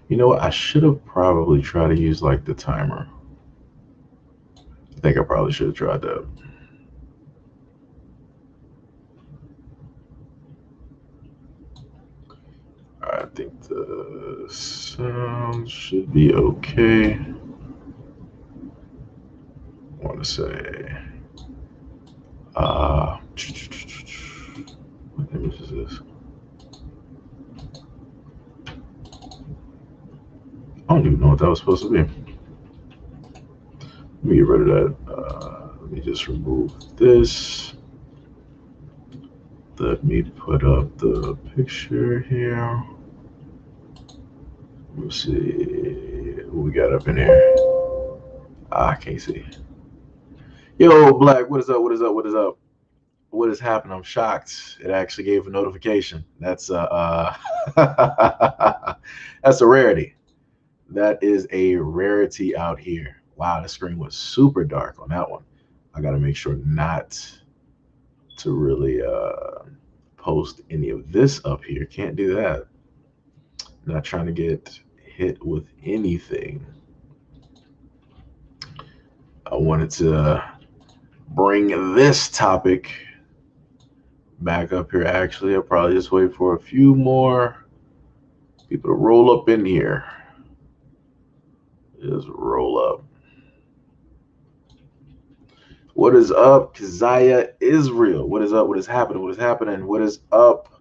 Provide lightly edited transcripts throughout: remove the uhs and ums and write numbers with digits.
You know what? I should have probably tried to use like the timer. I think I probably should have tried that. I think the sound should be okay. I want to say, what image is this? I don't even know what that was supposed to be. Let me get rid of that. Let me just remove this. Let me put up the picture here. Let's see what we got up in here. I can't see. Yo, Black, what is up? What is up? What is up? What is happening? I'm shocked. It actually gave a notification. That's a rarity. That is a rarity out here. Wow, the screen was super dark on that one. I gotta make sure not to really post any of this up here. Can't do that. Not trying to get hit with anything. I wanted to bring this topic back up here. Actually, I'll probably just wait for a few more people to roll up in here. Just roll up. What is up, Keziah Israel? What is up? What is happening? What is happening? What is up?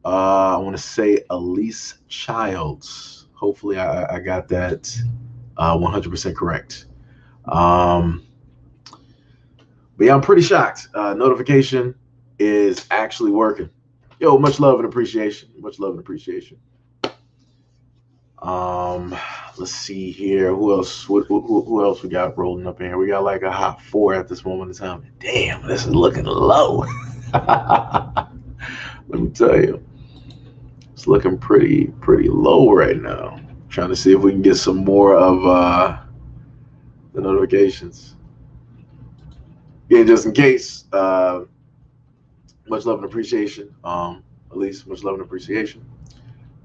I want to say Elise Childs. Hopefully, I got that 100% correct. Um, but yeah, I'm pretty shocked. Notification is actually working. Yo, much love and appreciation. Much love and appreciation. Um, let's see here. Who else? Who else we got rolling up in here? We got like a hot four at this moment in time. Damn, this is looking low. Let me tell you, it's looking pretty low right now. Trying to see if we can get some more of the notifications. Yeah, just in case. Much love and appreciation. At least much love and appreciation.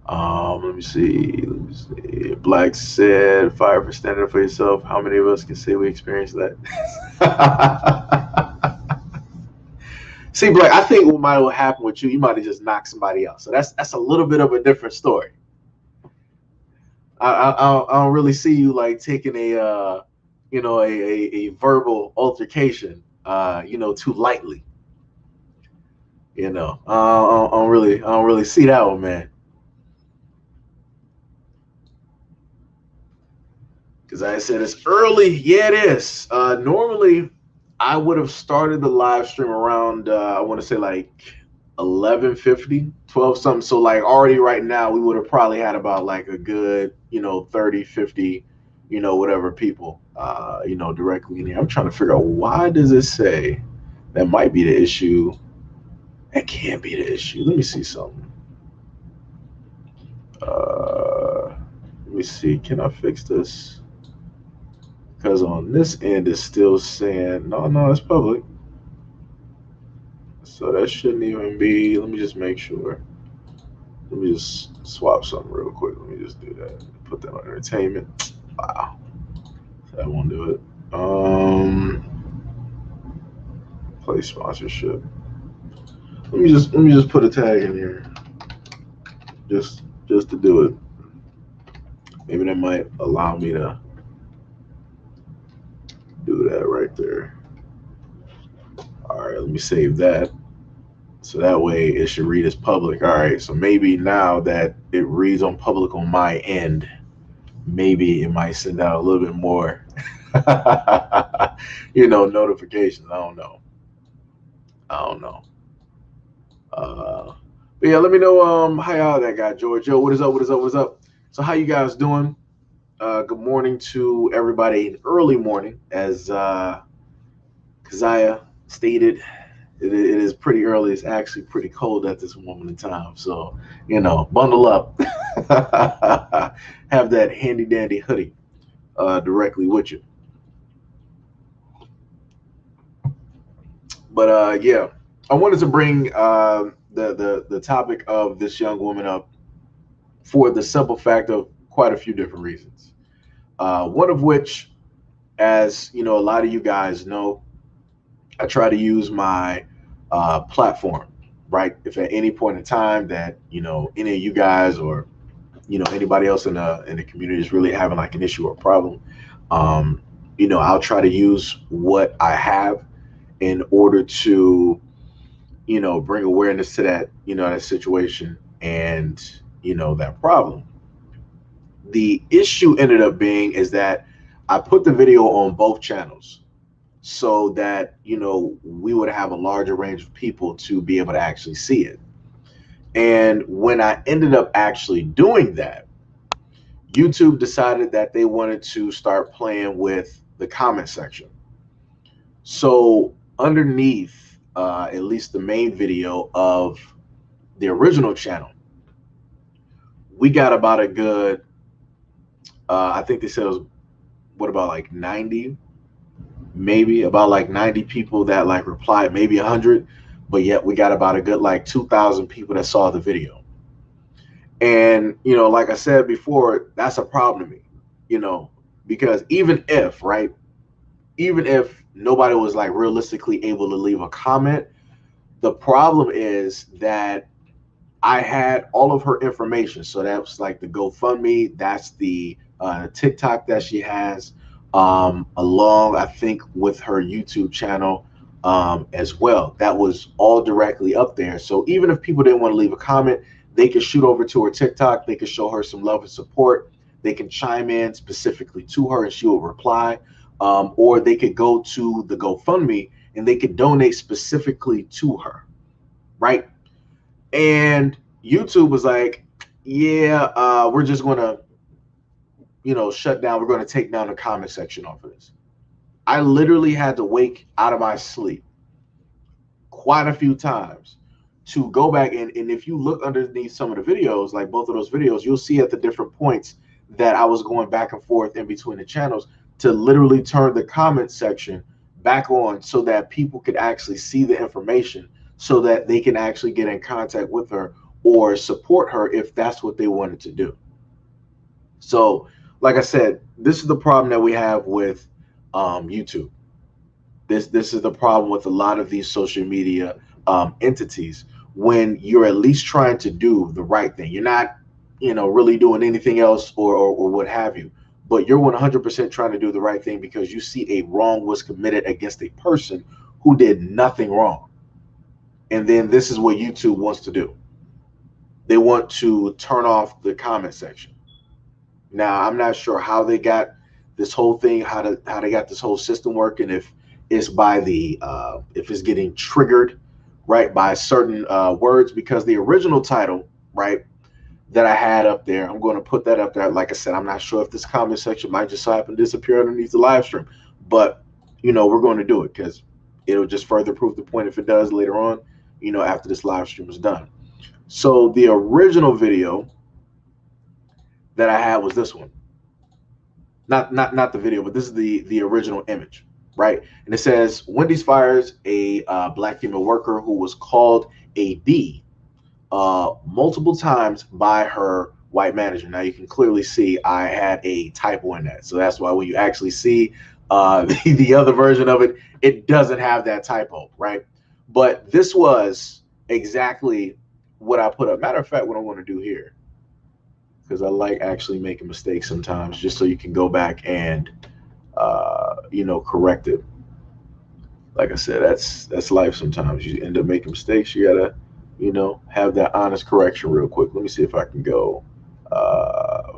Let me see. Let me see. Black said, "Fire for standing up for yourself." How many of us can say we experienced that? See, Black, I think what might have happened with you, you might have just knocked somebody else. So that's a little bit of a different story. I don't really see you like taking a verbal altercation too lightly. I don't really see that one, man. Because I said it's early. Yeah, it is. Normally, I would have started the live stream around I want to say like 11:50, 12 something. So like already right now, we would have probably had about like a good 30, 50, whatever people directly in here. I'm trying to figure out why does it say that might be the issue. That can't be the issue. Let me see something. Let me see. Can I fix this? Because on this end, it's still saying, no, no, it's public. So that shouldn't even be. Let me just make sure. Let me just swap something real quick. Let me just do that. Put that on entertainment. Wow. That won't do it. Play sponsorship. Let me just put a tag in here. Just to do it. Maybe that might allow me to do that right there. All right, let me save that. So that way it should read as public. All right, so maybe now that it reads on public on my end, maybe it might send out a little bit more, notifications. I don't know. I don't know. But yeah, let me know how y'all that guy George. Yo, what is up? What is up? What is up? So how you guys doing? Good morning to everybody. An early morning, as Keziah stated. It is pretty early. It's actually pretty cold at this moment in time. So, bundle up. Have that handy dandy hoodie directly with you. But yeah, I wanted to bring the topic of this young woman up for the simple fact of quite a few different reasons. One of which, as you know, a lot of you guys know, I try to use my platform, right? If at any point in time that any of you guys or anybody else in the community is really having like an issue or problem, um, I'll try to use what I have in order to bring awareness to that that situation and that problem. The issue ended up being is that I put the video on both channels so that we would have a larger range of people to be able to actually see it. And when I ended up actually doing that, YouTube decided that they wanted to start playing with the comment section. So underneath at least the main video of the original channel, we got about a good I think they said it was what about like 90, maybe about like 90 people that like replied, maybe 100, but yet we got about a good like 2,000 people that saw the video. And like I said before, that's a problem to me, because even if nobody was like realistically able to leave a comment, the problem is that I had all of her information. So that's like the GoFundMe, that's the TikTok that she has, along I think with her YouTube channel as well. That was all directly up there. So even if people didn't want to leave a comment, they could shoot over to her TikTok, they could show her some love and support, they can chime in specifically to her and she will reply, or they could go to the GoFundMe and they could donate specifically to her, right? And YouTube was like, yeah, we're just going to shut down, we're going to take down the comment section off of this. I literally had to wake out of my sleep quite a few times to go back and if you look underneath some of the videos, like both of those videos, you'll see at the different points that I was going back and forth in between the channels to literally turn the comment section back on so that people could actually see the information, so that they can actually get in contact with her or support her if that's what they wanted to do. So like I said, this is the problem that we have with YouTube. This is the problem with a lot of these social media entities. When you're at least trying to do the right thing, you're not really doing anything else or what have you, but you're 100% trying to do the right thing because you see a wrong was committed against a person who did nothing wrong. And then this is what YouTube wants to do. They want to turn off the comment section. Now, I'm not sure how they got this whole thing, how they got this whole system working, if it's by the if it's getting triggered, right, by certain words, because the original title, right, that I had up there, I'm going to put that up there. Like I said, I'm not sure if this comment section might just so happen to disappear underneath the live stream, but we're going to do it because it'll just further prove the point if it does later on, after this live stream is done. So the original video that I had was this one. Not the video, but this is the original image, right? And it says Wendy's fires a black female worker who was called a B multiple times by her white manager. Now you can clearly see I had a typo in that, so that's why when you actually see the other version of it, it doesn't have that typo, right? But this was exactly what I put up. Matter of fact, what I want to do here, because I like actually making mistakes sometimes, just so you can go back and correct it. Like I said, that's life. Sometimes you end up making mistakes. You gotta have that honest correction real quick. Let me see if I can go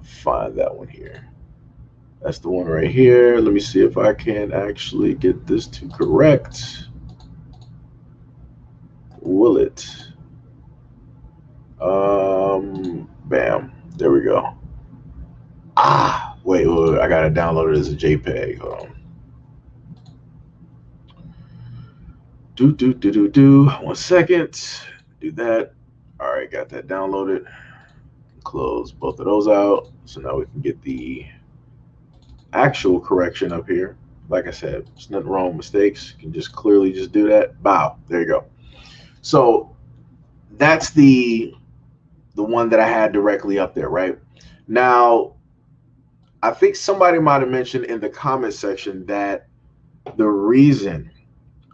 find that one here. That's the one right here. Let me see if I can actually get this to correct. Will it? Bam. There we go. Wait, I gotta download it as a JPEG. Hold on. Do 1 second. Do that. All right, got that downloaded. Close both of those out. So now we can get the actual correction up here. Like I said, there's nothing wrong with mistakes. You can just clearly just do that. Bow. There you go. So that's the one that I had directly up there, right? Now, I think somebody might have mentioned in the comment section that the reason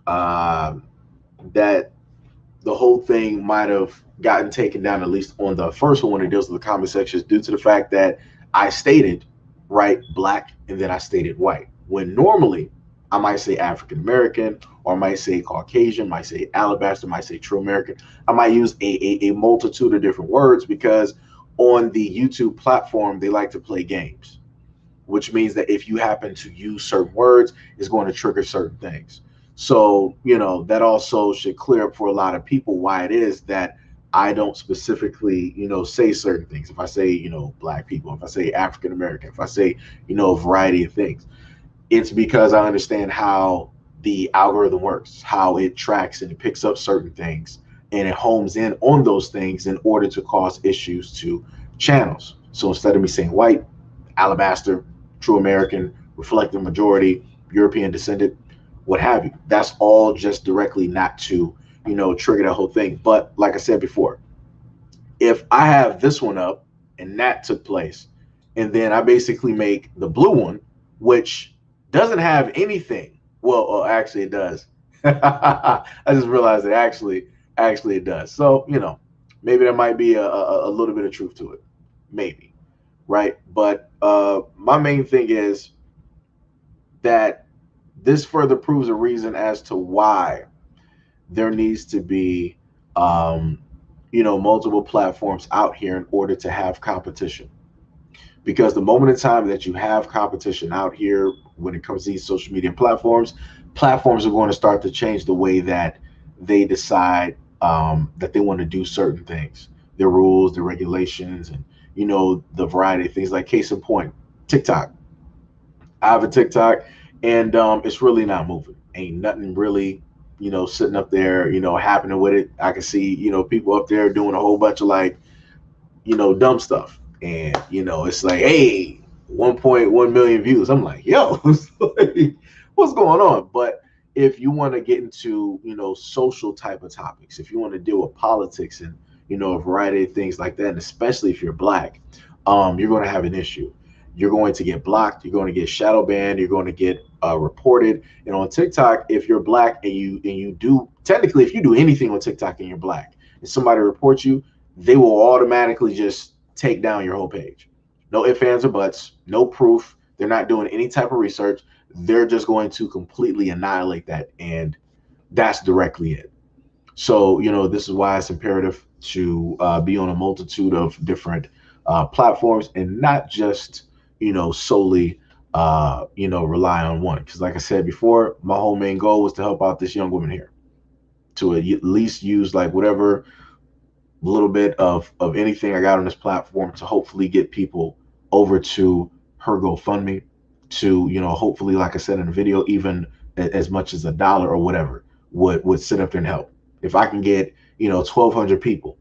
uh, that the whole thing might have gotten taken down, at least on the first one when it deals with the comment section, is due to the fact that I stated, right, black, and then I stated white. When normally I might say African American, or I might say Caucasian, might say alabaster, might say true American. I might use a multitude of different words because on the YouTube platform, they like to play games, which means that if you happen to use certain words, it's going to trigger certain things. So, that also should clear up for a lot of people why it is that I don't specifically, say certain things. If I say, black people, if I say African American, if I say, a variety of things, it's because I understand how the algorithm works, how it tracks and it picks up certain things and it homes in on those things in order to cause issues to channels. So instead of me saying white, alabaster, true American, reflective majority, European descendant, what have you, that's all just directly not to, trigger that whole thing. But like I said before, if I have this one up and that took place, and then I basically make the blue one, which doesn't have anything. Well, actually it does. I just realized that actually it does. So, maybe there might be a little bit of truth to it. Maybe. Right. But my main thing is that this further proves a reason as to why there needs to be, multiple platforms out here in order to have competition. Because the moment in time that you have competition out here, when it comes to these social media platforms are going to start to change the way that they decide that they want to do certain things, their rules, their regulations, and the variety of things. Like case in point, TikTok. I have a TikTok, and it's really not moving. Ain't nothing really, sitting up there, happening with it. I can see, people up there doing a whole bunch of like, dumb stuff. And, it's like, hey, 1.1 million views. I'm like, yo, like, what's going on? But if you want to get into, social type of topics, if you want to deal with politics and, a variety of things like that, and especially if you're black, you're going to have an issue. You're going to get blocked. You're going to get shadow banned. You're going to get reported. And on TikTok, if you're black and you do, technically, if you do anything on TikTok and you're black and somebody reports you, they will automatically just take down your whole page. No ifs, ands, or buts, no proof. They're not doing any type of research. They're just going to completely annihilate that. And that's directly it. So, this is why it's imperative to be on a multitude of different platforms and not just, solely, rely on one. Because like I said before, my whole main goal was to help out this young woman here to at least use like whatever little bit of anything I got on this platform to hopefully get people over to her GoFundMe to, hopefully, like I said in the video, even as much as $1 or whatever would sit up there and help. If I can get, 1,200 people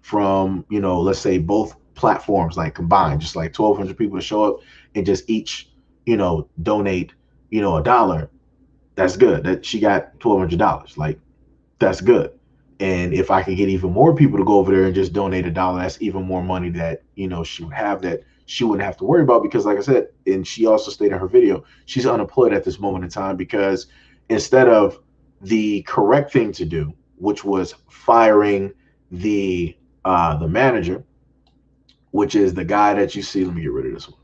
from, let's say both platforms, like combined, just like 1,200 people to show up and just each, donate, $1, that's good. That she got $1,200. Like, that's good. And if I can get even more people to go over there and just donate $1, that's even more money that, she would have that she wouldn't have to worry about. Because like I said, and she also stated in her video, she's unemployed at this moment in time because instead of the correct thing to do, which was firing the manager, which is the guy that you see, let me get rid of this one,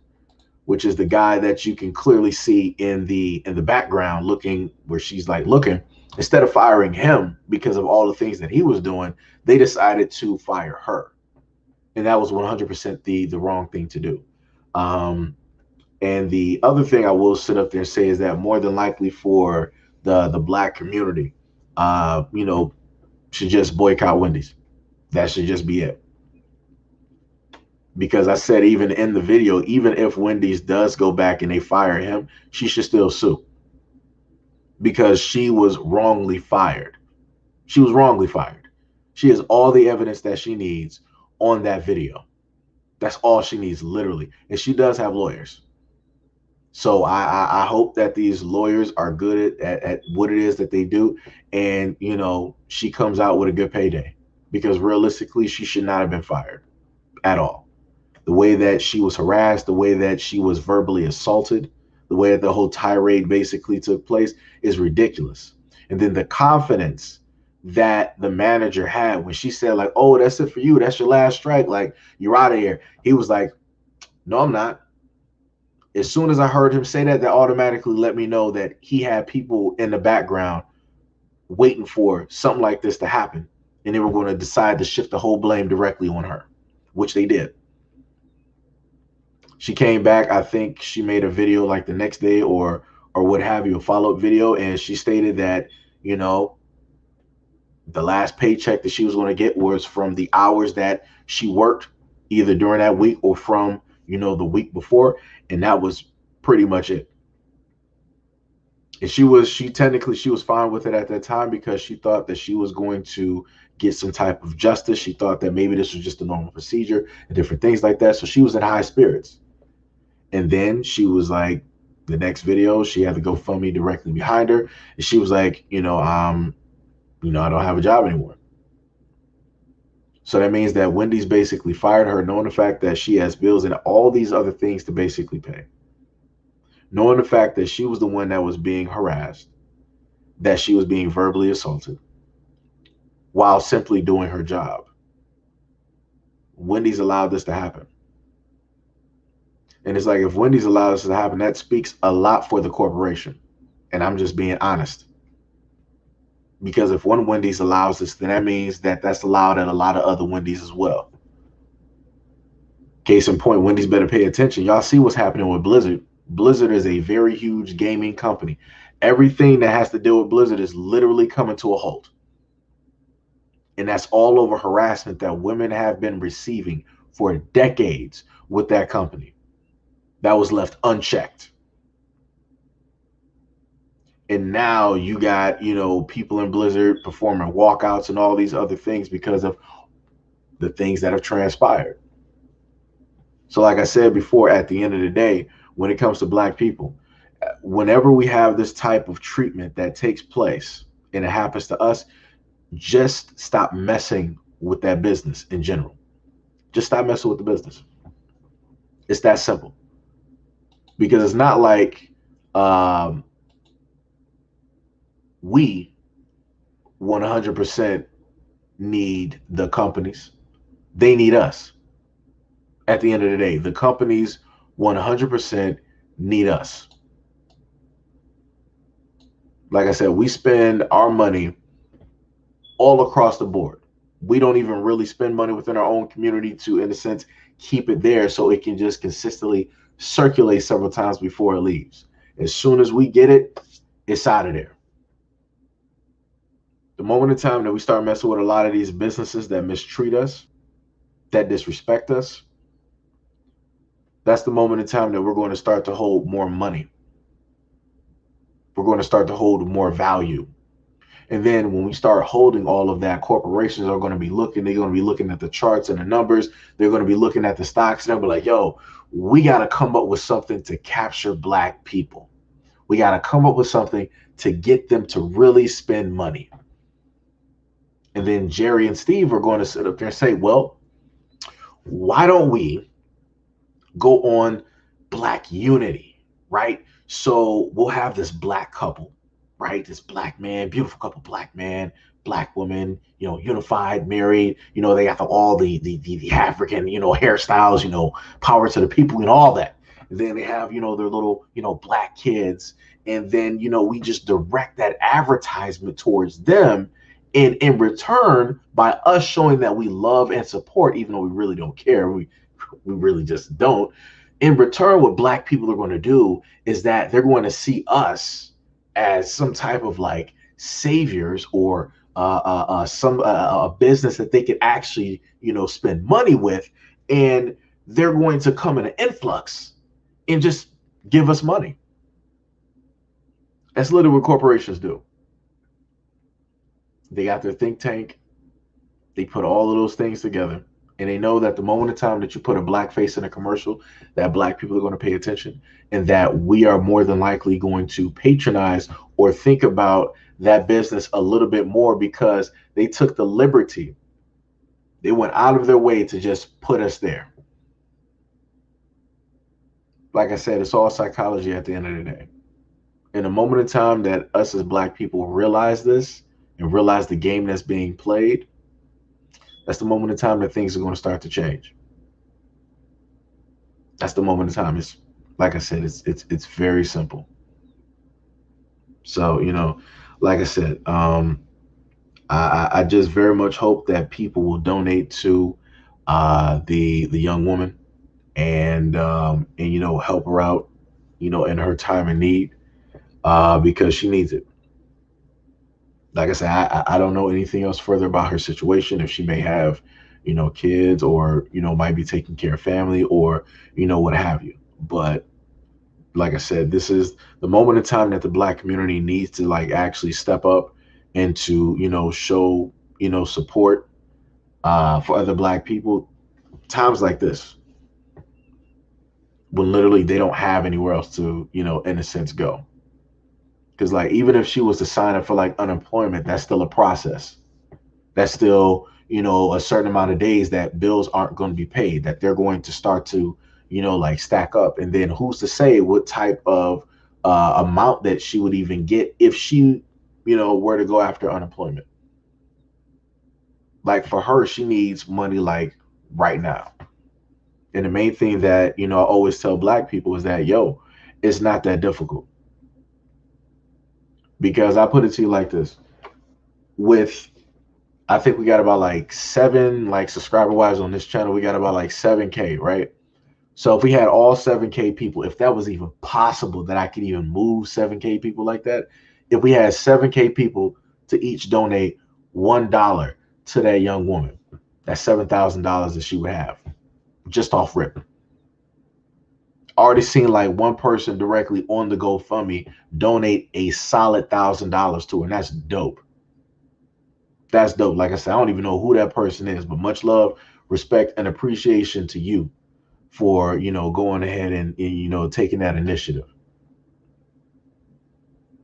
which is the guy that you can clearly see in the background looking where she's like looking. Instead of firing him because of all the things that he was doing, they decided to fire her. And that was 100% the wrong thing to do. And the other thing I will sit up there and say is that more than likely for the black community, should just boycott Wendy's. That should just be it. Because I said even in the video, even if Wendy's does go back and they fire him, she should still sue. Because she was wrongly fired. She was wrongly fired. She has all the evidence that she needs on that video. That's all she needs, literally. And she does have lawyers. So I hope that these lawyers are good at what it is that they do. And, she comes out with a good payday. Because realistically, she should not have been fired at all. The way that she was harassed, the way that she was verbally assaulted, the way that the whole tirade basically took place is ridiculous. And then the confidence that the manager had when she said, like, oh, that's it for you. That's your last strike. Like, you're out of here. He was like, no, I'm not. As soon as I heard him say that, that automatically let me know that he had people in the background waiting for something like this to happen. And they were going to decide to shift the whole blame directly on her, which they did. She came back. I think she made a video like the next day or what have you, a follow-up video. And she stated that, you know, the last paycheck that she was going to get was from the hours that she worked either during that week or from, you know, the week before. And that was pretty much it. And she was fine with it at that time because she thought that she was going to get some type of justice. She thought that maybe this was just a normal procedure and different things like that. So she was in high spirits. And then she was like, the next video, she had the GoFundMe directly behind her. And she was like, I don't have a job anymore. So that means that Wendy's basically fired her, knowing the fact that she has bills and all these other things to basically pay. Knowing the fact that she was the one that was being harassed, that she was being verbally assaulted while simply doing her job. Wendy's allowed this to happen. And it's like, if Wendy's allowed this to happen, that speaks a lot for the corporation. And I'm just being honest. Because if one Wendy's allows this, then that means that that's allowed at a lot of other Wendy's as well. Case in point, Wendy's better pay attention. Y'all see what's happening with Blizzard. Blizzard is a very huge gaming company. Everything that has to do with Blizzard is literally coming to a halt. And that's all over harassment that women have been receiving for decades with that company. That was left unchecked. And now you got, people in Blizzard performing walkouts and all these other things because of the things that have transpired. So like I said before, at the end of the day, when it comes to Black people, whenever we have this type of treatment that takes place and it happens to us, just stop messing with that business in general. Just stop messing with the business. It's that simple. Because it's not like we 100% need the companies. They need us. At the end of the day, the companies 100% need us. Like I said, we spend our money all across the board. We don't even really spend money within our own community to, in a sense, keep it there so it can just consistently circulate several times before it leaves. As soon as we get it, it's out of there. The moment in time that we start messing with a lot of these businesses that mistreat us, that disrespect us, that's the moment in time that we're going to start to hold more money. We're going to start to hold more value. And then when we start holding all of that, corporations are going to be looking, they're going to be looking at the charts and the numbers. They're going to be looking at the stocks and they'll be like, yo, we got to come up with something to capture Black people. We got to come up with something to get them to really spend money. And then Jerry and Steve are going to sit up there and say, well, why don't we go on Black unity, right? So we'll have this Black couple, right? This Black man, beautiful couple, Black man, Black woman, unified, married, they got all the African, hairstyles, power to the people and all that. And then they have, their little, Black kids. And then, we just direct that advertisement towards them. And in return, by us showing that we love and support, even though we really don't care, we really just don't. In return, what Black people are going to do is that they're going to see us as some type of like saviors or a business that they could actually, spend money with. And they're going to come in an influx and just give us money. That's literally what corporations do. They got their think tank. They put all of those things together. And they know that the moment in time that you put a Black face in a commercial, that Black people are going to pay attention and that we are more than likely going to patronize or think about that business a little bit more because they took the liberty. They went out of their way to just put us there. like I said, it's all psychology at the end of the day. In a moment in time that us as black people realize this and realize the game that's being played, that's the moment in time that things are going to start to change. That's the moment in time. It's like I said, it's very simple. So, like I said, I just very much hope that people will donate to the young woman and help her out, in her time of need, because she needs it. Like I said, I don't know anything else further about her situation. If she may have, kids, or might be taking care of family, or what have you. But like I said, this is the moment in time that the black community needs to like actually step up and to show support for other black people. Times like this, when literally they don't have anywhere else to in a sense go. Because like even if she was to sign up for like unemployment, that's still a process. That's still a certain amount of days that bills aren't going to be paid, that they're going to start to like stack up. And then who's to say what type of amount that she would even get if she were to go after unemployment. Like for her, she needs money like right now. And the main thing that I always tell black people is that, yo, it's not that difficult. Because I put it to you like this: with, I think we got about like 7, like subscriber wise on this channel, we got about like 7K, right? So if we had all 7K people, if that was even possible that I could even move 7K people like that, if we had 7K people to each donate $1 to that young woman, that's $7,000 that she would have just off rip. Already seen like one person directly on the GoFundMe donate a solid $1,000 to her, and that's dope. That's dope. Like I said, I don't even know who that person is, but much love, respect, and appreciation to you for going ahead and taking that initiative.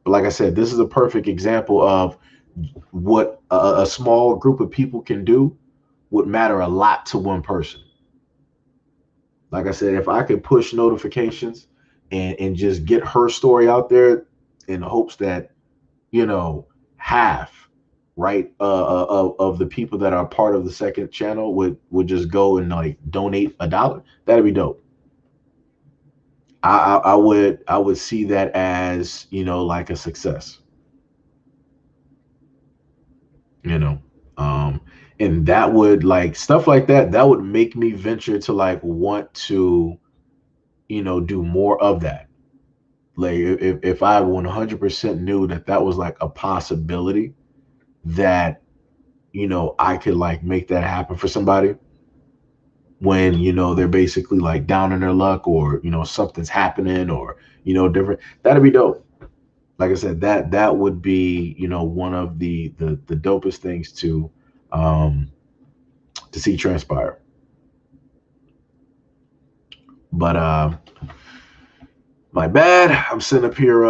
But like I said, this is a perfect example of what a small group of people can do would matter a lot to one person. Like I said, if I could push notifications and just get her story out there in hopes that half, right, of the people that are part of the second channel would just go and like donate $1, that'd be dope. I would see that as like a success. you know um and that would, like, stuff like that would make me venture to like want to do more of that. Like if I 100% knew that that was like a possibility, that I could like make that happen for somebody when they're basically like down in their luck, or something's happening, or different, that'd be dope. Like I said, that would be one of the dopest things um to see transpire. But my bad, I'm sitting up here.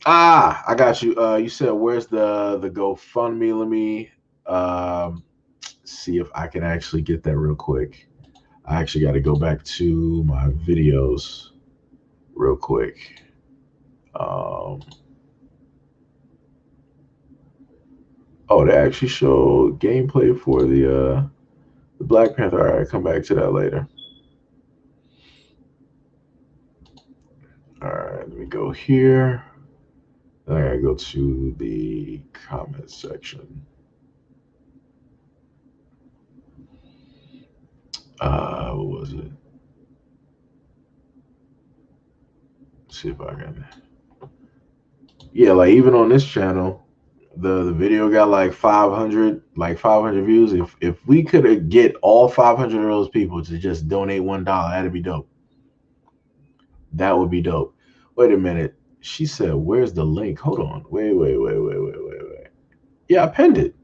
I got you. You said where's the GoFundMe? Let me see if I can actually get that real quick. I actually got to go back to my videos real quick. Oh, they actually show gameplay for the Black Panther. All right, come back to that later. All right, let me go here. Then I gotta go to the comment section. What was it? Let's see if I can. Yeah, like even on this channel, the video got like 500 views. If we could get all 500 of those people to just donate $1, that'd be dope. That would be dope. Wait a minute. She said, "Where's the link?" Hold on. Wait. Yeah, I pinned it.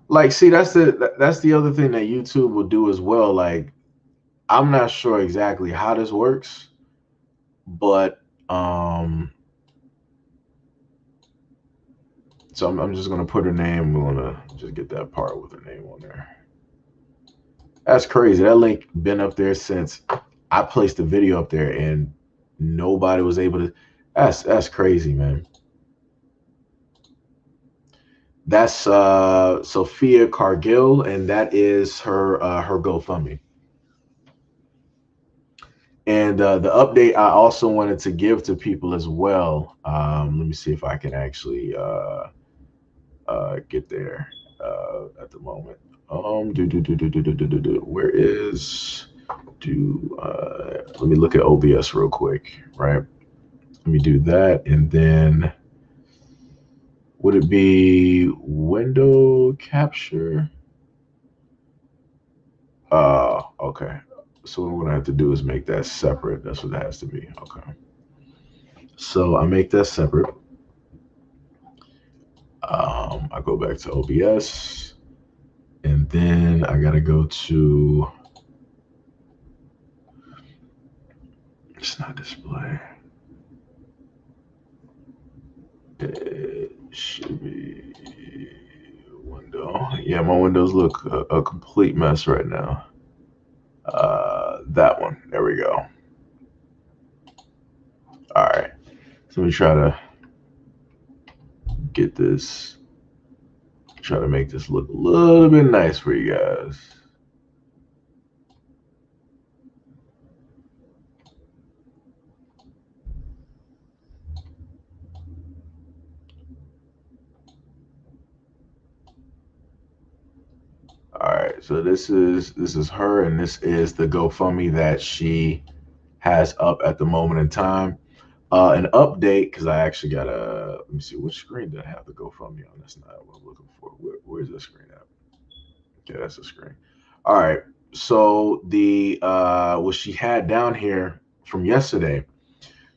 Like, see, that's the other thing that YouTube will do as well. Like, I'm not sure exactly how this works, but So I'm just gonna put her name. We're gonna just get that part with her name on there. That's crazy. That link been up there since I placed the video up there, and nobody was able to. That's crazy, man. That's Sophia Cargill, and that is her GoFundMe. And the update I also wanted to give to people as well. Let me see if I can actually get there at the moment. Where is let me look at OBS real quick, right? Let me do that, and then would it be window capture? Okay. So what I'm gonna have to do is make that separate. That's what it has to be. Okay. So I make that separate. I go back to OBS, and then I gotta go to. It's not display. It should be window. Yeah, my windows look a complete mess right now. That one. There we go. All right. So let me try to get this. Try to make this look a little bit nice for you guys. All right, so this is her, and this is the GoFundMe that she has up at the moment in time. An update, because I actually got a. Let me see, which screen did I have the GoFundMe on? That's not what I'm looking for. Where's the screen at? Okay, that's the screen. All right, so the what she had down here from yesterday.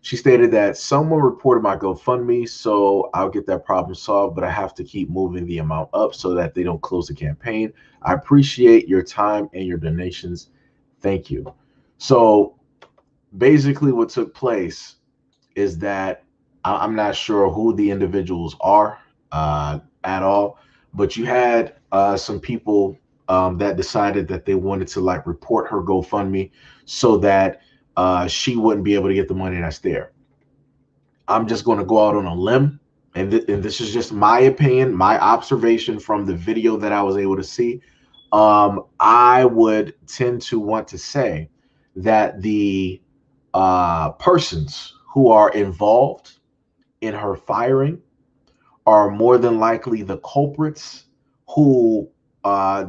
She stated that someone reported my GoFundMe, so I'll get that problem solved, but I have to keep moving the amount up so that they don't close the campaign. I appreciate your time and your donations. Thank you. So basically, what took place is that I'm not sure who the individuals are at all, but you had some people that decided that they wanted to like report her GoFundMe so that she wouldn't be able to get the money that's there. I'm just going to go out on a limb, and this is just my opinion, my observation from the video that I was able to see. I would tend to want to say that the persons who are involved in her firing are more than likely the culprits who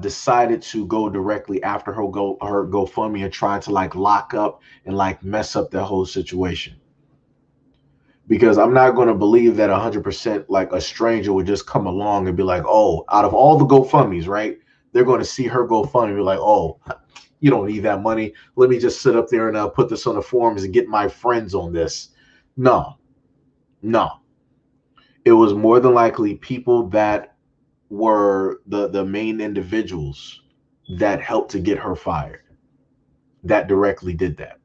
decided to go directly after her GoFundMe and trying to like lock up and like mess up that whole situation. Because I'm not going to believe that 100% like a stranger would just come along and be like, oh, out of all the GoFundMes, right? They're going to see her GoFundMe and be like, oh, you don't need that money. Let me just sit up there and put this on the forums and get my friends on this. No, no. It was more than likely people that were the main individuals that helped to get her fired that directly did that.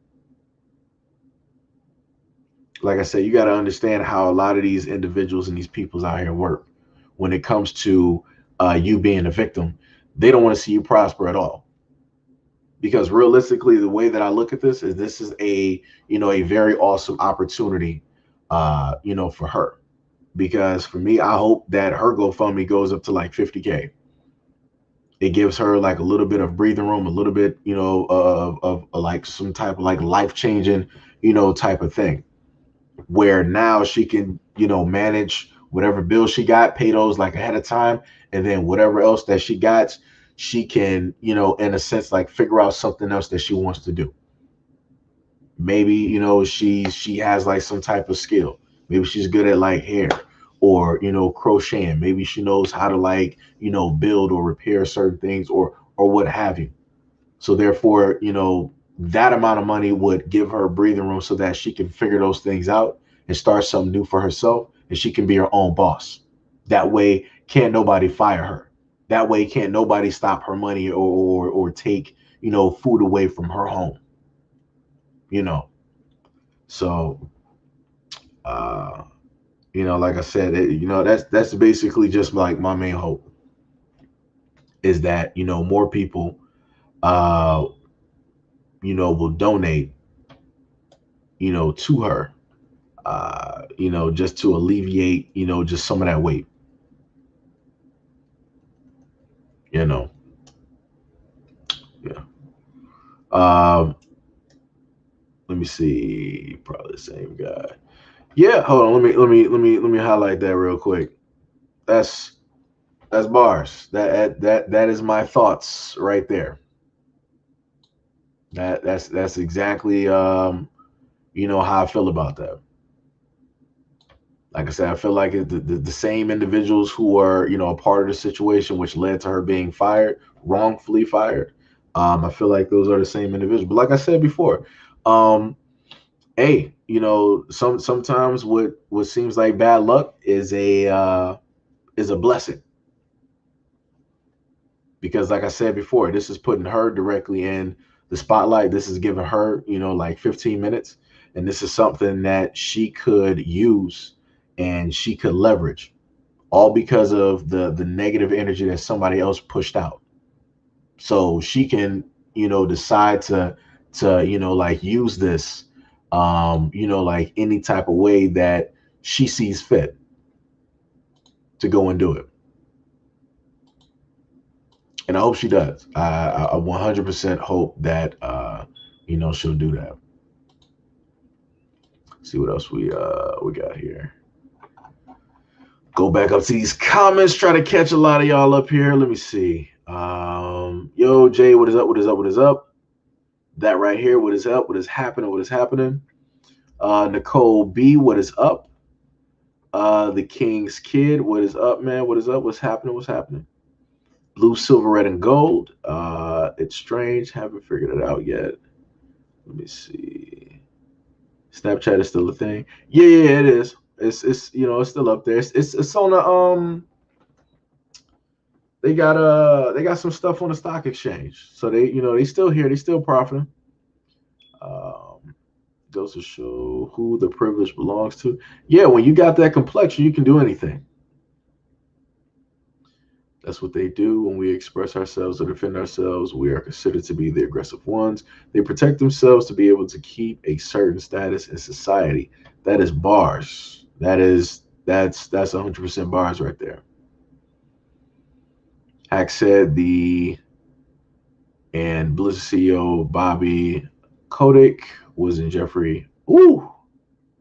Like I said, you got to understand how a lot of these individuals and these peoples out here work. When it comes to you being a victim, they don't want to see you prosper at all. Because realistically, the way that I look at this is a very awesome opportunity, for her. Because for me, I hope that her GoFundMe goes up to like 50K. It gives her like a little bit of breathing room, a little bit, of like some type of like life-changing, type of thing, where now she can, manage whatever bills she got, pay those like ahead of time, and then whatever else that she got, she can, in a sense, like figure out something else that she wants to do. Maybe, she has like some type of skill. Maybe she's good at like hair or, crocheting. Maybe she knows how to like, build or repair certain things or what have you. So therefore, that amount of money would give her breathing room so that she can figure those things out and start something new for herself, and she can be her own boss. That way, can't nobody fire her. That way, can't nobody stop her money or take, food away from her home. So You know, like I said, you know, that's basically just like my main hope is that, you know, more people, uh, you know, will donate, you know, to her, you know, just to alleviate, you know, just some of that weight, you know. Yeah. Um, let me see, probably the same guy. Yeah, hold on. Let me highlight that real quick. That's that's bars. That is my thoughts right there. That's exactly you know how I feel about that. Like I said, I feel like the same individuals who are, you know, a part of the situation which led to her being fired, wrongfully fired. I feel like those are the same individuals. But like I said before, um, hey, you know, sometimes what seems like bad luck is a blessing because, like I said before, this is putting her directly in the spotlight. This is giving her, you know, like 15 minutes, and this is something that she could use and she could leverage, all because of the negative energy that somebody else pushed out. So she can, you know, decide to you know, like use this, you know, like any type of way that she sees fit to go and do it. And I hope she does. I 100% hope that you know, she'll do that. See what else we got here. Go back up to these comments. Try to catch a lot of y'all up here. Let me see. Yo, Jay, what is up? What is up? What is up? That right here. What is up? What is happening? What is happening? Nicole B, what is up? The King's Kid, what is up, man? What is up? What's happening? What's happening? Blue, silver, red, and gold. It's strange. Haven't figured it out yet. Let me see. Snapchat is still a thing. Yeah, yeah, it is. It's you know, it's still up there. It's on the they got some stuff on the stock exchange. So they, you know, they still here, they still profiting. Um Goes to show who the privilege belongs to. Yeah, when you got that complexion, you can do anything. That's what they do when we express ourselves or defend ourselves. We are considered to be the aggressive ones. They protect themselves to be able to keep a certain status in society. That is bars. That's 100% bars right there. Hack said the and Blizzard CEO Bobby Kotick was in Jeffrey. Ooh,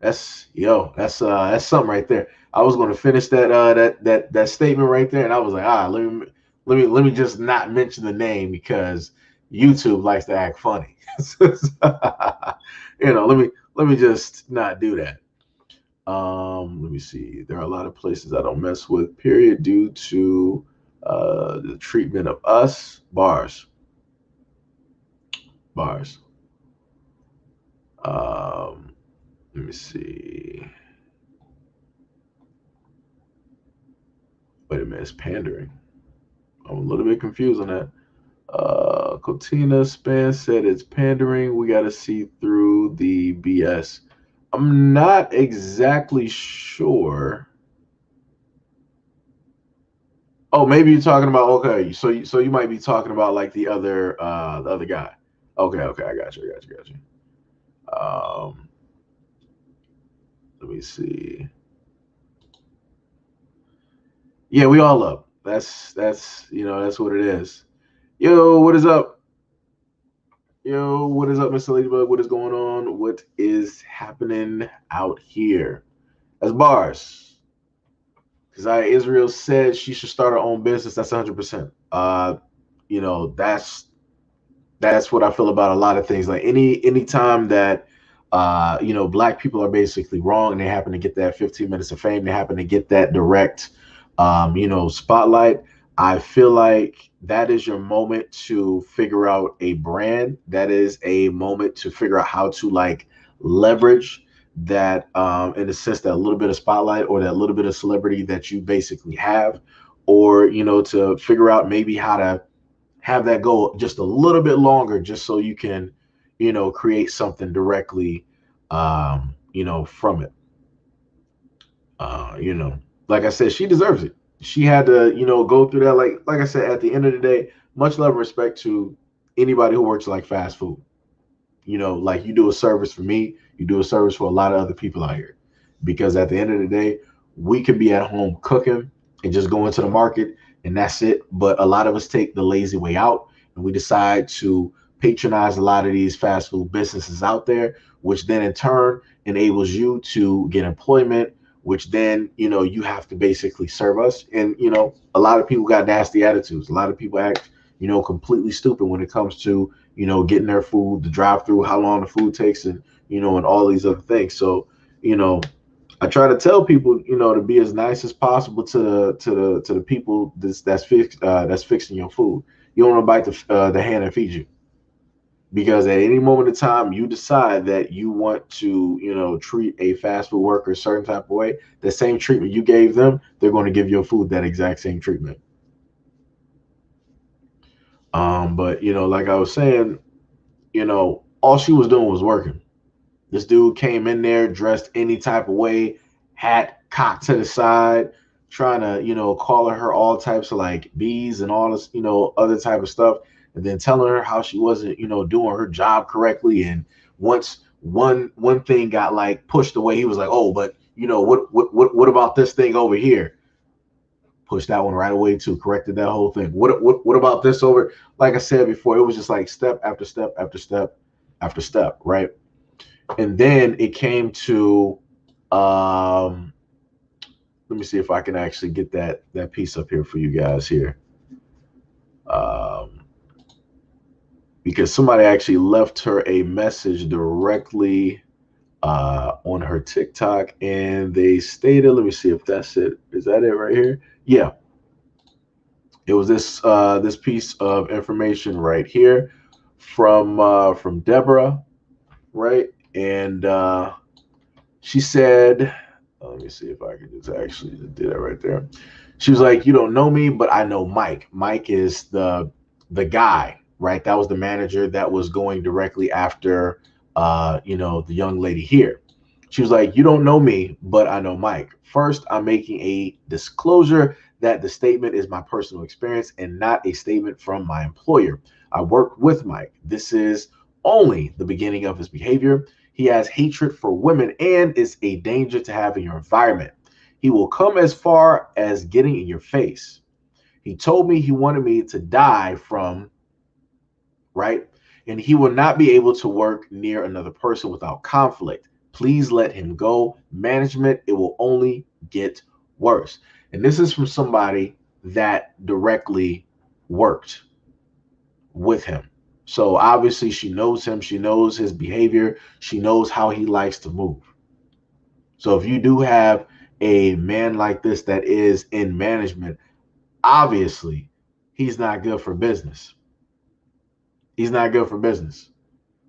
that's something right there. I was going to finish that statement right there, and I was like, let me just not mention the name because YouTube likes to act funny. You know, let me just not do that. Let me see. There are a lot of places I don't mess with. Period. Due to the treatment of us. Bars. Let me see. Wait a minute, it's pandering. I'm a little bit confused on that. Cotina Span said it's pandering. We got to see through the BS. I'm not exactly sure. Oh, maybe you're talking about okay. So you might be talking about like the other guy. Okay, okay, I got you, I got you, got you. Um, Let me see. Yeah, we all up. That's you know, that's what it is. Yo, what is up? Yo, what is up, Mr. Ladybug? What is going on? What is happening out here? That's bars. Because Israel said she should start her own business. That's 100%. You know, that's what I feel about a lot of things. Like any time that you know, black people are basically wrong and they happen to get that 15 minutes of fame, they happen to get that direct you know, spotlight. I feel like that is your moment to figure out a brand. That is a moment to figure out how to like leverage that in the sense that a little bit of spotlight or that little bit of celebrity that you basically have, or you know, to figure out maybe how to have that go just a little bit longer just so you can, you know, create something directly you know, from it. You know, like I said, she deserves it. She had to, you know, go through that. Like I said, at the end of the day, much love and respect to anybody who works like fast food. You know, like you do a service for me, you do a service for a lot of other people out here. Because at the end of the day, we could be at home cooking and just go into the market and that's it. But a lot of us take the lazy way out and we decide to patronize a lot of these fast food businesses out there, which then in turn enables you to get employment, which then, you know, you have to basically serve us. And, you know, a lot of people got nasty attitudes. A lot of people act, you know, completely stupid when it comes to, you know, getting their food, the drive through, how long the food takes, and, you know, and all these other things. So, you know, I try to tell people, you know, to be as nice as possible to the people that's fixing your food. You don't want to bite the hand that feeds you, because at any moment in time you decide that you want to, you know, treat a fast food worker a certain type of way, the same treatment you gave them, they're going to give your food that exact same treatment. But you know, like I was saying, you know, all she was doing was working. This dude came in there dressed any type of way, hat cocked to the side, trying to, you know, calling her all types of like bees and all this, you know, other type of stuff, and then telling her how she wasn't, you know, doing her job correctly. And once one thing got like pushed away, he was like, "Oh, but you know, what about this thing over here?" Pushed that one right away too, corrected that whole thing. What about this over? Like I said before, it was just like step after step after step after step, right? And then it came to um let me see if I can actually get that piece up here for you guys here. Um because somebody actually left her a message directly on her TikTok, and they stated, let me see if that's it. Is that it right here? Yeah, it was this piece of information right here from Deborah, right? And she said, let me see if I can just actually do that right there. She was like, "You don't know me, but I know Mike. Mike is the guy, right? That was the manager that was going directly after, you know, the young lady here." She was like, "You don't know me, but I know Mike. First, I'm making a disclosure that the statement is my personal experience and not a statement from my employer. I worked with Mike. This is only the beginning of his behavior. He has hatred for women and is a danger to have in your environment. He will come as far as getting in your face. He told me he wanted me to die from, right? And he will not be able to work near another person without conflict. Please let him go. Management, it will only get worse." And this is from somebody that directly worked with him. So obviously she knows him, she knows his behavior, she knows how he likes to move. So if you do have a man like this that is in management, obviously he's not good for business. He's not good for business.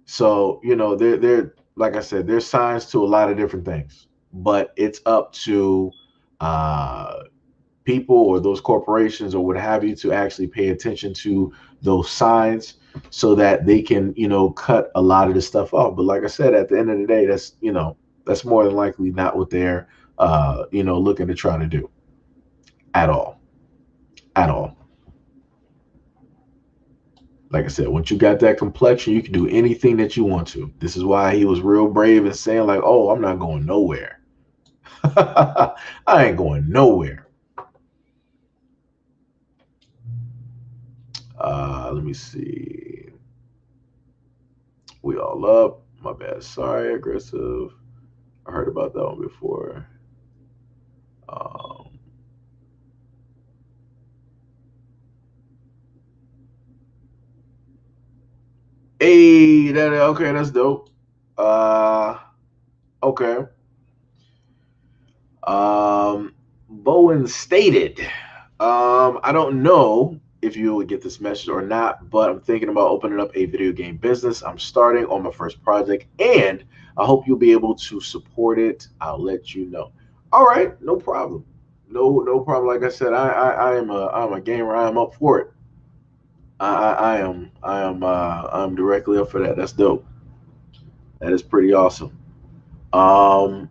So, you know, they're like I said, there's signs to a lot of different things, but it's up to uh people or those corporations or what have you to actually pay attention to those signs so that they can, you know, cut a lot of this stuff off. But like I said, at the end of the day, that's, you know, that's more than likely not what they're you know, looking to try to do at all. At all. Like I said, once you got that complexion, you can do anything that you want to. This is why he was real brave and saying, like, "Oh, I'm not going nowhere." I ain't going nowhere. Let me see. We all up. My bad. Sorry, aggressive. I heard about that one before. Um, hey, that okay? That's dope. Uh, okay. Bowen stated, I don't know if you would get this message or not, but I'm thinking about opening up a video game business. I'm starting on my first project, and I hope you'll be able to support it. I'll let you know. All right, no problem. No problem. Like I said, I'm a gamer. I am up for it. I'm directly up for that. That's dope. That is pretty awesome. Um,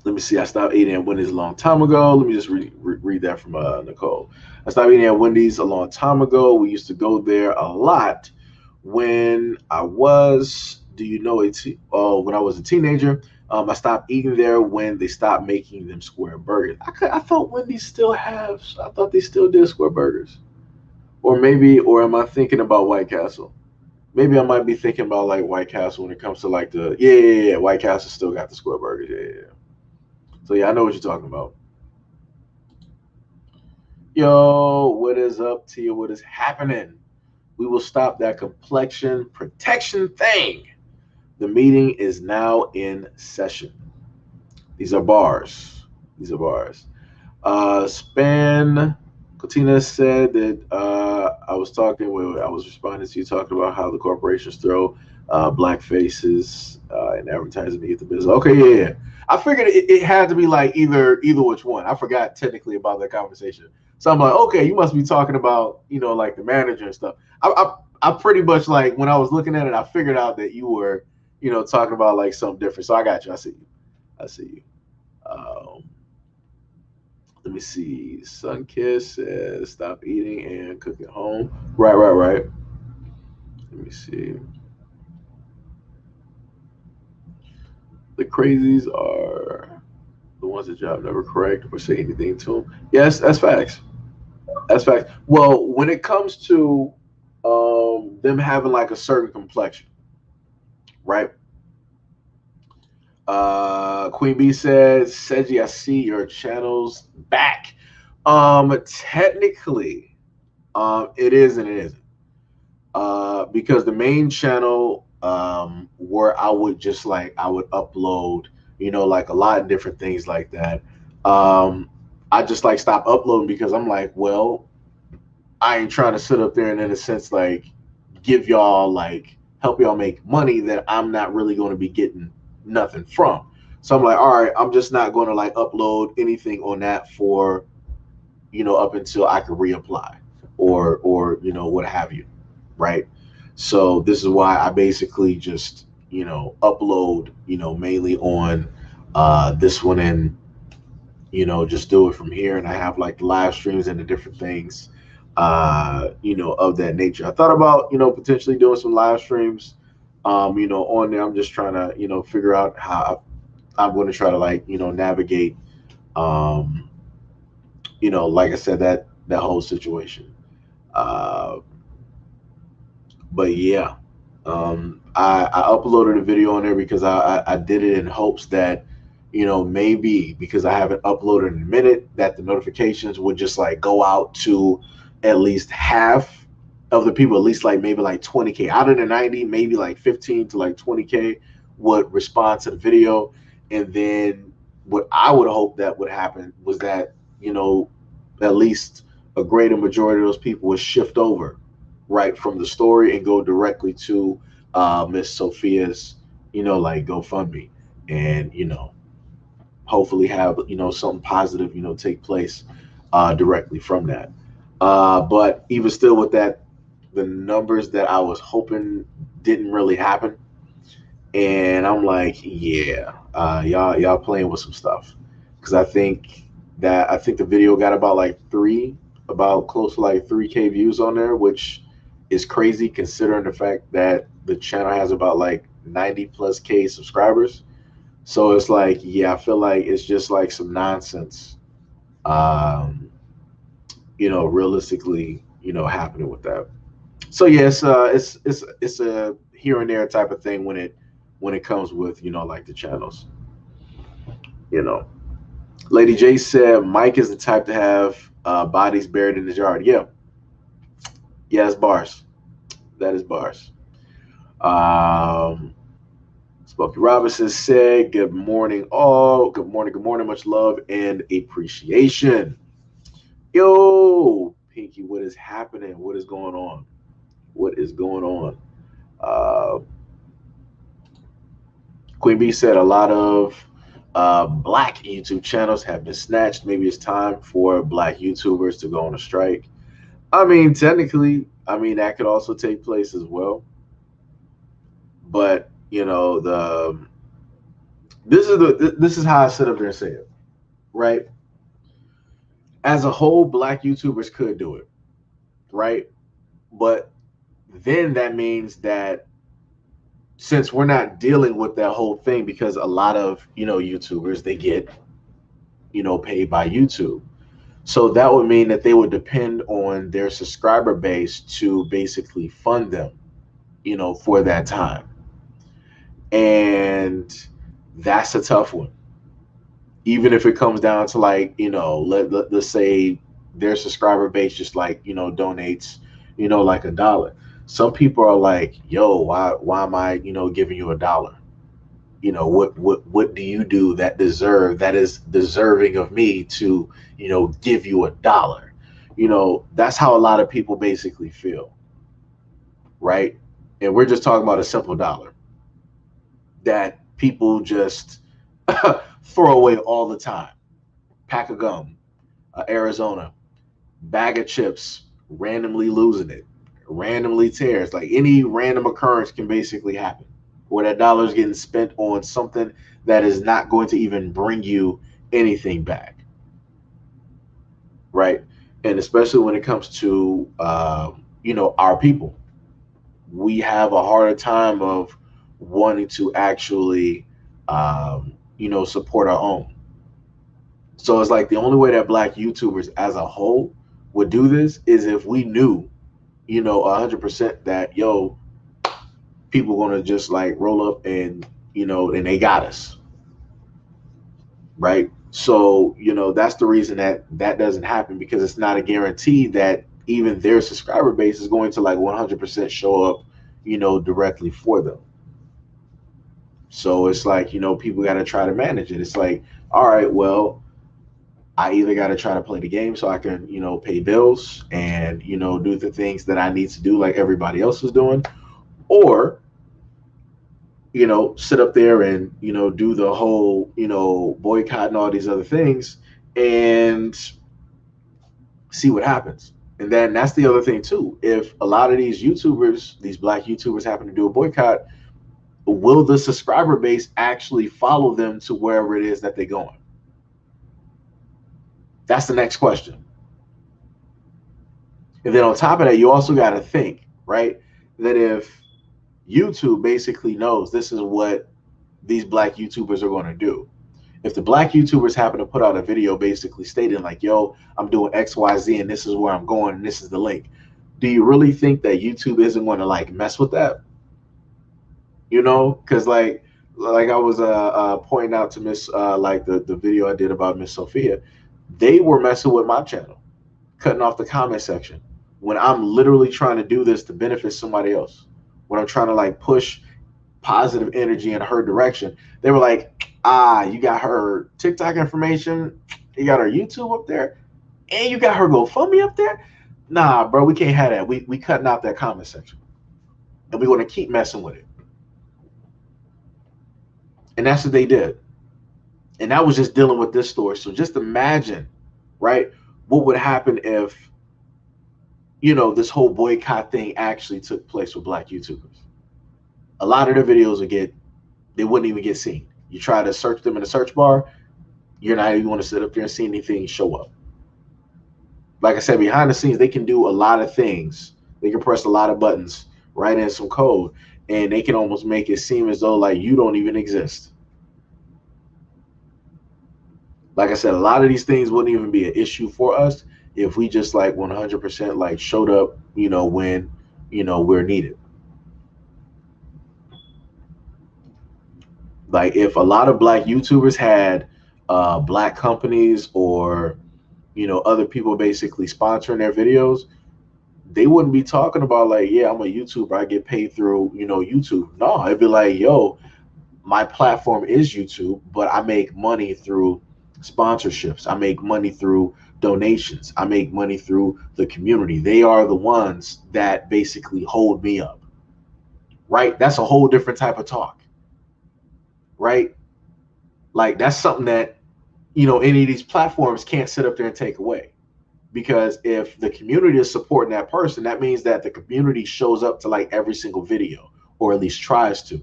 Let me see. I stopped eating at Wendy's a long time ago. Let me just read that from Nicole. I stopped eating at Wendy's a long time ago. We used to go there a lot when I was. Do you know it? When I was a teenager, I stopped eating there when they stopped making them square burgers. I thought Wendy's still have. I thought they still did square burgers, or maybe, or am I thinking about White Castle? Maybe I might be thinking about like White Castle when it comes to like the yeah. White Castle still got the square burgers. Yeah. So yeah, I know what you're talking about. Yo, what is up, Tia? What is happening? We will stop that complexion protection thing. The meeting is now in session. These are bars. These are bars. Span Cotina said that I was talking when I was responding to you talking about how the corporations throw black faces in advertising to get the business. Okay, yeah. I figured it had to be like either which one. I forgot technically about that conversation. So I'm like, okay, you must be talking about like the manager and stuff. I pretty much like when I was looking at it, I figured out that you were talking about like something different. So I got you. I see you. I see you. Let me see. Sunkiss says stop eating and cook at home. Right. Let me see. The crazies are the ones that job never correct or say anything to them. Yes, that's facts. That's facts. Well, when it comes to them having like a certain complexion, right? Queen Bee says, Seiji, I see your channel's back. Technically, it is and it isn't. Because the main channel, where I would just like I would upload, like a lot of different things like that. I just like stop uploading because I'm like, well, I ain't trying to sit up there and in a sense like give y'all like help y'all make money that I'm not really going to be getting nothing from. So I'm like, all right, I'm just not going to like upload anything on that for up until I can reapply or what have you, right? So this is why I basically just upload mainly on this one and just do it from here, and I have like the live streams and the different things of that nature. I thought about potentially doing some live streams on there. I'm just trying to figure out how I'm going to try to like navigate like I said, that whole situation. Uh, but yeah, I uploaded a video on there because I did it in hopes that maybe because I haven't uploaded in a minute that the notifications would just like go out to at least half of the people, at least like maybe like 20K out of the 90, maybe like 15 to like 20K would respond to the video. And then what I would hope that would happen was that at least a greater majority of those people would shift over right from the story and go directly to Miss Sophia's like GoFundMe, and hopefully have something positive take place directly from that. But even still with that, the numbers that I was hoping didn't really happen, and I'm like, yeah, y'all playing with some stuff, because I think the video got about close to like 3K views on there, which is crazy considering the fact that the channel has about like 90 plus K subscribers. So it's like, yeah, I feel like it's just like some nonsense, realistically, happening with that. So yeah, it's a here and there type of thing when it comes with like the channels. Lady J said Mike is the type to have bodies buried in his yard. Yeah, it's bars. That is bars. Smokey Robinson said, good morning, all. Good morning. Much love and appreciation. Yo, Pinky, what is happening? What is going on? What is going on? Queen Bee said a lot of black YouTube channels have been snatched. Maybe it's time for black YouTubers to go on a strike. I mean, technically, that could also take place as well. But this is how I sit up there and say it, right? As a whole, black YouTubers could do it, right? But then that means that since we're not dealing with that whole thing, because a lot of YouTubers, they get paid by YouTube. So that would mean that they would depend on their subscriber base to basically fund them, for that time. And that's a tough one. Even if it comes down to like, let's say their subscriber base just like, donates, like $1. Some people are like, yo, why am I, giving you $1? What do you do that is deserving of me to give you $1? That's how a lot of people basically feel, right? And we're just talking about a simple dollar that people just throw away all the time. Pack of gum, Arizona, bag of chips, randomly losing it, randomly tears. Like any random occurrence can basically happen where that dollar is getting spent on something that is not going to even bring you anything back, right? And especially when it comes to our people, we have a harder time of wanting to actually support our own. So it's like the only way that black YouTubers as a whole would do this is if we knew 100% that people gonna just like roll up and and they got us, right? So that's the reason that doesn't happen, because it's not a guarantee that even their subscriber base is going to like 100% show up directly for them. So it's like people got to try to manage it. It's like, all right, well, I either got to try to play the game so I can pay bills and do the things that I need to do like everybody else is doing, or sit up there and do the whole boycott and all these other things and see what happens. And then that's the other thing too. If a lot of these YouTubers, these black YouTubers, happen to do a boycott, will the subscriber base actually follow them to wherever it is that they're going? That's the next question. And then on top of that, you also got to think, right, that if YouTube basically knows this is what these black YouTubers are going to do, if the black YouTubers happen to put out a video basically stating like, yo, I'm doing XYZ and this is where I'm going and this is the link, do you really think that YouTube isn't going to like mess with that? Because like I was pointing out to Miss like the video I did about Miss Sophia, they were messing with my channel, cutting off the comment section when I'm literally trying to do this to benefit somebody else, when I'm trying to like push positive energy in her direction. They were like, you got her TikTok information, you got her YouTube up there, and you got her GoFundMe up there. Nah, bro, we can't have that. We cutting out that comment section, and we're going to keep messing with it. And that's what they did. And that was just dealing with this story. So just imagine, right, what would happen if this whole boycott thing actually took place with black YouTubers. A lot of their videos they wouldn't even get seen. You try to search them in the search bar, you're not even going to sit up there and see anything show up. Like I said, behind the scenes, they can do a lot of things. They can press a lot of buttons, write in some code, and they can almost make it seem as though like you don't even exist. Like I said, a lot of these things wouldn't even be an issue for us if we just like 100% like showed up, when, we're needed. Like if a lot of black YouTubers had black companies or, other people basically sponsoring their videos, they wouldn't be talking about like, yeah, I'm a YouTuber, I get paid through, YouTube. No, it'd be like, yo, my platform is YouTube, but I make money through sponsorships. I make money through donations. I make money through the community. They are the ones that basically hold me up, right? That's a whole different type of talk, right? Like that's something that, any of these platforms can't sit up there and take away. Because if the community is supporting that person, that means that the community shows up to like every single video, or at least tries to.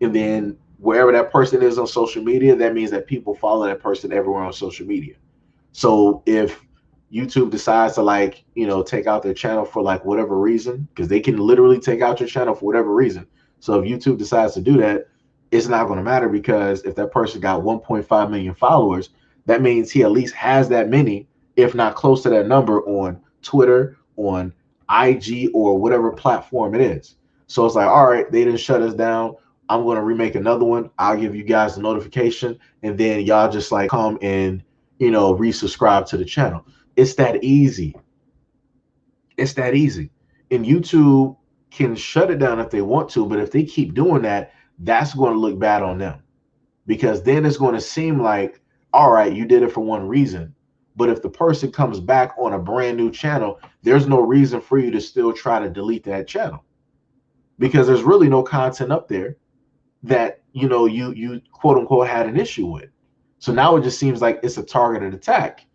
And then wherever that person is on social media, that means that people follow that person everywhere on social media. So if YouTube decides to like, take out their channel for like whatever reason, because they can literally take out your channel for whatever reason. So if YouTube decides to do that, it's not going to matter, because if that person got 1.5 million followers, that means he at least has that many, if not close to that number, on Twitter, on IG, or whatever platform it is. So it's like, all right, they didn't shut us down. I'm going to remake another one. I'll give you guys a notification, and then y'all just like come and, resubscribe to the channel. It's that easy. It's that easy. And YouTube can shut it down if they want to, but if they keep doing that, that's going to look bad on them, because then it's going to seem like, all right, you did it for one reason. But if the person comes back on a brand new channel, there's no reason for you to still try to delete that channel, because there's really no content up there that, you quote unquote had an issue with. So now it just seems like it's a targeted attack.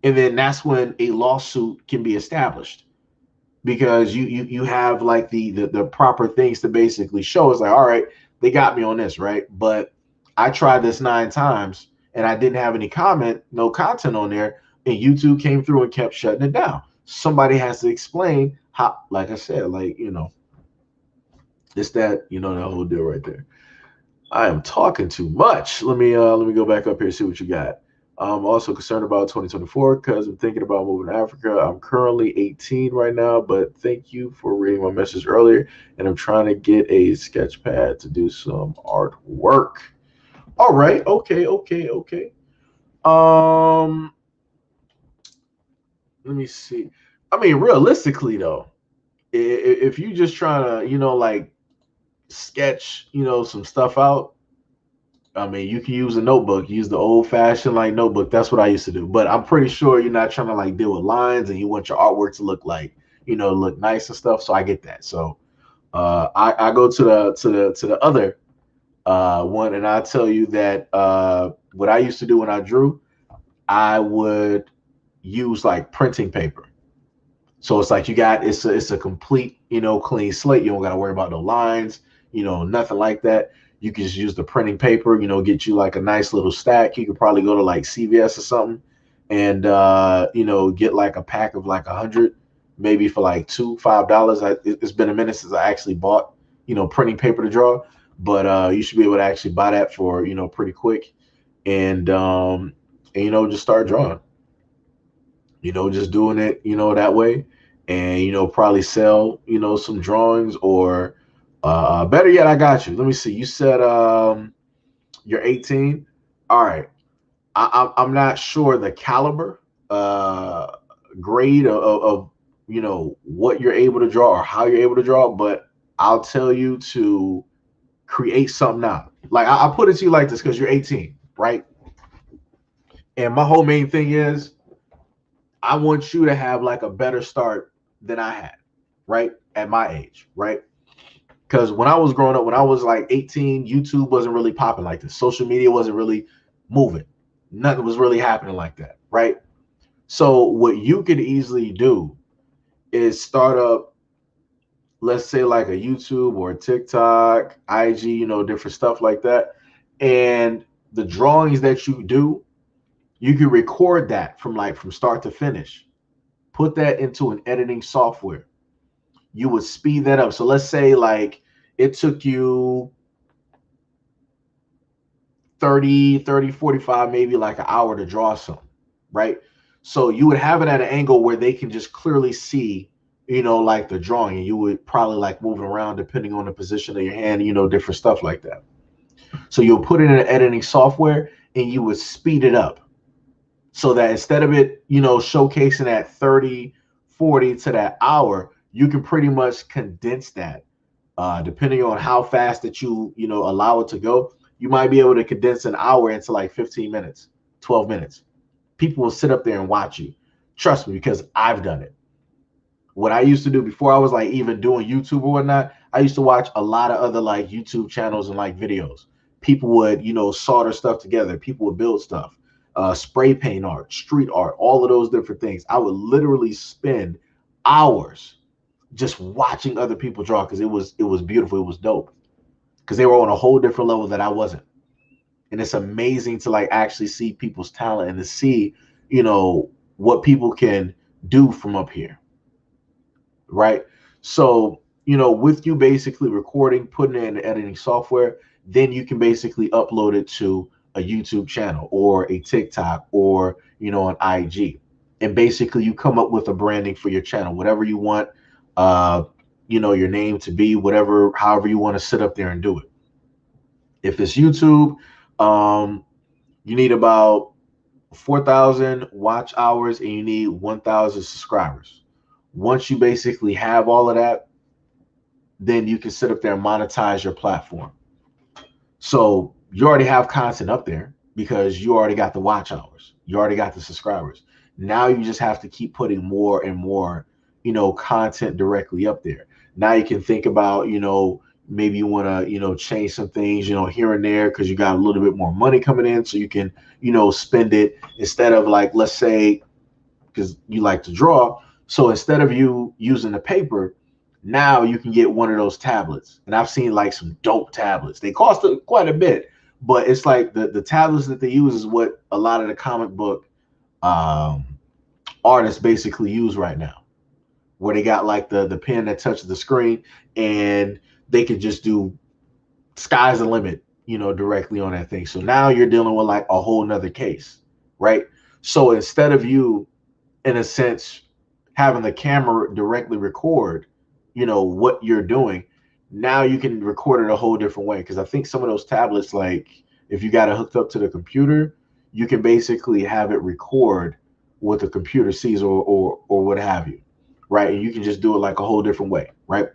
And then that's when a lawsuit can be established, because you have like the proper things to basically show. It's like, all right, they got me on this, right? But I tried this 9 times and I didn't have no content on there, and YouTube came through and kept shutting it down. Somebody has to explain how, like I said, like, it's that, that whole deal right there. I am talking too much. Let me go back up here, see what you got. I'm also concerned about 2024 because I'm thinking about moving to Africa. I'm currently 18 right now, but thank you for reading my message earlier. And I'm trying to get a sketch pad to do some artwork. All right. Okay. Let me see. I mean, realistically though, if you just trying to, like sketch, some stuff out, I mean, you can use a notebook, use the old fashioned like notebook. That's what I used to do. But I'm pretty sure you're not trying to like deal with lines, and you want your artwork to look like, look nice and stuff. So I get that. So I go to the other one, and I tell you that what I used to do when I drew, I would use like printing paper. So it's like it's a complete, clean slate. You don't got to worry about no lines, nothing like that. You can just use the printing paper, get you like a nice little stack. You could probably go to like CVS or something and, get like a pack of like 100, maybe for like $5. It's been a minute since I actually bought, printing paper to draw, but you should be able to actually buy that for, pretty quick, and just start drawing, just doing it, that way, and, probably sell, some drawings, or better yet, I got you. Let me see. You said you're 18. All right. I'm not sure the caliber, grade of what you're able to draw or how you're able to draw, but I'll tell you to create something out. Like I put it to you like this because you're 18, right? And my whole main thing is I want you to have like a better start than I had, right? At my age, right? Because when I was growing up, when I was like 18, YouTube wasn't really popping like this. Social media wasn't really moving. Nothing was really happening like that, right? So what you could easily do is start up, let's say like a YouTube or a TikTok, IG, different stuff like that. And the drawings that you do, you can record that from start to finish. Put that into an editing software. You would speed that up. So let's say like it took you 30, 45, maybe like an hour to draw something, right? So you would have it at an angle where they can just clearly see, like the drawing, and you would probably like move it around depending on the position of your hand, different stuff like that. So you'll put it in an editing software and you would speed it up so that instead of it, showcasing at 30, 40 to that hour, you can pretty much condense that. Depending on how fast that you allow it to go, you might be able to condense an hour into like 15 minutes, 12 minutes. People will sit up there and watch you. Trust me, because I've done it. What I used to do before I was like even doing YouTube or whatnot, I used to watch a lot of other like YouTube channels and like videos. People would, solder stuff together. People would build stuff, spray paint art, street art, all of those different things. I would literally spend hours just watching other people draw because it was beautiful. It was dope. because they were on a whole different level that I wasn't. And it's amazing to like actually see people's talent and to see, you know, what people can do from up here, right? So, you know, with you basically recording, putting it in the editing software, then you can basically upload it to a YouTube channel or a TikTok or, you know, an IG. And basically you come up with a branding for your channel, whatever you want, uh, you know, your name to be, whatever, however you want to sit up there and do it. If it's YouTube, you need about 4,000 watch hours and you need 1,000 subscribers. Once you basically have all of that, then you can sit up there and monetize your platform. So you already have content up there because you already got the watch hours. You already got the subscribers. Now you just have to keep putting more and more, you know, content directly up there. Now you can think about, you know, maybe you want to, you know, change some things, you know, here and there because you got a little bit more money coming in so you can, you know, spend it instead of like, let's say, because you like to draw. So instead of you using the paper, now you can get one of those tablets. And I've seen like some dope tablets. They cost quite a bit, but it's like the tablets that they use is what a lot of the comic book um, artists basically use right now, where they got like the pen that touches the screen and they can just do sky's the limit, you know, directly on that thing. So now you're dealing with like a whole nother case, right? So instead of you, in a sense, having the camera directly record, you know, what you're doing, now you can record it a whole different way. Because I think some of those tablets, like if you got it hooked up to the computer, you can basically have it record what the computer sees or what have you, right? And you can just do it like a whole different way, right?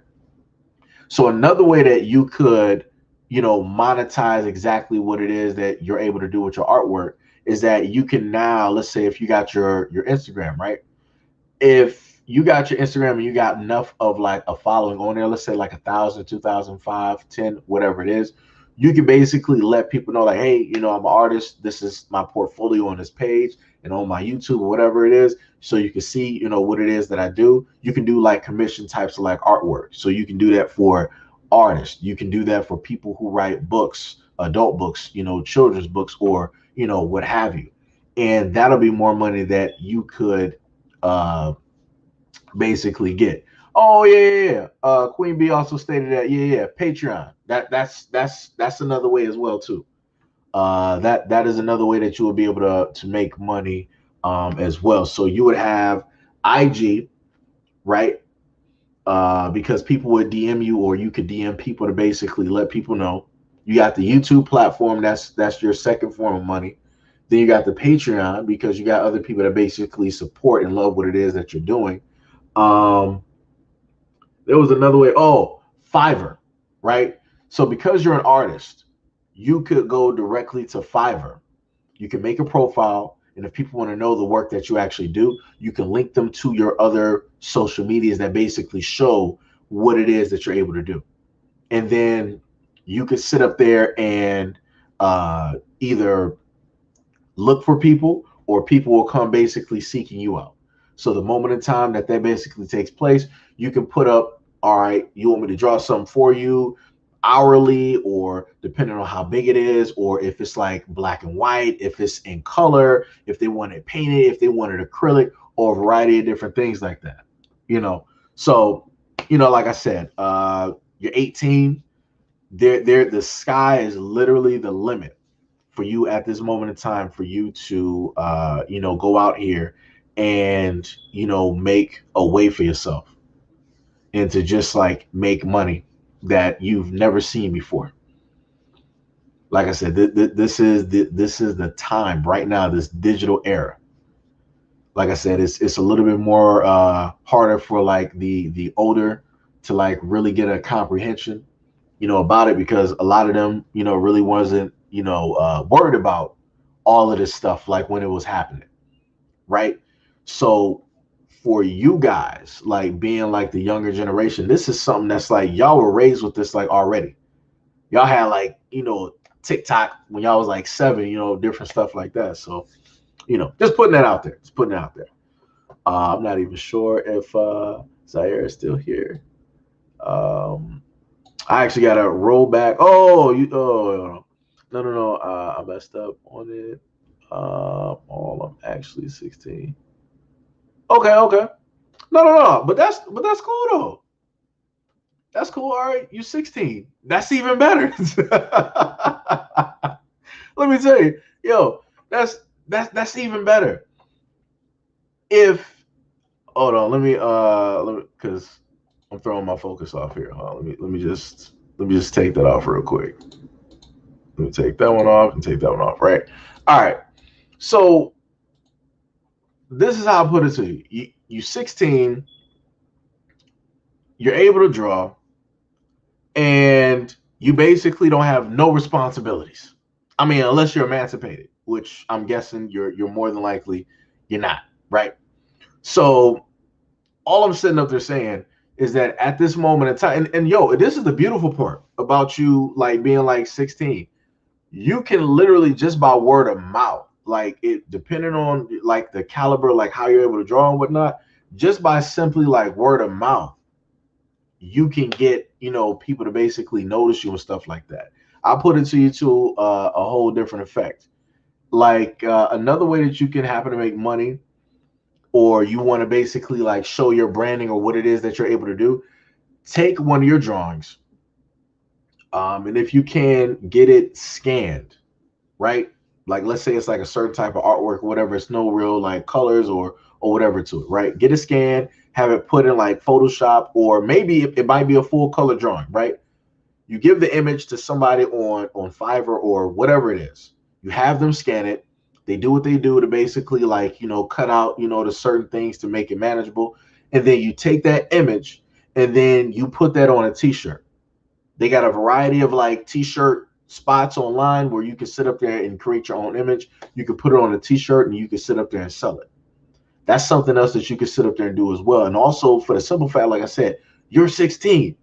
So another way that you could, you know, monetize exactly what it is that you're able to do with your artwork is that you can now, let's say if you got your Instagram, right? If you got your Instagram and you got enough of like a following on there, let's say like 1,000, 2,000, 5, 10, whatever it is, you can basically let people know like, hey, you know, I'm an artist. This is my portfolio on this page and on my YouTube or whatever it is. So you can see, you know, what it is that I do. You can do like commission types of like artwork. So you can do that for artists. You can do that for people who write books, adult books, you know, children's books, or, you know, what have you. And that'll be more money that you could basically get. Oh yeah. Queen B also stated that yeah, Patreon. That's another way as well too. That is another way that you will be able to make money as well. So you would have IG, right? Because people would DM you, or you could DM people to basically let people know. You got the YouTube platform. That's your second form of money. Then you got the Patreon because you got other people that basically support and love what it is that you're doing. Um, there was another way. Oh, Fiverr, right? So because you're an artist, you could go directly to Fiverr. You can make a profile, and if people want to know the work that you actually do, you can link them to your other social medias that basically show what it is that you're able to do. And then you could sit up there and either look for people, or people will come basically seeking you out. So the moment in time that basically takes place, you can put up, all right, you want me to draw something for you hourly, or depending on how big it is, or if it's like black and white, if it's in color, if they want it painted, if they want it acrylic, or a variety of different things like that, you know. So, you know, like I said, you're 18, the sky is literally the limit for you at this moment in time, for you to you know, go out here and, you know, make a way for yourself and to just like make money that you've never seen before. Like I said, this is the time right now, this digital era. Like I said, it's a little bit more harder for like the older to like really get a comprehension, you know, about it, because a lot of them, you know, really wasn't, you know, worried about all of this stuff like when it was happening, right? So for you guys, like being like the younger generation, this is something that's like y'all were raised with this like already. Y'all had like, you know, TikTok when y'all was like 7, you know, different stuff like that. So, you know, just putting that out there. Just putting it out there. I'm not even sure if Zaire is still here. Um, I actually got to roll back. Oh, you. Oh, no. I messed up on it. All I'm actually 16. Okay. No. But that's cool though. That's cool. All right, you 16. That's even better. Let me tell you, yo, that's even better. If hold on, let me because I'm throwing my focus off here. Let me just take that off real quick. Let me take that one off and take that one off. Right. All right. So this is how I put it to you. You 16. You're able to draw, and you basically don't have no responsibilities. I mean, unless you're emancipated, which I'm guessing you're more than likely you're not, right? So all I'm sitting up there saying is that at this moment in time, and yo, this is the beautiful part about you like being like 16. You can literally just by word of mouth, like it depending on like the caliber, like how you're able to draw and whatnot, just by simply like word of mouth, you can get people to basically notice you and stuff like that. I'll put it to you to a whole different effect. Like another way that you can happen to make money, or you want to basically like show your branding or what it is that you're able to do, take one of your drawings, and if you can get it scanned, right? Like let's say it's like a certain type of artwork or whatever, it's no real like colors or whatever to it, right? Get it scanned, have it put in like Photoshop, or maybe it might be a full color drawing, right? You give the image to somebody on Fiverr or whatever it is. You have them scan it. They do what they do to basically like cut out the certain things to make it manageable, and then you take that image and then you put that on a t-shirt. They got a variety of like t-shirt spots online where you can sit up there and create your own image. You can put it on a t-shirt and you can sit up there and sell it. That's something else that you can sit up there and do as well. And also for the simple fact, like I said, you're 16.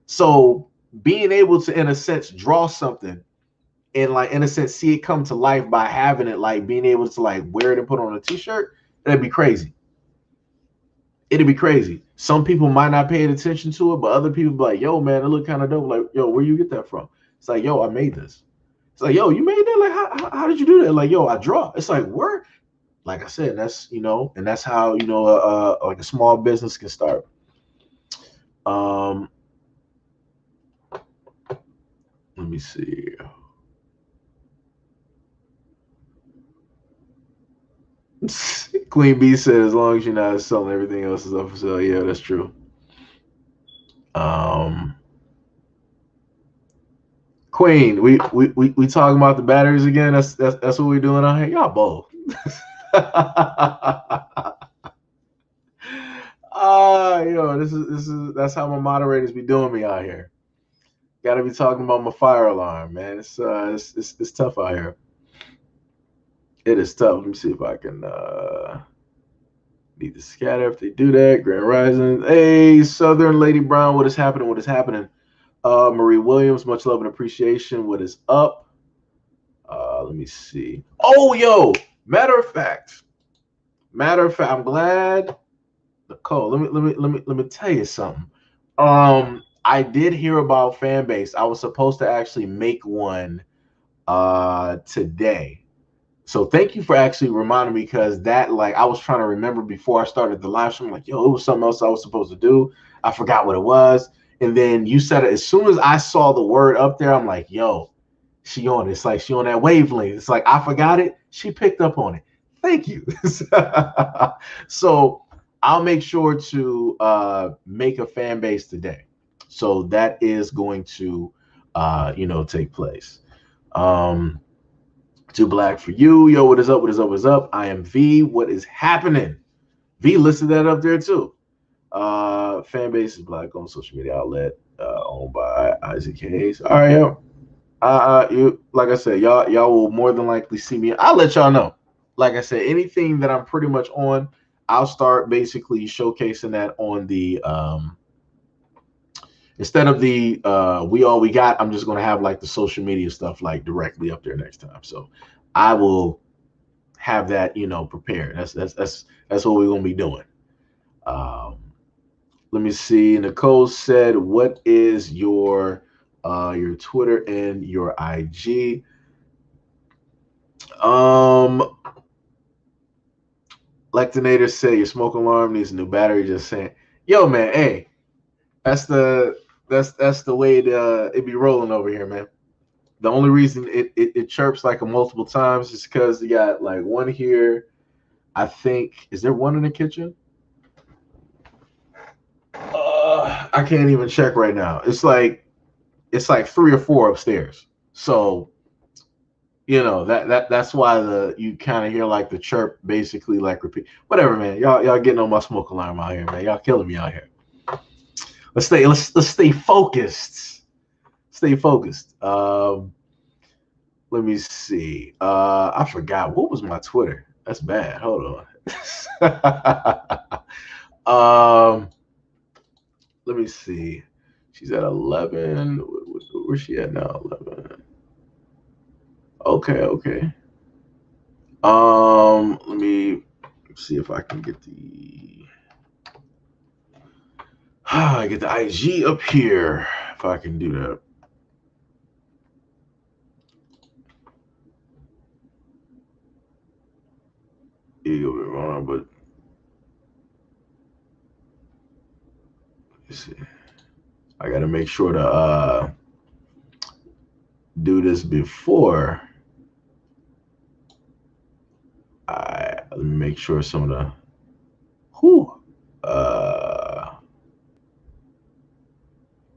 So being able to, in a sense, draw something and like in a sense see it come to life by having it, like being able to like wear it and put on a t-shirt, that'd be crazy. It'd be crazy. Some people might not pay attention to it, but other people be like, yo, man, it look kind of dope. Like, yo, where you get that from? It's like, yo, I made this. It's like, yo, you made that? Like, how did you do that? Like, yo, I draw. It's like, where? Like I said, that's and that's how like a small business can start. Um, let me see. Queen B said, as long as you're not selling, everything else is up for sale. Yeah, that's true. Um, Queen, we talking about the batteries again. That's what we're doing out here. Y'all both. This is that's how my moderators be doing me out here. Got to be talking about my fire alarm, man. It's tough out here. It is tough. Let me see if I can need to scatter if they do that. Grand Rising. Hey, Southern Lady Brown, what is happening? What is happening? Marie Williams, much love and appreciation. What is up? Let me see. Oh, yo, matter of fact, I'm glad. Nicole, let me tell you something. I did hear about Fanbase. I was supposed to actually make one today. So thank you for actually reminding me, because that, like, I was trying to remember before I started the live stream. Like, yo, it was something else I was supposed to do. I forgot what it was. And then you said it as soon as I saw the word up there. I'm like, yo, she on it. It's like she on that wavelength. It's like I forgot it. She picked up on it. Thank you. So I'll make sure to make a fan base today. So that is going to take place. Too black for you. Yo, what is up? What is up? What is up? I am V. What is happening? V listed that up there too. Fan base is black on social media outlet owned by Isaac Hayes. All right, yo. You, like I said, y'all will more than likely see me. I'll let y'all know. Like I said, anything that I'm pretty much on, I'll start basically showcasing that on the instead of the we all we got. I'm just gonna have like the social media stuff like directly up there next time. So I will have that prepared. That's what we're gonna be doing. Let me see. Nicole said, "What is your your Twitter and your IG. Lectinator say your smoke alarm needs a new battery. Just saying, yo, man, hey, that's the way it be rolling over here, man. The only reason it chirps like a multiple times is because you got like one here. I think, is there one in the kitchen? I can't even check right now. It's like 3 or 4 upstairs. So that's why you kind of hear like the chirp basically like repeat. Whatever, man. Y'all getting on my smoke alarm out here, man. Y'all killing me out here. Let's stay focused. Stay focused. Let me see. I forgot what was my Twitter. That's bad. Hold on. Let me see. She's at 11. Where's she at now? 11. Okay. Let me see if I can get the IG up here. If I can do that. You'll be wrong, but let's see. I gotta make sure to do this before. Let me make sure some of the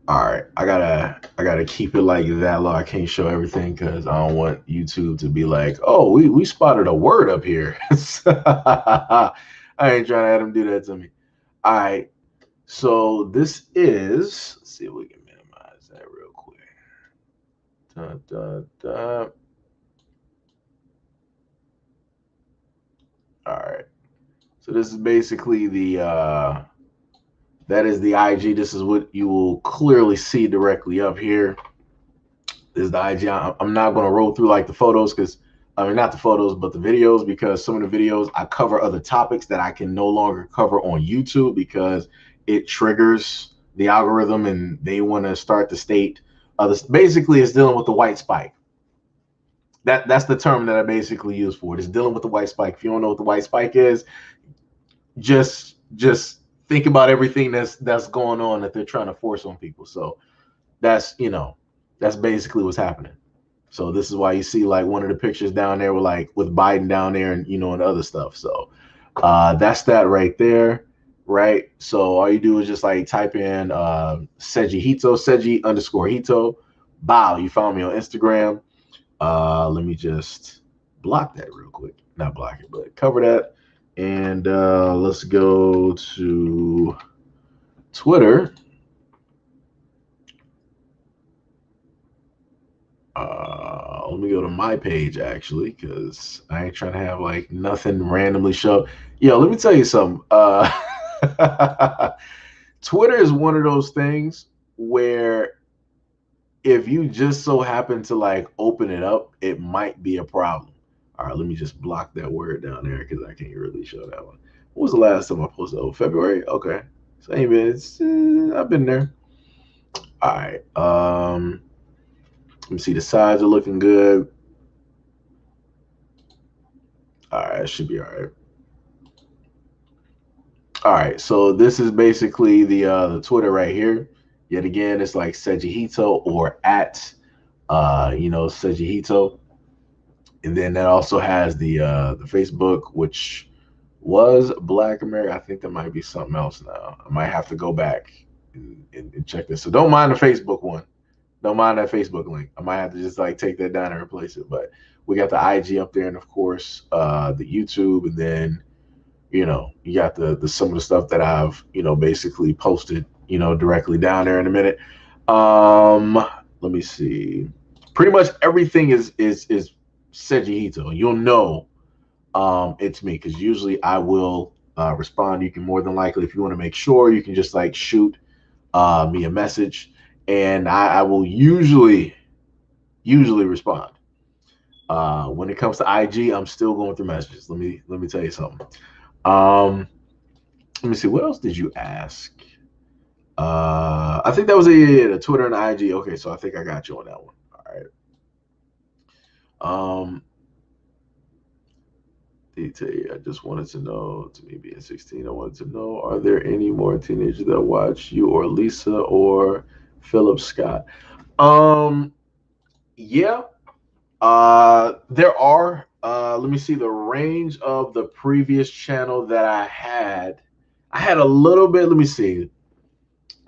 all right, I gotta keep it like that low. I can't show everything because I don't want YouTube to be like, oh, we spotted a word up here. I ain't trying to have them do that to me. All right, so this is, let's see if we can minimize that real quick. All right, so this is basically the that is the IG. This is what you will clearly see directly up here. This is the IG. I'm not going to roll through like the photos because, I mean, not the photos, but the videos, because some of the videos I cover other topics that I can no longer cover on YouTube because it triggers the algorithm and they want to start to state others. Basically, it's dealing with the white spike. That's the term that I basically use for it. It's dealing with the white spike. If you don't know what the white spike is, just think about everything that's going on that they're trying to force on people. So that's basically what's happening. So this is why you see like one of the pictures down there with Biden down there and and other stuff. So that's that right there, right? So all you do is just like type in SEIJIHITO, Seiji_Hito. Bow, you found me on Instagram. Let me just block that real quick. Not block it, but cover that. And let's go to Twitter. Let me go to my page actually, because I ain't trying to have like nothing randomly show. Yo, let me tell you something. Twitter is one of those things where if you just so happen to like open it up, it might be a problem. All right, let me just block that word down there because I can't really show that one. What was the last time I posted? Oh, February? Okay. Same minutes. I've been there. All right. Let me see. The sides are looking good. All right, it should be all right. All right, so this is basically the Twitter right here. Yet again, it's like SEIJIHITO or at SEIJIHITO. And then that also has the Facebook, which was Black America. I think there might be something else now. I might have to go back and check this. So don't mind the Facebook one. Don't mind that Facebook link. I might have to just like take that down and replace it. But we got the IG up there, and of course the YouTube, and then you got the some of the stuff that I've basically posted directly down there in a minute. Let me see. Pretty much everything is SEIJIHITO. You'll know it's me because usually I will respond. You can more than likely, if you want to make sure, you can just like shoot me a message, and I will usually respond. When it comes to IG, I'm still going through messages. Let me tell you something. Let me see. What else did you ask? I think that was the Twitter and IG. Okay, so I think I got you on that one. All right. I just wanted to know, to me being 16, I wanted to know, are there any more teenagers that watch you or Lisa or Philip Scott? Um, yeah, there are. Let me see the range of the previous channel that I had. I had a little bit, let me see.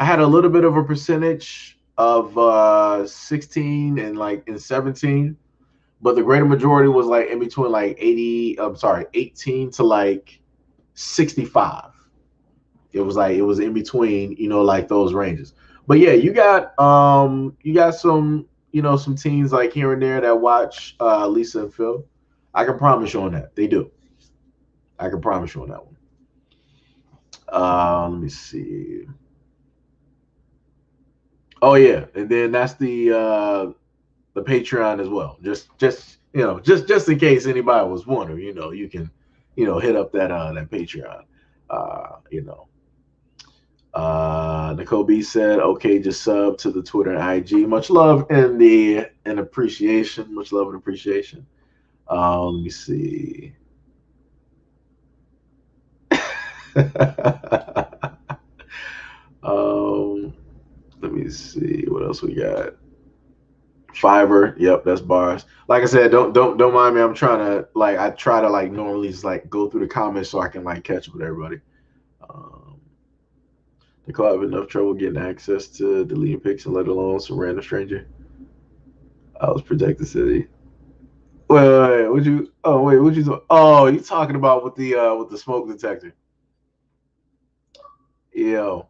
I had a little bit of a percentage of 16 and like in 17, but the greater majority was like in between like 80, I'm sorry, 18 to like 65. It was in between, like those ranges. But yeah, you got some, some teens like here and there that watch Lisa and Phil. I can promise you on that. They do. I can promise you on that one. Let me see. Oh yeah, and then that's the Patreon as well. Just in case anybody was wondering, you can, hit up that Patreon. You know. Nicole B said, "Okay, just sub to the Twitter and IG. Much love and appreciation. Much love and appreciation." Let me see. um, Let me see what else we got. Fiverr, yep, that's bars. Like I said, don't mind me. I'm trying to like I try to like normally just like go through the comments so I can like catch up with everybody. Um, Nicole have enough trouble getting access to deleting pics and let alone some random stranger. I was protected city. Wait, what you? Oh, wait, what you? Oh, you talking about with the smoke detector? Yo,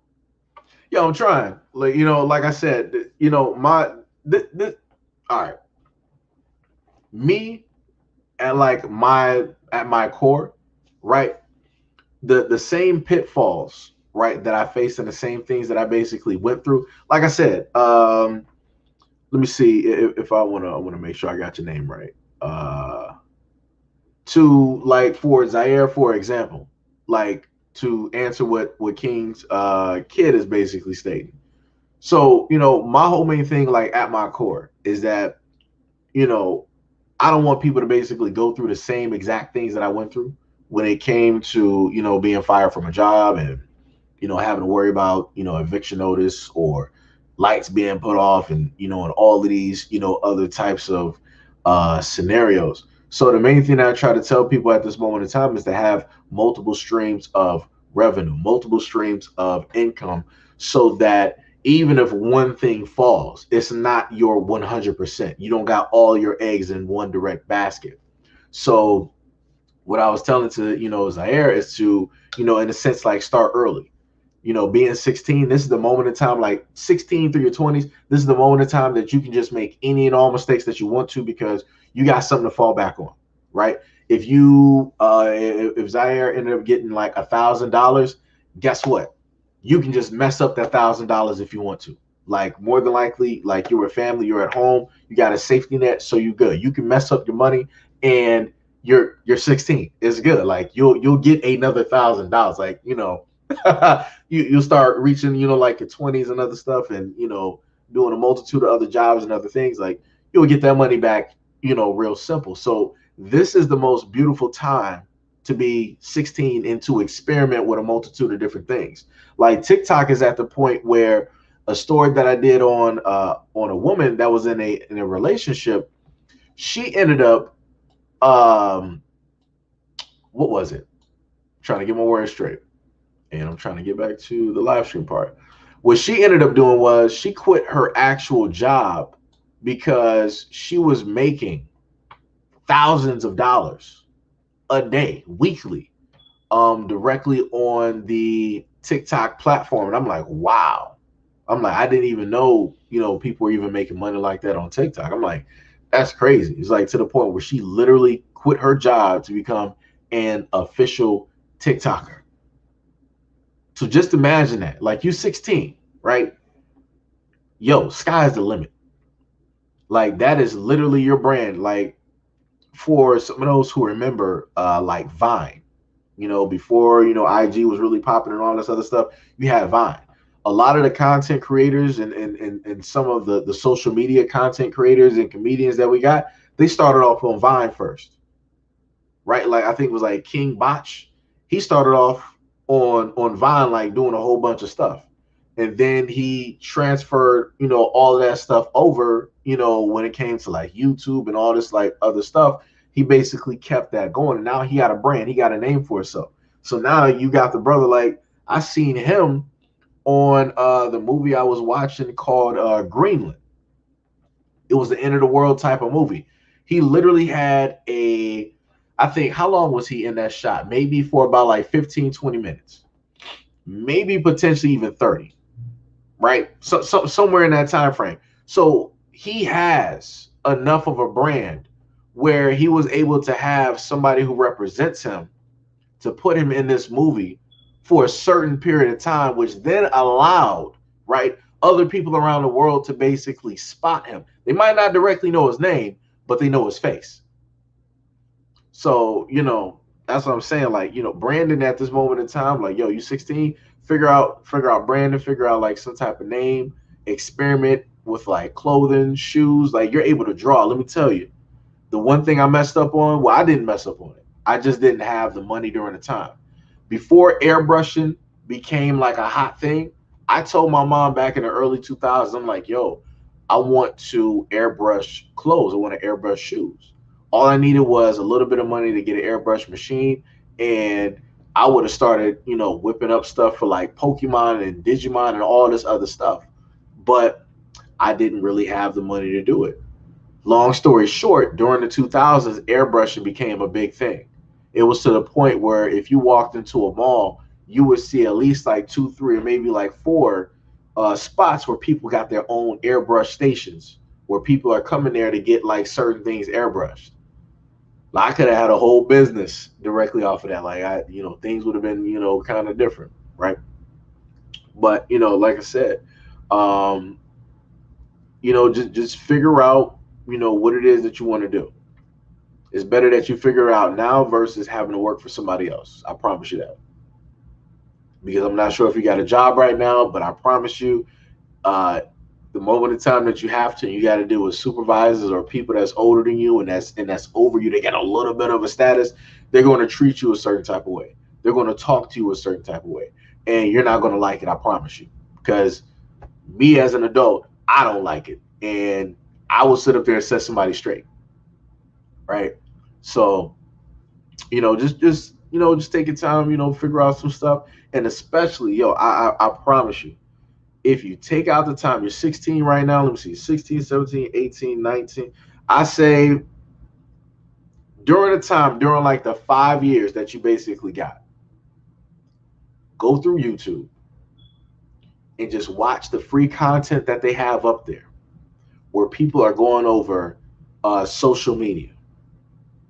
yo, I'm trying. Like like I said, my this, all right, me at like my core, right? The same pitfalls, right, that I faced and the same things that I basically went through. Like I said, let me see if I wanna make sure I got your name right. To like for Zaire, for example, like to answer what King's kid is basically stating. So, my whole main thing, like at my core, is that, you know, I don't want people to basically go through the same exact things that I went through when it came to, being fired from a job and, having to worry about, eviction notice or lights being put off and, and all of these, other types of scenarios. So the main thing that I try to tell people at this moment in time is to have multiple streams of revenue, multiple streams of income so that even if one thing falls, it's not your 100%. You don't got all your eggs in one direct basket. So what I was telling to, Zaire is to, in a sense, like start early. Being 16, this is the moment in time, like 16 through your 20s, this is the moment in time that you can just make any and all mistakes that you want to because you got something to fall back on, right? If Zaire ended up getting like $1,000, guess what? You can just mess up that $1,000 if you want to. Like more than likely, like you're a family, you're at home, you got a safety net, so you good. You can mess up your money, and you're 16. It's good. Like you'll get another $1,000. Like you'll start reaching, like your 20s and other stuff, and doing a multitude of other jobs and other things. Like you'll get that money back, real simple. So this is the most beautiful time to be 16 and to experiment with a multitude of different things. Like TikTok is at the point where a story that I did on a woman that was in a relationship, she ended up what was it? I'm trying to get my words straight. And I'm trying to get back to the live stream part. What she ended up doing was she quit her actual job because she was making thousands of dollars a day, weekly, directly on the TikTok platform. And I'm like, wow. I'm like, I didn't even know, people were even making money like that on TikTok. I'm like, that's crazy. It's like to the point where she literally quit her job to become an official TikToker. So just imagine that. Like you're 16, right? Yo, sky's the limit. Like that is literally your brand. Like for some of those who remember, like Vine, before IG was really popping and all this other stuff, you had Vine. a lot of the content creators and some of the social media content creators and comedians that we got, they started off on Vine first, right? Like I think it was like King Botch. He started off on Vine, like doing a whole bunch of stuff, and then he transferred, you know, all of that stuff over, you know, when it came to like YouTube and all this like other stuff. He basically kept that going, and now he got a brand, he got a name for himself. So now you got the brother, like I seen him on the movie I was watching called Greenland. It was the end of the world type of movie. He literally had a, I think, how long was he in that shot? Maybe for about like 15, 20 minutes. Maybe potentially even 30, right? So somewhere in that time frame. So he has enough of a brand where he was able to have somebody who represents him to put him in this movie for a certain period of time, which then allowed, right, other people around the world to basically spot him. They might not directly know his name, but they know his face. So, you know, that's what I'm saying. Like, you know, Brandon at this moment in time, like, yo, you 16, figure out Brandon, figure out like some type of name, experiment with like clothing, shoes. Like, you're able to draw. Let me tell you, the one thing I messed up on, well, I didn't mess up on it. I just didn't have the money during the time. Before airbrushing became like a hot thing, I told my mom back in the early 2000s, I'm like, yo, I want to airbrush clothes. I want to airbrush shoes. All I needed was a little bit of money to get an airbrush machine, and I would have started, you know, whipping up stuff for like Pokemon and Digimon and all this other stuff. But I didn't really have the money to do it. Long story short, during the 2000s, airbrushing became a big thing. It was to the point where if you walked into a mall, you would see at least like 2, 3, or maybe like 4 spots where people got their own airbrush stations, where people are coming there to get like certain things airbrushed. Like, I could have had a whole business directly off of that. Like, you know, things would have been, you know, kind of different, right? But, you know, like I said, um, you know, just figure out, you know, what it is that you want to do. It's better that you figure it out now versus having to work for somebody else. I promise you that. Because I'm not sure if you got a job right now, but I promise you, the moment in time that you have to, you got to deal with supervisors or people that's older than you and that's over you. They got a little bit of a status. They're going to treat you a certain type of way. They're going to talk to you a certain type of way, and you're not going to like it. I promise you. Because me as an adult, I don't like it, and I will sit up there and set somebody straight, right? So, you know, just you know, just take your time. You know, figure out some stuff, and especially, yo, I promise you, if you take out the time, you're 16 right now. Let me see, 16, 17, 18, 19. I say during the time, during like the 5 years that you basically got, go through YouTube and just watch the free content that they have up there, where people are going over social media,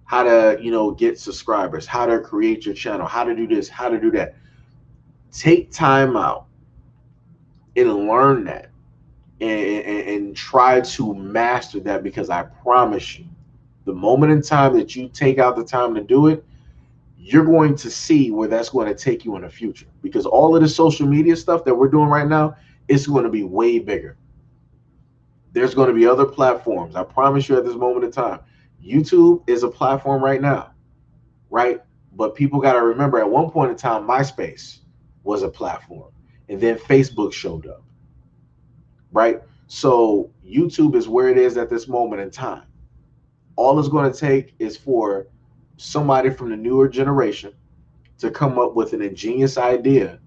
how to, you know, get subscribers, how to create your channel, how to do this, how to do that. Take time out and learn that, and try to master that, because I promise you, the moment in time that you take out the time to do it, you're going to see where that's going to take you in the future. Because all of the social media stuff that we're doing right now is going to be way bigger. There's going to be other platforms. I promise you, at this moment in time, YouTube is a platform right now, right? But people got to remember, at one point in time, MySpace was a platform, and then Facebook showed up, right? So YouTube is where it is at this moment in time. All it's going to take is for somebody from the newer generation to come up with an ingenious idea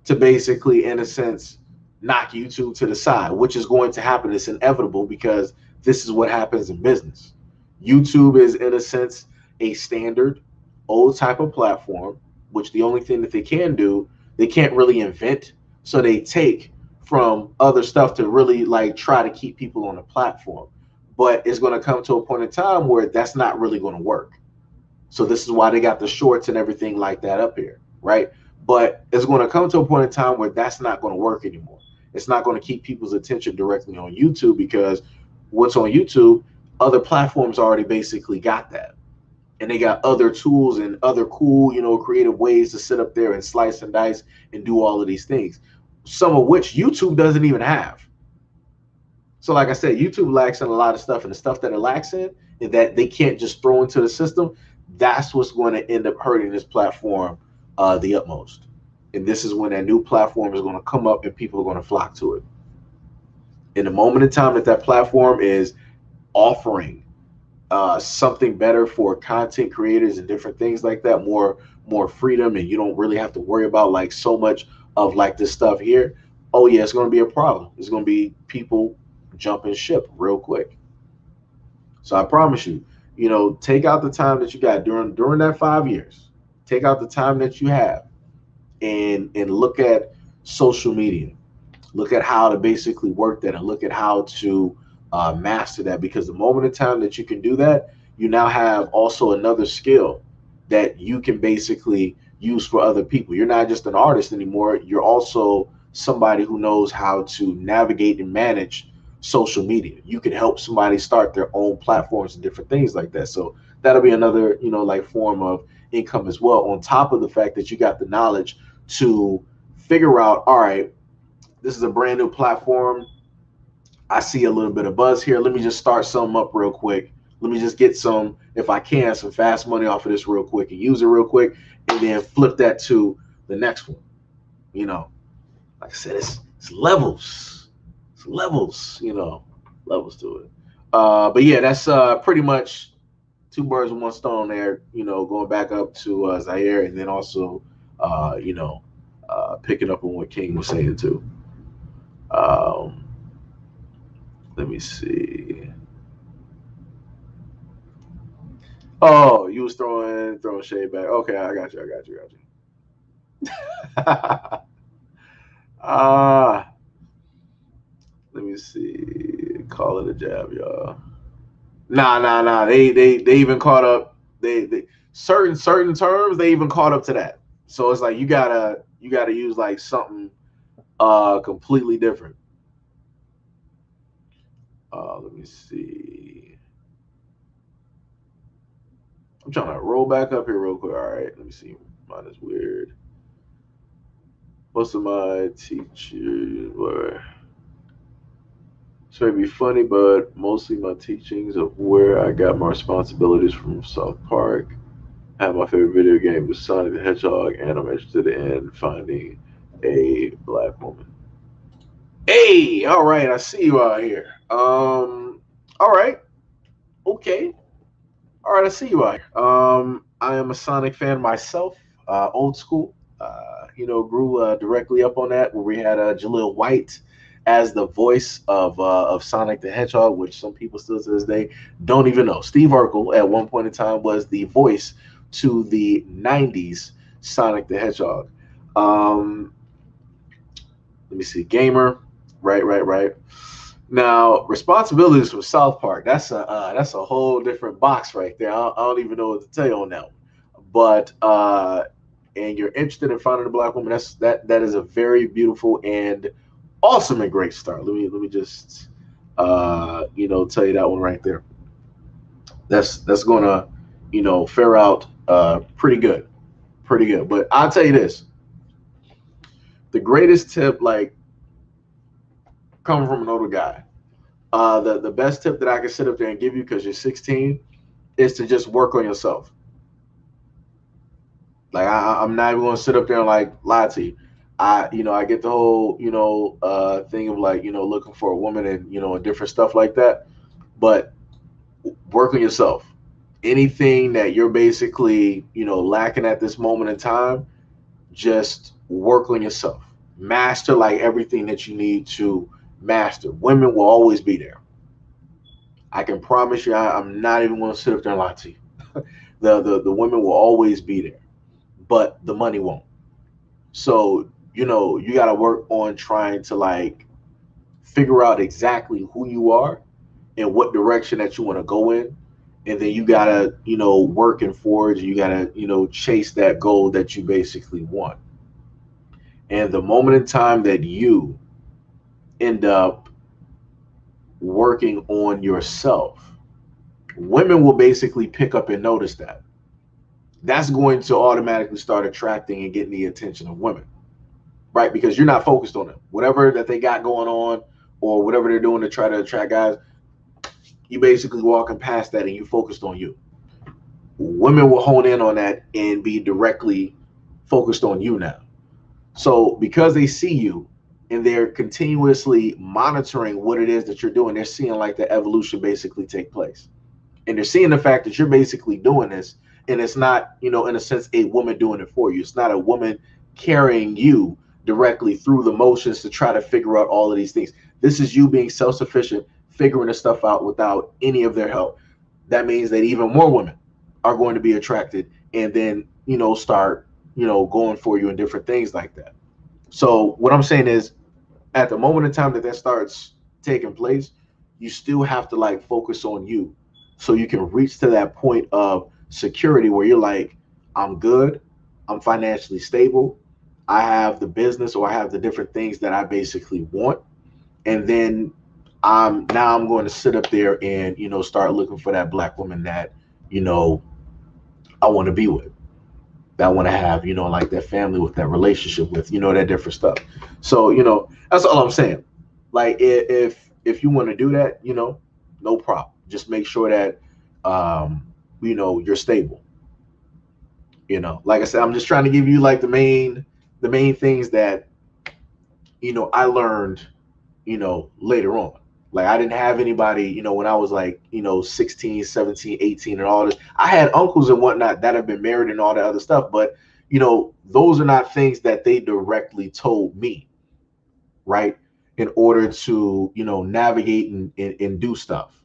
to basically, in a sense, knock YouTube to the side, which is going to happen. It's inevitable, because this is what happens in business. YouTube is, in a sense, a standard old type of platform, which the only thing that they can do, they can't really invent. So they take from other stuff to really like try to keep people on the platform. But it's going to come to a point in time where that's not really going to work. So this is why they got the shorts and everything like that up here, right? But it's going to come to a point in time where that's not going to work anymore. It's not going to keep people's attention directly on YouTube, because what's on YouTube, other platforms already basically got that. And they got other tools and other cool, you know, creative ways to sit up there and slice and dice and do all of these things. some of which YouTube doesn't even have. So like I said, YouTube lacks in a lot of stuff, and the stuff that it lacks in and that they can't just throw into the system, that's what's going to end up hurting this platform the utmost. And this is when that new platform is going to come up and people are going to flock to it. In the moment in time that that platform is offering something better for content creators and different things like that, more freedom, and you don't really have to worry about like so much of like this stuff here, oh yeah, it's going to be a problem. It's going to be people jumping ship real quick. So I promise you, take out the time that you got during that 5 years. Take out the time that you have and look at social media. Look at how to basically work that and look at how to master that, because the moment in time that you can do that, you now have also another skill that you can basically use for other people. You're not just an artist anymore. You're also somebody who knows how to navigate and manage social media. You can help somebody start their own platforms and different things like that. So that'll be another, like form of income as well, on top of the fact that you got the knowledge to figure out, all right, this is a brand new platform. I see a little bit of buzz here. Let me just start something up real quick. Let me just get some, if I can, some fast money off of this real quick and use it real quick, and then flip that to the next one. Like I said, it's levels. It's levels, levels to it. But yeah, that's pretty much two birds with one stone there, going back up to Zaire, and then also, picking up on what King was saying too. Um, Let me see. Oh, you was throwing shade back. Okay, I got you. Ah, let me see. Call it a jab, y'all. Nah. They even caught up. They certain terms they even caught up to that. So it's like you gotta use like something completely different. Let me see. I'm trying to roll back up here real quick. All right, let me see. Mine is weird. Most of my teachers were, so it'd be funny, but mostly my teachings of where I got my responsibilities from South Park. I have my favorite video game was Sonic the Hedgehog, and I'm interested in finding a black woman. Hey, all right, I see you out here. All right, okay. All right, I see you out here. I am a Sonic fan myself, old school. Grew directly up on that where we had Jaleel White as the voice of Sonic the Hedgehog, which some people still to this day don't even know. Steve Urkel at one point in time was the voice to the '90s Sonic the Hedgehog. Um, Let me see, gamer, right. Now, responsibilities from South Park. That's a whole different box right there. I don't even know what to tell you on that one. But and you're interested in finding a black woman, that is a very beautiful and awesome and great start. Let me just tell you that one right there. That's gonna fare out pretty good, pretty good. But I'll tell you this: the greatest tip, like coming from an older guy, the best tip that I can sit up there and give you, because you're 16, is to just work on yourself. Like I'm not even gonna sit up there and like lie to you. I get the whole thing of like looking for a woman and and different stuff like that, but work on yourself. Anything that you're basically lacking at this moment in time, just work on yourself. Master like everything that you need to master. Women will always be there. I can promise you. I'm not even going to sit up there and lie to you. The women will always be there, but the money won't. So you got to work on trying to like figure out exactly who you are and what direction that you want to go in, and then you gotta work and forge. You gotta chase that goal that you basically want. And the moment in time that you end up working on yourself, women will basically pick up and notice that. That's going to automatically start attracting and getting the attention of women, right? Because you're not focused on them. Whatever that they got going on or whatever they're doing to try to attract guys, you basically walking past that and you focused on you. Women will hone in on that and be directly focused on you now. So because they see you and they're continuously monitoring what it is that you're doing, they're seeing like the evolution basically take place. And they're seeing the fact that you're basically doing this, and it's not, you know, in a sense, a woman doing it for you. It's not a woman carrying you directly through the motions to try to figure out all of these things. This is you being self-sufficient, figuring this stuff out without any of their help. That means that even more women are going to be attracted and then, you know, start, you know, going for you and different things like that. So what I'm saying is, at the moment in time that that starts taking place, you still have to like focus on you so you can reach to that point of security where you're like, I'm good, I'm financially stable, I have the business or I have the different things that I basically want. And then I'm going to sit up there and, you know, start looking for that black woman that, you know, I want to be with, that I want to have, you know, like that family with, that relationship with, you know, that different stuff. So, you know, that's all I'm saying. Like if you want to do that, you know, no problem. Just make sure that you know, you're stable. You know, like I said, I'm just trying to give you like the main things that, you know, I learned, you know, later on. Like I didn't have anybody, you know, when I was like, you know, 16, 17, 18 and all this. I had uncles and whatnot that have been married and all that other stuff, but you know, those are not things that they directly told me, right? In order to, you know, navigate and do stuff.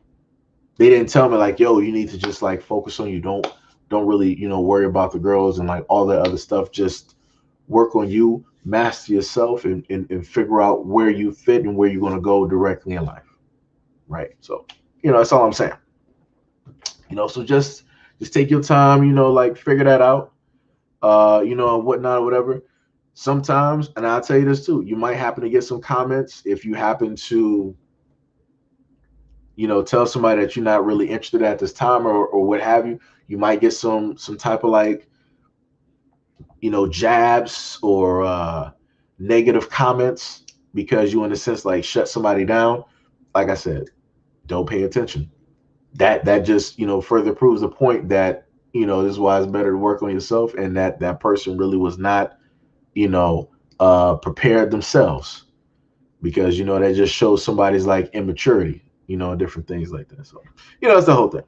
They didn't tell me like, yo, you need to just like focus on you. Don't really, you know, worry about the girls and like all that other stuff. Just work on you, master yourself, and figure out where you fit and where you're going to go directly in life. Right. So, you know, that's all I'm saying. You know, so just take your time, you know, like figure that out. You know, and whatnot, or whatever. Sometimes, and I'll tell you this too, you might happen to get some comments if you happen to, you know, tell somebody that you're not really interested at this time or what have you. You might get some type of like, you know, jabs or negative comments because you in a sense like shut somebody down. Like I said, don't pay attention. That just, you know, further proves the point that, you know, this is why it's better to work on yourself, and that person really was not, you know, prepared themselves, because, you know, that just shows somebody's like immaturity, you know, different things like that. So, you know, that's the whole thing.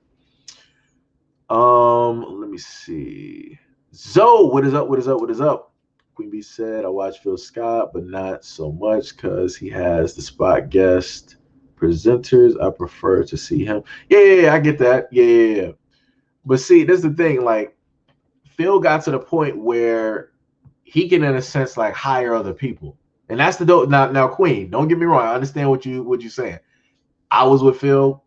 Let me see. Zoe, what is up? What is up? What is up? Queen B said, I watch Phil Scott, but not so much because he has the spot guest presenters. I prefer to see him. Yeah, I get that. Yeah. But see, this is the thing. Like, Phil got to the point where he can, in a sense, like hire other people, and that's the dope. Now, Queen, don't get me wrong. I understand what you're saying. I was with Phil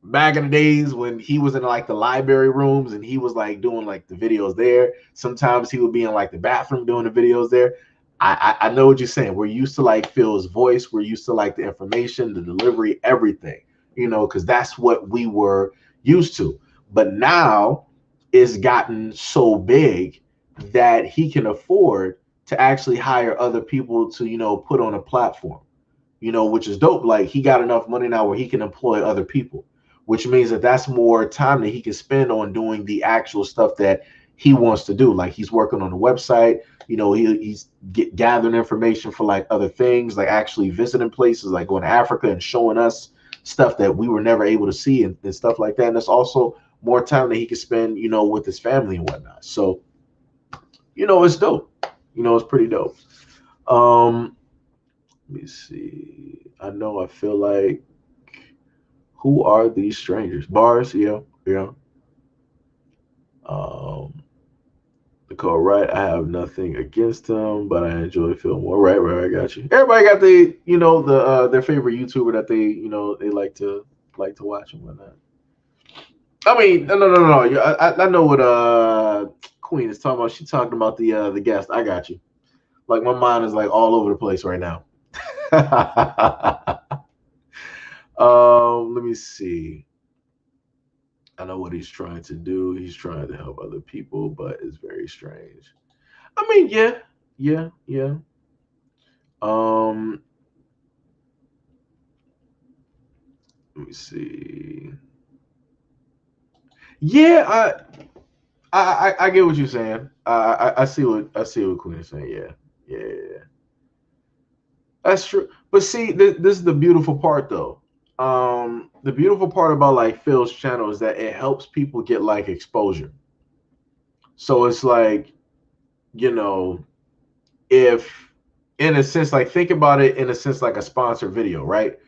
back in the days when he was in like the library rooms and he was like doing like the videos there. Sometimes he would be in like the bathroom doing the videos there. I know what you're saying. We're used to like Phil's voice. We're used to like the information, the delivery, everything, you know, because that's what we were used to. But now it's gotten so big that he can afford to actually hire other people to, you know, put on a platform, you know, which is dope. Like he got enough money now where he can employ other people, which means that that's more time that he can spend on doing the actual stuff that he wants to do. Like he's working on the website, you know, he's gathering information for like other things, like actually visiting places, like going to Africa and showing us stuff that we were never able to see and stuff like that. And that's also more time that he can spend, you know, with his family and whatnot. So, you know, it's dope. You know, it's pretty dope. Let me see. I know I feel like, who are these strangers? Bars, yeah, yeah. Um, Nicole, right? I have nothing against them, but I enjoy Phil more. Right. I got you. Everybody got the, you know, their favorite YouTuber that they, you know, they like to watch and whatnot. I mean, no. I know what Queen is talking about. She's talking about the guest. I got you. Like my mind is like all over the place right now. Let me see. I know what he's trying to do. He's trying to help other people, but it's very strange. I mean, yeah. Let me see. Yeah, I get what you're saying. I see what Queen is saying. Yeah, yeah, that's true. But see, this is the beautiful part, though. The beautiful part about like Phil's channel is that it helps people get like exposure. So it's like, you know, if in a sense, like think about it in a sense like a sponsored video, right?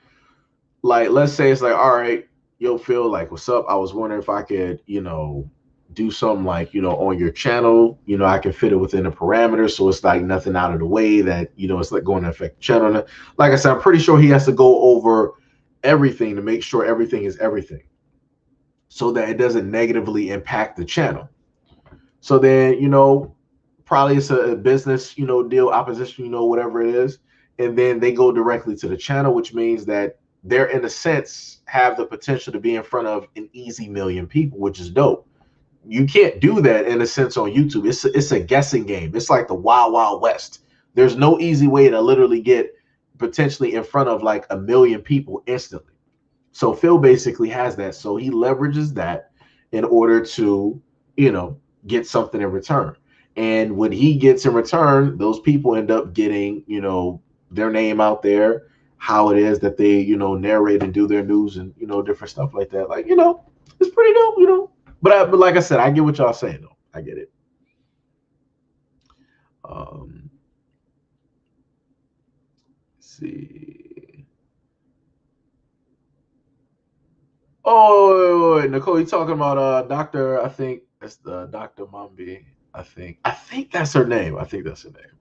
Like let's say it's like, all right, yo, Phil, like, what's up? I was wondering if I could, do something like, on your channel, I can fit it within the parameters. So it's like nothing out of the way that, it's like going to affect the channel. Like I said, I'm pretty sure he has to go over everything to make sure everything is everything so that it doesn't negatively impact the channel. So then, probably it's a business, deal, opposition, whatever it is. And then they go directly to the channel, which means that they're, in a sense, have the potential to be in front of an easy million people, which is dope. You can't do that in a sense on YouTube. It's a guessing game. It's like the Wild Wild West. There's no easy way to literally get potentially in front of like a million people instantly. So Phil basically has that. So he leverages that in order to, get something in return. And when he gets in return, those people end up getting, their name out there, how it is that they, narrate and do their news and, different stuff like that. Like, it's pretty dope. But like I said, I get what y'all saying though. I get it. Let's see. Oh, wait, Nicole, you talking about Doctor? I think that's the Doctor Mambi. I think that's her name. I think that's her name.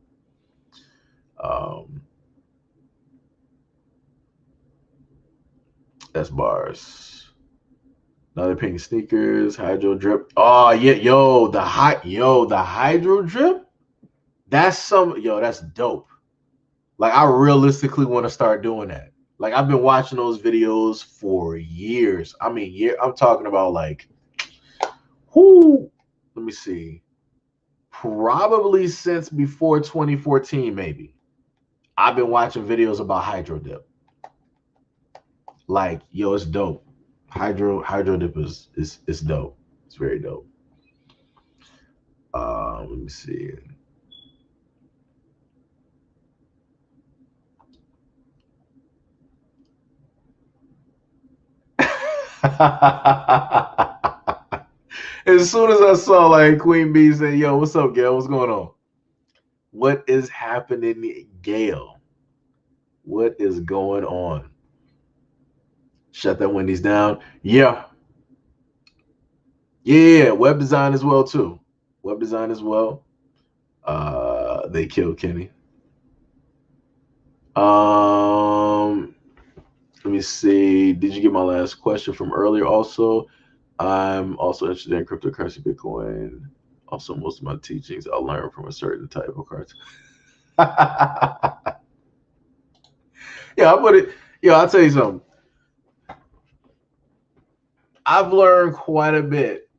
Um, that's bars. Another pink sneakers, hydro drip. Oh yeah, the hydro drip. That's dope. Like I realistically want to start doing that. Like I've been watching those videos for years. I mean, I'm talking about like, who? Let me see. Probably since before 2014, maybe. I've been watching videos about hydro dip. Like, yo, it's dope. Hydro dip is dope. It's very dope. Let me see. As soon as I saw like Queen Bee say, "Yo, what's up, Gail? What's going on? What is happening, Gail? What is going on?" Shut that Wendy's down. Yeah, yeah. Web design as well too. Web design as well. They killed Kenny. Um, Let me see. Did you get my last question from earlier? Also, I'm also interested in cryptocurrency, Bitcoin. Also, most of my teachings I learned from a certain type of cartoon. Yeah, I put it. Yeah, I'll tell you something. I've learned quite a bit.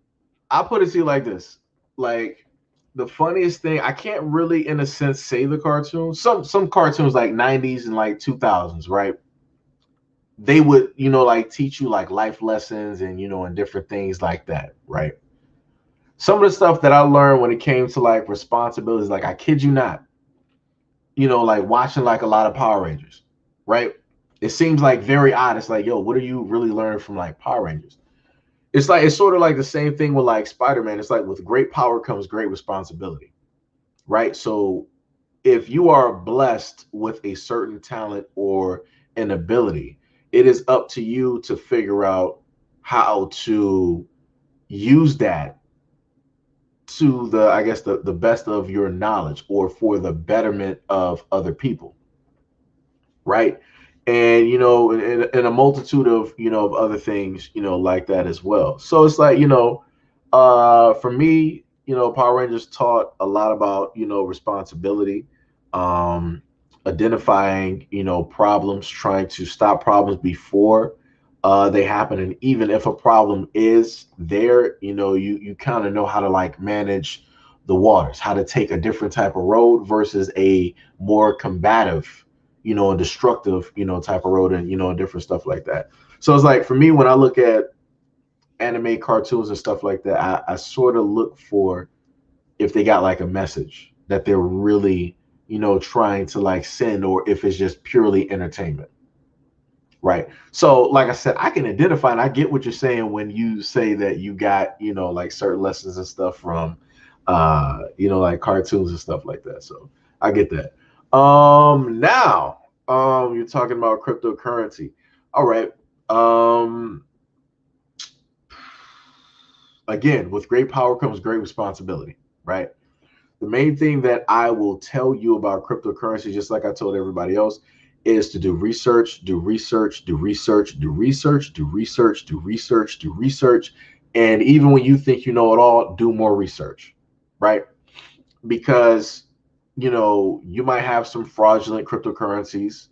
I put it to you like this: like the funniest thing, I can't really, in a sense, say the cartoons. Some cartoons like '90s and like 2000s, right? They would, like teach you like life lessons and and different things like that, right? Some of the stuff that I learned when it came to like responsibilities, like I kid you not, like watching like a lot of Power Rangers, right? It seems like very odd. It's like, yo, what are you really learning from like Power Rangers? It's sort of like the same thing with like Spider-Man. It's like with great power comes great responsibility, right? So if you are blessed with a certain talent or an ability, it is up to you to figure out how to use that to the, I guess, the best of your knowledge or for the betterment of other people, right? And in a multitude of of other things, like that as well. So it's like, for me, Power Rangers taught a lot about responsibility, um identifying problems, trying to stop problems before they happen. And even if a problem is there, you kind of know how to like manage the waters, how to take a different type of road versus a more combative a destructive, type of road, and, different stuff like that. So it's like, for me, when I look at anime cartoons and stuff like that, I sort of look for if they got like a message that they're really, trying to like send, or if it's just purely entertainment. Right. So, like I said, I can identify, and I get what you're saying when you say that you got, like certain lessons and stuff from, like cartoons and stuff like that. So I get that. Now, you're talking about cryptocurrency. All right. Again, with great power comes great responsibility, right? The main thing that I will tell you about cryptocurrency, just like I told everybody else, is to do research, do research, do research, do research, do research, do research, do research. And even when you think you know it all, do more research, right? Because, you might have some fraudulent cryptocurrencies.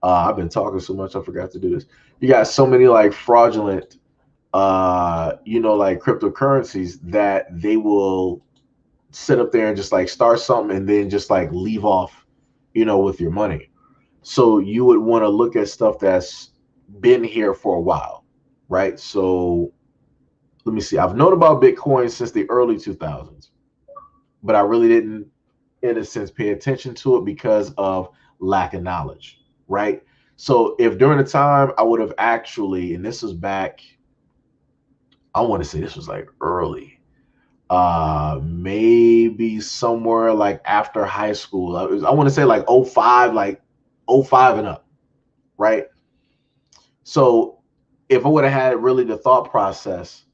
I've been talking so much, I forgot to do this. You got so many like fraudulent, like cryptocurrencies that they will sit up there and just like start something and then just like leave off, with your money. So you would want to look at stuff that's been here for a while, right? So let me see. I've known about Bitcoin since the early 2000s, but I really didn't, in a sense, pay attention to it because of lack of knowledge, right? So if during the time I would have actually, and this was back, I want to say this was like early, maybe somewhere like after high school. I want to say like '05, like '05 and up, right? So if I would have had really the thought process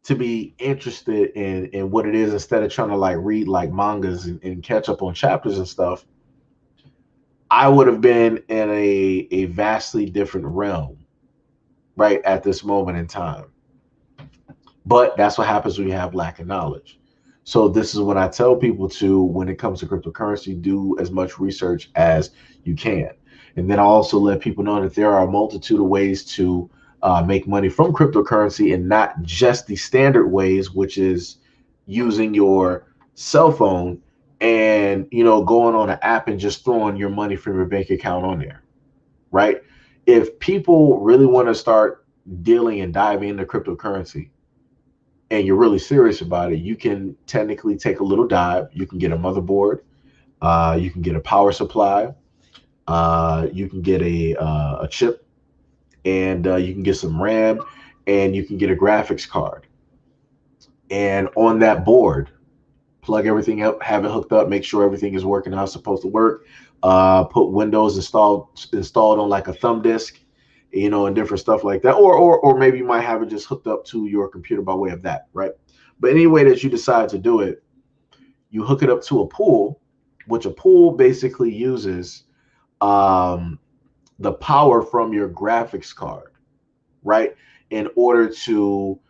to be interested in what it is, instead of trying to like read like mangas and catch up on chapters and stuff, I would have been in a vastly different realm, right, at this moment in time. But that's what happens when you have lack of knowledge. So this is what I tell people to, when it comes to cryptocurrency, do as much research as you can. And then I also let people know that there are a multitude of ways to make money from cryptocurrency, and not just the standard ways, which is using your cell phone and, going on an app and just throwing your money from your bank account on there, right? If people really want to start dealing and diving into cryptocurrency, and you're really serious about it, you can technically take a little dive. You can get a motherboard, you can get a power supply, you can get a chip, and you can get some RAM, and you can get a graphics card. And on that board, plug everything up, have it hooked up, make sure everything is working how it's supposed to work. Put Windows installed on like a thumb disk, and different stuff like that. Or maybe you might have it just hooked up to your computer by way of that, right? But any way that you decide to do it, you hook it up to a pool, which a pool basically uses the power from your graphics card, right, in order to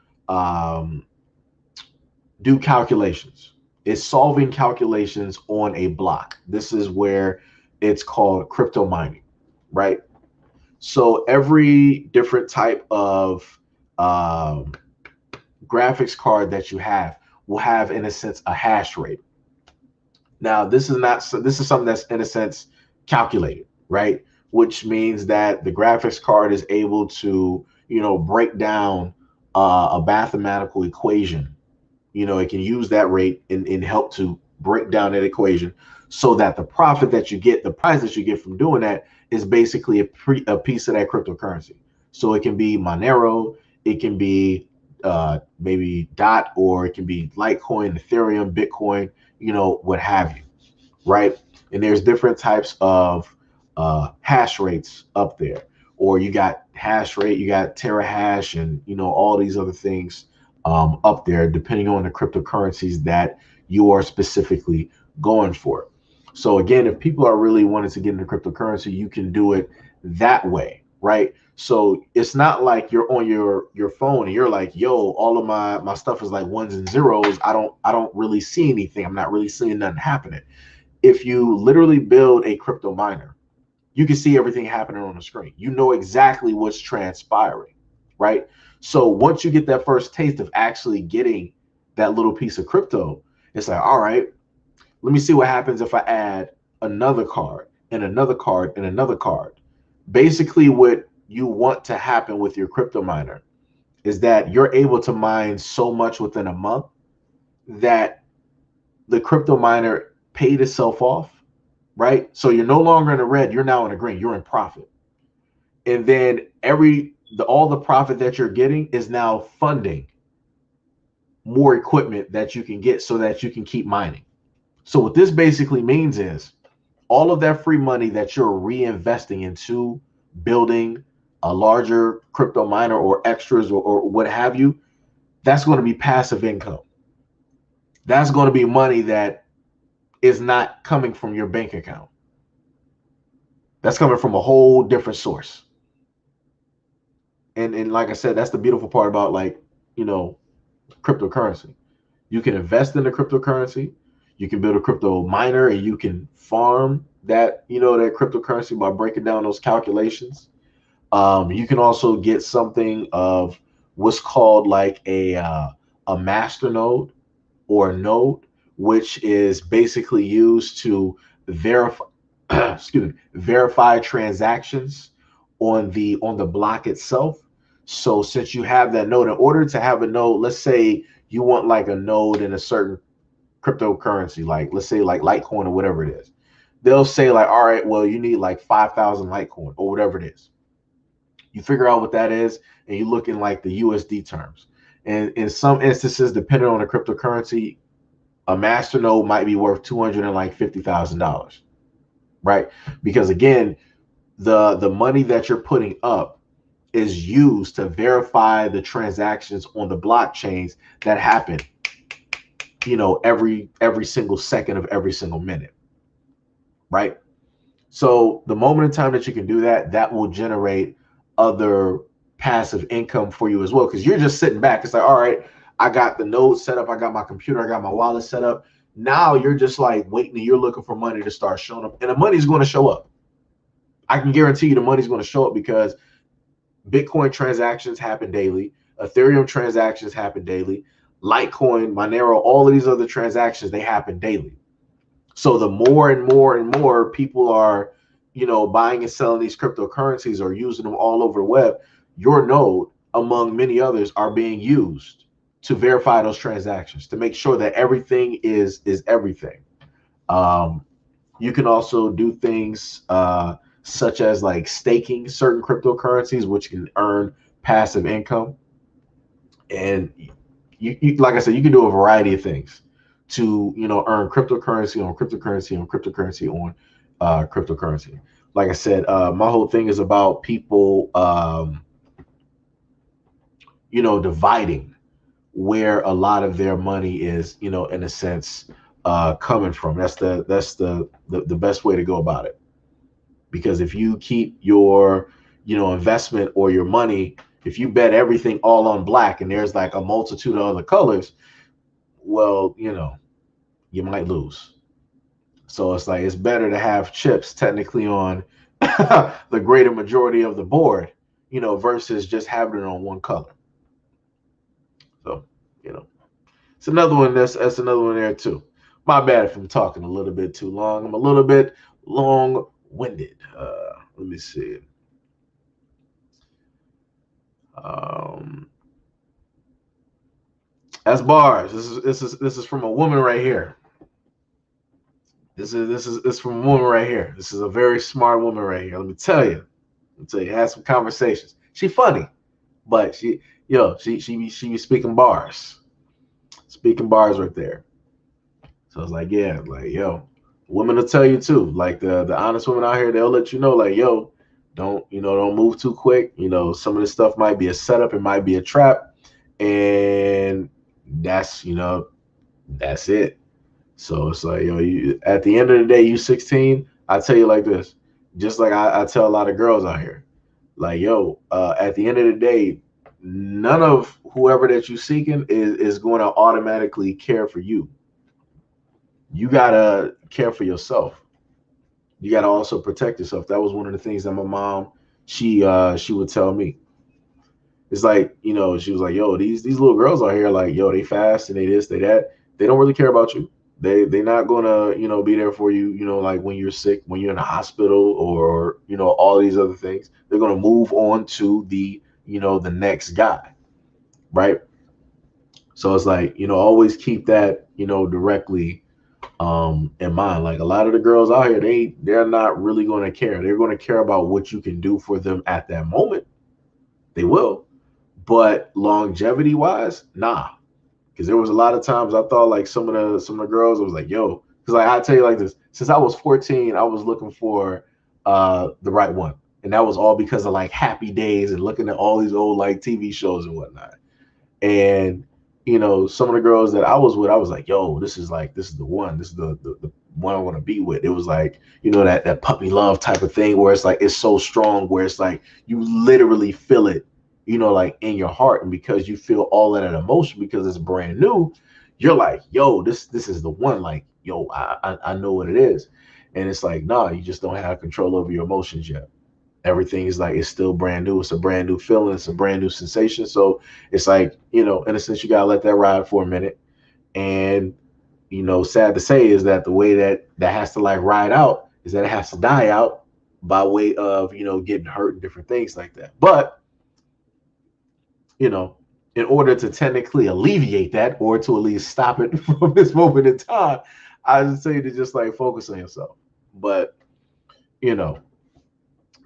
do calculations. It's solving calculations on a block. This is where it's called crypto mining, right? So every different type of graphics card that you have will have, in a sense, a hash rate. Now, this is something that's, in a sense, calculated, right? Which means that the graphics card is able to, break down a mathematical equation. It can use that rate and help to break down that equation, so that the profit that you get, the price that you get from doing that, is basically a piece of that cryptocurrency. So it can be Monero, it can be maybe DOT, or it can be Litecoin, Ethereum, Bitcoin, what have you, right? And there's different types of hash rates up there. Or you got hash rate, you got terahash, and all these other things up there, depending on the cryptocurrencies that you are specifically going for. So again, if people are really wanting to get into cryptocurrency, you can do it that way, right? So it's not like you're on your phone and you're like, yo, all of my stuff is like ones and zeros. I don't really see anything. I'm not really seeing nothing happening. If you literally build a crypto miner, you can see everything happening on the screen. You know exactly what's transpiring, right? So once you get that first taste of actually getting that little piece of crypto, it's like, all right, let me see what happens if I add another card. and another card and another card. Basically, what you want to happen with your crypto miner is that you're able to mine so much within a month that the crypto miner paid itself off, right? So you're no longer in the red, you're now in the green, you're in profit. And then all the profit that you're getting is now funding more equipment that you can get so that you can keep mining. So what this basically means is all of that free money that you're reinvesting into building a larger crypto miner or extras or what have you, that's going to be passive income. That's going to be money that is not coming from your bank account. That's coming from a whole different source. And like I said, that's the beautiful part about, like, cryptocurrency. You can invest in the cryptocurrency. You can build a crypto miner and you can farm that, that cryptocurrency by breaking down those calculations. You can also get something of what's called like a master node or a node, which is basically used to verify verify transactions on the block itself. So since you have that node, in order to have a node, let's say you want like a node in a certain cryptocurrency, like let's say like Litecoin or whatever it is, they'll say like, all right, well, you need like 5,000 Litecoin or whatever it is. You figure out what that is and you look in like the USD terms. And in some instances, depending on the cryptocurrency, a master node might be worth $250,000, right? Because again, the money that you're putting up is used to verify the transactions on the blockchains that happen, every single second of every single minute, right? So the moment in time that you can do that, that will generate other passive income for you as well, because you're just sitting back. It's like, all right, I got the node set up, I got my computer, I got my wallet set up. Now you're just like waiting and you're looking for money to start showing up, and the money's going to show up. I can guarantee you the money's going to show up because Bitcoin transactions happen daily. Ethereum transactions happen daily. Litecoin, Monero, all of these other transactions, they happen daily. So the more and more and more people are, buying and selling these cryptocurrencies or using them all over the web, your node, among many others, are being used to verify those transactions, to make sure that everything is everything. You can also do things such as like staking certain cryptocurrencies, which can earn passive income. And you like I said, you can do a variety of things to earn cryptocurrency on cryptocurrency on cryptocurrency on cryptocurrency. Like I said, my whole thing is about people dividing where a lot of their money is, in a sense, coming from. That's the best way to go about it. Because if you keep your investment or your money, if you bet everything all on black and there's like a multitude of other colors, well, you might lose. So it's like, it's better to have chips technically on the greater majority of the board, versus just having it on one color. So, it's another one. That's another one there too. My bad if I'm talking a little bit too long. I'm a little bit long-winded. Let me see. That's bars. This is from a woman right here. This is from a woman right here. This is a very smart woman right here. Let me tell you. Had some conversations. She funny, but she be speaking bars. Speaking bars right there. So it's like, yeah, like, yo, women will tell you too. Like the honest women out here, they'll let you know, like, yo, don't move too quick. Some of this stuff might be a setup, it might be a trap, and that's it. So it's like, you at the end of the day, you 16. I tell you like this, just like I tell a lot of girls out here, like, yo, at the end of the day, none of whoever that you seeking is going to automatically care for you. You gotta care for yourself. You gotta also protect yourself. That was one of the things that my mom, she would tell me. It's like, she was like, yo, these little girls out here, like, yo, they fast and they this, they that. They don't really care about you. They're not gonna, be there for you, like when you're sick, when you're in the hospital, or all these other things. They're gonna move on to the next guy, right? So it's like, always keep that, directly in mind. Like a lot of the girls out here, they're not really gonna care. They're gonna care about what you can do for them at that moment. They will, but longevity wise, nah. Because there was a lot of times I thought like some of the girls, I was like, yo, because like I tell you like this, since I was 14, I was looking for the right one. And that was all because of like Happy Days and looking at all these old like TV shows and whatnot. And some of the girls that I was with, I was like, yo, this is the one. This is the one I want to be with. It was like, that puppy love type of thing where it's like it's so strong, where it's like you literally feel it, like in your heart. And because you feel all of that emotion because it's brand new, you're like, yo, this is the one. Like, yo, I know what it is. And it's like, nah, you just don't have control over your emotions yet. Everything is like, it's still brand new. It's a brand new feeling. It's a brand new sensation. So it's like, in a sense, you got to let that ride for a minute. And, sad to say is that the way that has to like ride out is that it has to die out by way of, getting hurt and different things like that. But, in order to technically alleviate that, or to at least stop it from this moment in time, I would say to just like focus on yourself. But,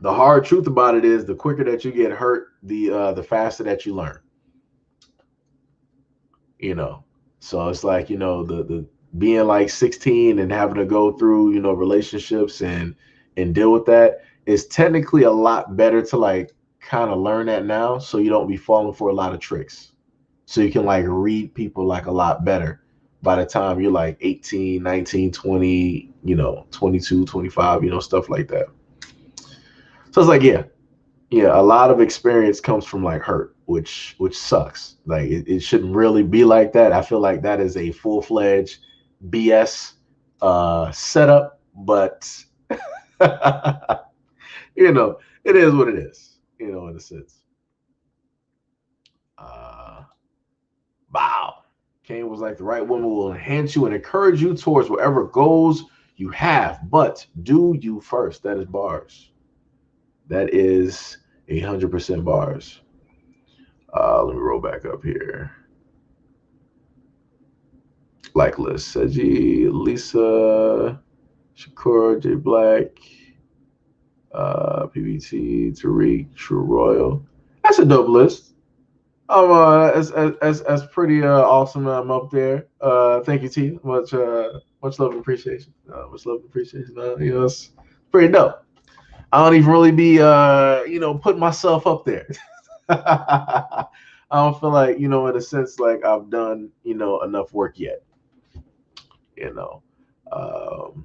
the hard truth about it is the quicker that you get hurt, the faster that you learn. So it's like, the being like 16 and having to go through, relationships and deal with that is technically a lot better to like kind of learn that now, so you don't be falling for a lot of tricks. So you can like read people like a lot better by the time you're like 18, 19, 20, 22, 25, stuff like that. So it's like, yeah, a lot of experience comes from like hurt, which sucks. Like it shouldn't really be like that. I feel like that is a full-fledged BS setup, but it is what it is, in a sense. Wow. Kane was like, the right woman will enhance you and encourage you towards whatever goals you have, but do you first. That is bars. That is 100% bars. Let me roll back up here. Like list: Seiji, Lisa, Shakur, J Black, PBT, Tariq, True Royal. That's a dope list. That's pretty awesome. I'm up there. Thank you, T. Much love and appreciation. Much love and appreciation. It's pretty dope. I don't even really be putting myself up there. I don't feel like, in a sense, like I've done, enough work yet. Oh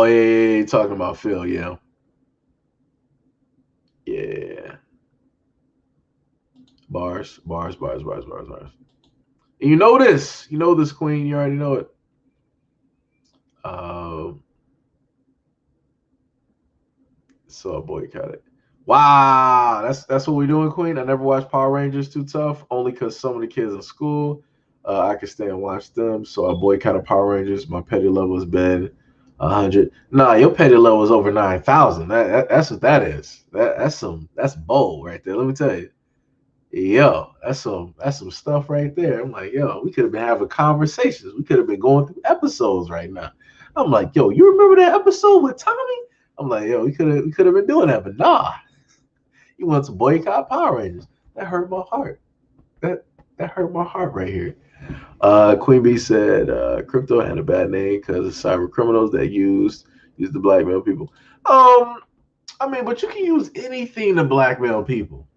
yeah, talking about Phil, yeah. Bars. And you know this, Queen. You already know it. So boycott it. Wow, that's what we're doing, Queen. I never watched Power Rangers Too Tough, only because some of the kids in school, I could stay and watch them. So I boycotted Power Rangers. My petty level has been 100. Nah, your petty level is over 9,000. That's what that is. That's bold right there. Let me tell you. Yo, that's some stuff right there. I'm like, yo, we could have been having conversations. We could have been going through episodes right now. I'm like, yo, you remember that episode with Tommy? I'm like, yo, we could have been doing that, but nah. You want to boycott Power Rangers. That hurt my heart. That hurt my heart right here. Queen Bee said crypto had a bad name because of cyber criminals that used to blackmail people. I mean, but you can use anything to blackmail people.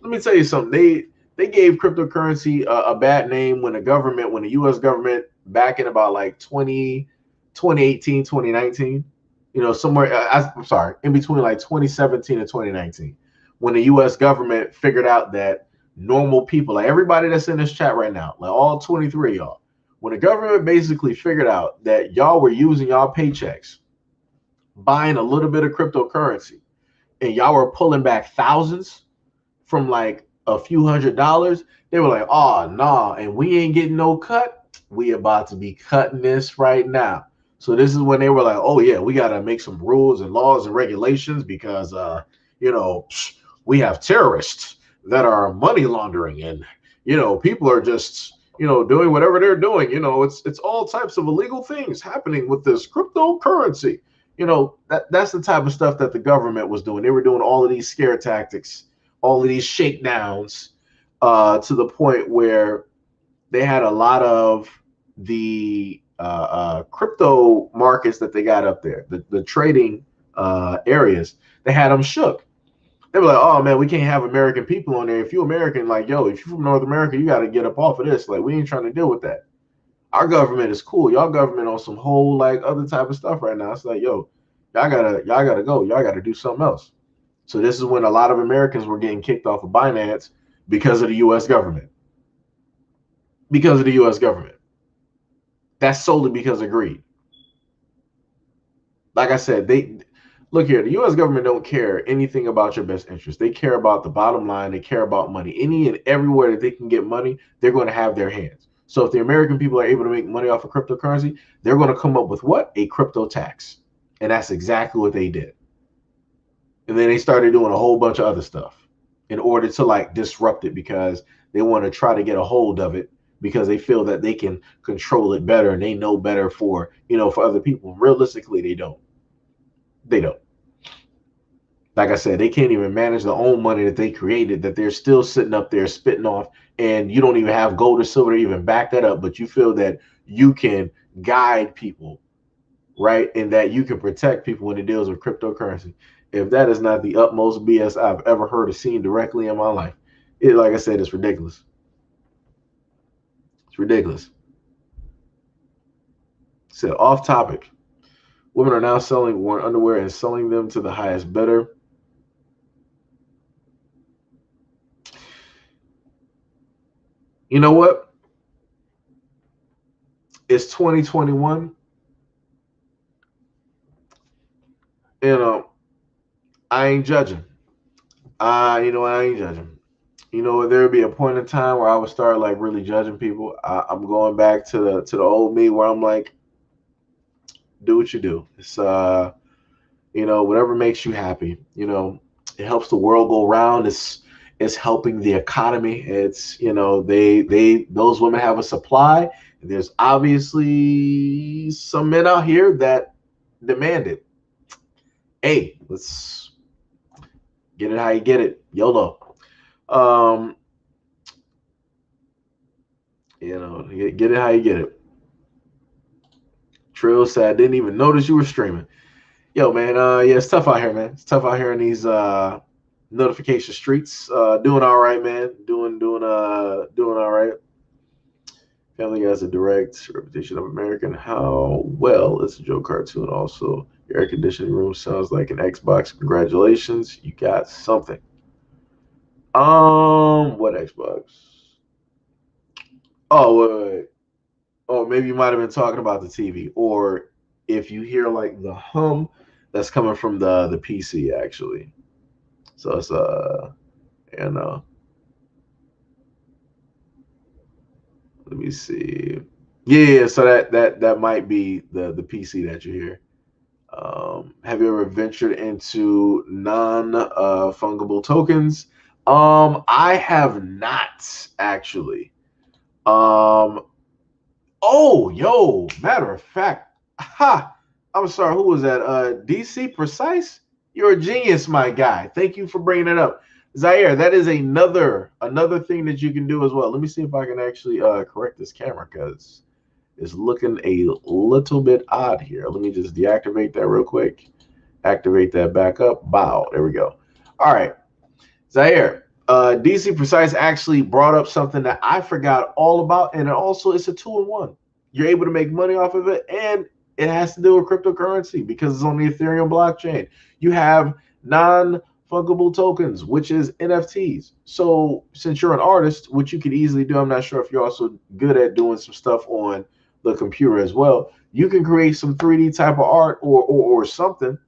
Let me tell you something. They gave cryptocurrency a bad name when the U.S. government back in about like 2018, 2019, somewhere, I'm sorry, in between like 2017 and 2019, when the U.S. government figured out that normal people, like everybody that's in this chat right now, like all 23 of y'all, when the government basically figured out that y'all were using y'all paychecks, buying a little bit of cryptocurrency, and y'all were pulling back thousands from like a few $100s, they were like, oh, nah, and we ain't getting no cut. We about to be cutting this right now. So this is when they were like, oh yeah, we got to make some rules and laws and regulations because you know, we have terrorists that are money laundering, and you know, people are just, you know, doing whatever they're doing. You know, it's all types of illegal things happening with this cryptocurrency. You know, that's the type of stuff that the government was doing. They were doing all of these scare tactics, all of these shakedowns, to the point where they had a lot of the crypto markets that they got up there, the trading areas. They had them shook. They were like, "Oh man, we can't have American people on there. If you American, like, yo, if you're from North America, you got to get up off of this. Like, we ain't trying to deal with that. Our government is cool. Y'all government on some whole like other type of stuff right now. It's like, yo, y'all gotta go. Y'all gotta do something else." So this is when a lot of Americans were getting kicked off of Binance because of the U.S. government. Because of the U.S. government. That's solely because of greed. Like I said, they look here. The U.S. government don't care anything about your best interest. They care about the bottom line. They care about money. Any and everywhere that they can get money, they're going to have their hands. So if the American people are able to make money off of cryptocurrency, they're going to come up with what? A crypto tax. And that's exactly what they did. And then they started doing a whole bunch of other stuff in order to like disrupt it because they want to try to get a hold of it because they feel that they can control it better and they know better for, you know, for other people. Realistically, they don't. They don't. Like I said, they can't even manage their own money that they created, that they're still sitting up there spitting off, and you don't even have gold or silver to even back that up, but you feel that you can guide people, right? And that you can protect people when it deals with cryptocurrency. If that is not the utmost BS I've ever heard or seen directly in my life, it, like I said, it's ridiculous. It's ridiculous. So off topic. Women are now selling worn underwear and selling them to the highest bidder. You know what? It's 2021. You know, I ain't judging. I ain't judging. You know, there'd be a point in time where I would start like really judging people. I'm going back to the old me where I'm like, do what you do. It's you know, whatever makes you happy. You know, it helps the world go round. It's helping the economy. It's, you know, they those women have a supply. There's obviously some men out here that demand it. Hey, let's get it how you get it. YOLO. Um, you know, get it how you get it. Trill said, I didn't even notice you were streaming. Yo, man, yeah, it's tough out here, man. It's tough out here in these notification streets. Doing all right, man. Doing all right. Family has a direct reputation of American. How well is a Joe cartoon? Also, your air conditioning room sounds like an Xbox. Congratulations, you got something. What Xbox? Oh, wait. Oh, maybe you might have been talking about the TV, or if you hear like the hum, that's coming from the PC actually. So it's and let me see. Yeah, so that might be the PC that you hear. Have you ever ventured into non fungible tokens? I have not actually. Um, oh, yo, matter of fact, ha, I'm sorry, who was that? DC Precise? You're a genius, my guy. Thank you for bringing it up. Zaire, that is another thing that you can do as well. Let me see if I can actually correct this camera because it's looking a little bit odd here. Let me just deactivate that real quick. Activate that back up. Bow. There we go. All right. Zaire, DC Precise actually brought up something that I forgot all about, and it also it's a two-in-one. You're able to make money off of it, and it has to do with cryptocurrency because it's on the Ethereum blockchain. You have non-fungible tokens, which is NFTs. So since you're an artist, which you could easily do, I'm not sure if you're also good at doing some stuff on the computer as well. You can create some 3D type of art or something,